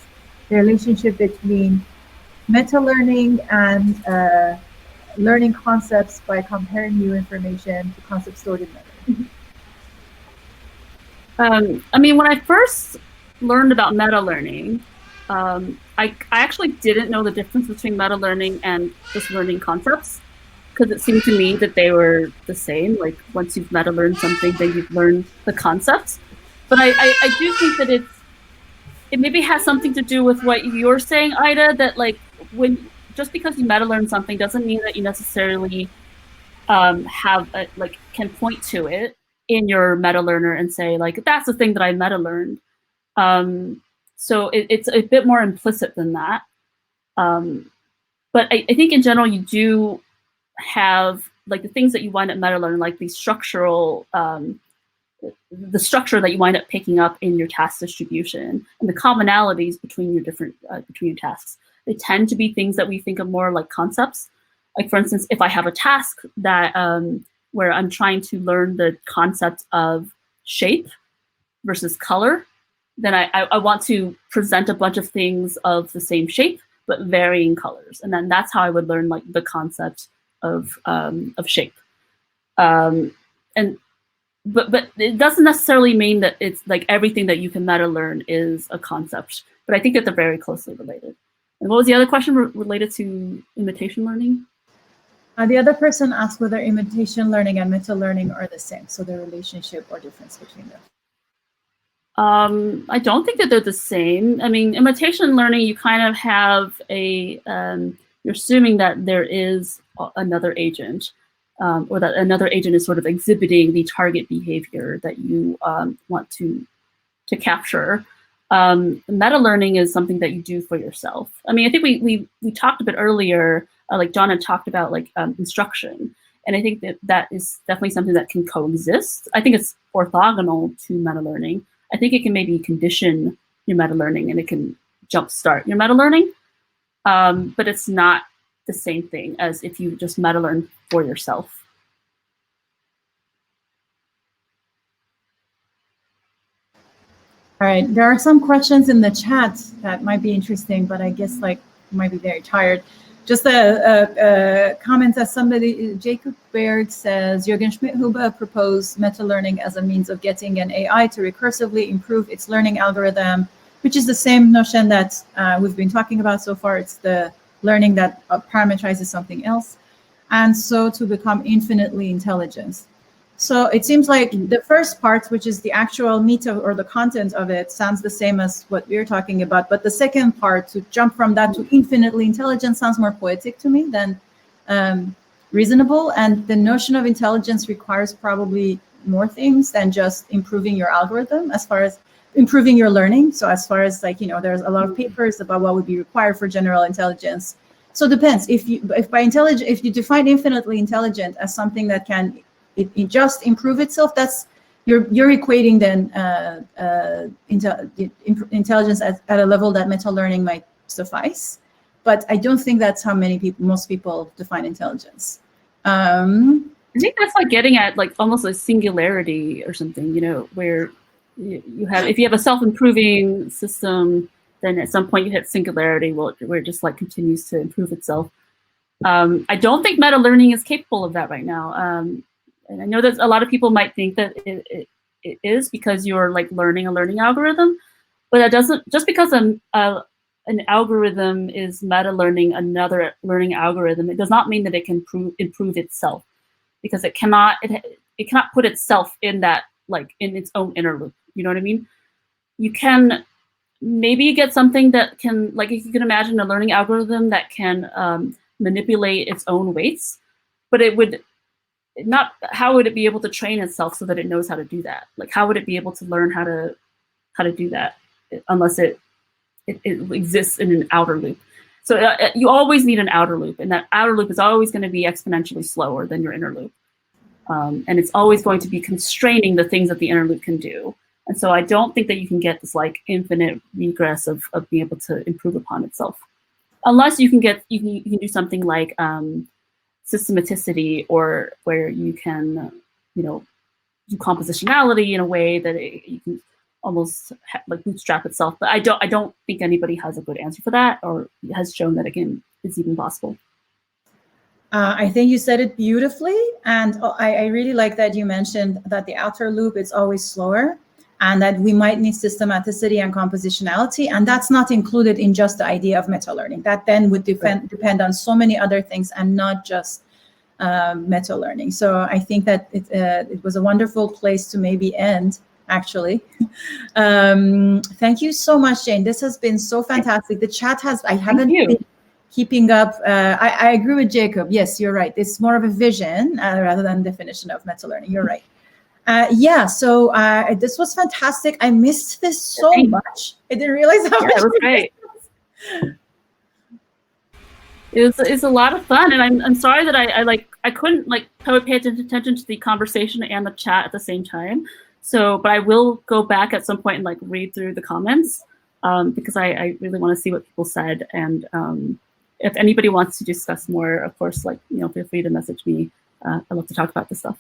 the relationship between meta-learning and learning concepts by comparing new information to concepts stored in memory. I mean, when I first learned about meta-learning, I actually didn't know the difference between meta-learning and just learning concepts, because it seemed to me that they were the same. Like once you've meta-learned something, then you've learned the concepts. But I do think that it maybe has something to do with what you're saying, Ida, that like just because you meta-learn something doesn't mean that you necessarily can point to it in your meta-learner and say like, that's the thing that I meta-learned. So it's a bit more implicit than that. But I think in general, you do have like the things that you wind up meta-learning, like the structural, the structure that you wind up picking up in your task distribution and the commonalities between your between your tasks. They tend to be things that we think of more like concepts. Like for instance, if I have a task that where I'm trying to learn the concept of shape versus color, then I want to present a bunch of things of the same shape but varying colors, and then that's how I would learn like the concept of shape. But it doesn't necessarily mean that it's like everything that you can meta learn is a concept. But I think that they're very closely related. And what was the other question related to imitation learning? The other person asked whether imitation learning and meta learning are the same, so the relationship or difference between them. I don't think that they're the same. I mean, imitation learning, you kind of have a, you're assuming that there is another agent, or that another agent is sort of exhibiting the target behavior that you want to capture. Meta learning is something that you do for yourself. I mean, I think we talked a bit earlier, like John had talked about like instruction. And I think that is definitely something that can coexist. I think it's orthogonal to meta learning. I think it can maybe condition your meta learning and it can jumpstart your meta learning, but it's not the same thing as if you just meta learn for yourself. All right, there are some questions in the chat that might be interesting, but I guess like you might be very tired. Just a comment that somebody, Jacob Berg says, Jürgen Schmidt-Huber proposed meta-learning as a means of getting an AI to recursively improve its learning algorithm, which is the same notion that we've been talking about so far. It's the learning that parameterizes something else. and so to become infinitely intelligent. So it seems like the first part, which is the actual meat of, or the content of it, sounds the same as what we're talking about. But the second part, to jump from that to infinitely intelligent, sounds more poetic to me than reasonable. And the notion of intelligence requires probably more things than just improving your algorithm, as far as improving your learning. So as far as like, there's a lot of papers about what would be required for general intelligence. So it depends. If you define infinitely intelligent as something that can it just improve itself, that's you're equating then intelligence at a level that meta learning might suffice. But I don't think that's how most people define intelligence. I think that's like getting at like almost a singularity or something, where you have, if you have a self-improving system, then at some point you hit singularity where it just like continues to improve itself. I don't think meta learning is capable of that right now. And I know that a lot of people might think that it is because you're like learning a learning algorithm, but that doesn't, just because an algorithm is meta learning another learning algorithm, it does not mean that it can improve itself, because it cannot put itself in that, like in its own inner loop. You know what I mean? You can maybe get something that can, like if you can imagine a learning algorithm that can manipulate its own weights, but it would not, how would it be able to train itself so that it knows how to do that? Like, how would it be able to learn how to do that unless it exists in an outer loop? So you always need an outer loop, and that outer loop is always going to be exponentially slower than your inner loop. And it's always going to be constraining the things that the inner loop can do. And so I don't think that you can get this like infinite regress of being able to improve upon itself, unless you can do something like systematicity, or where you can, do compositionality in a way that you can almost like bootstrap itself. But I don't think anybody has a good answer for that, or has shown that again it's even possible. I think you said it beautifully, and I really like that you mentioned that the outer loop is always slower, and that we might need systematicity and compositionality, and that's not included in just the idea of meta learning. That then would depend on so many other things and not just meta learning. So I think that it was a wonderful place to maybe end, actually. Thank you so much, Jane. This has been so fantastic. The chat I haven't been keeping up. I agree with Jacob. Yes, you're right. It's more of a vision rather than definition of meta learning. You're right. So this was fantastic. I missed this so much. I didn't realize how much. It was great. It's a lot of fun, and I'm sorry that I couldn't like pay attention to the conversation and the chat at the same time. So, but I will go back at some point and like read through the comments because I really want to see what people said. And if anybody wants to discuss more, of course, feel free to message me. I'd love to talk about this stuff.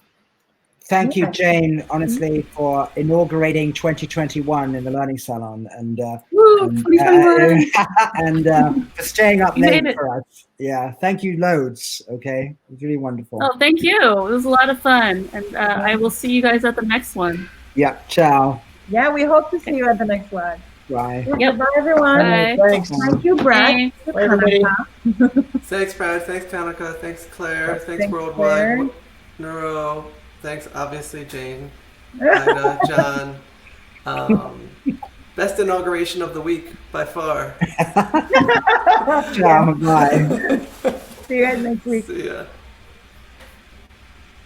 Thank you, Jane, honestly, for inaugurating 2021 in the Learning Salon, and for staying up late for us. Yeah, thank you loads. Okay, it was really wonderful. Oh, thank you. It was a lot of fun, and I will see you guys at the next one. Yeah, ciao. Yeah, we hope to see you at the next one. Bye. Yep. Bye, everyone. Bye. Thanks. Thank you, Brad. Bye, everybody. Thanks, Brad. Thanks, Tanaka. Thanks, Claire. Thanks, Claire. Worldwide Neuro. Thanks, obviously, Jane, Ida, John. Best inauguration of the week by far. Ciao. Bye. See you guys next week. See ya.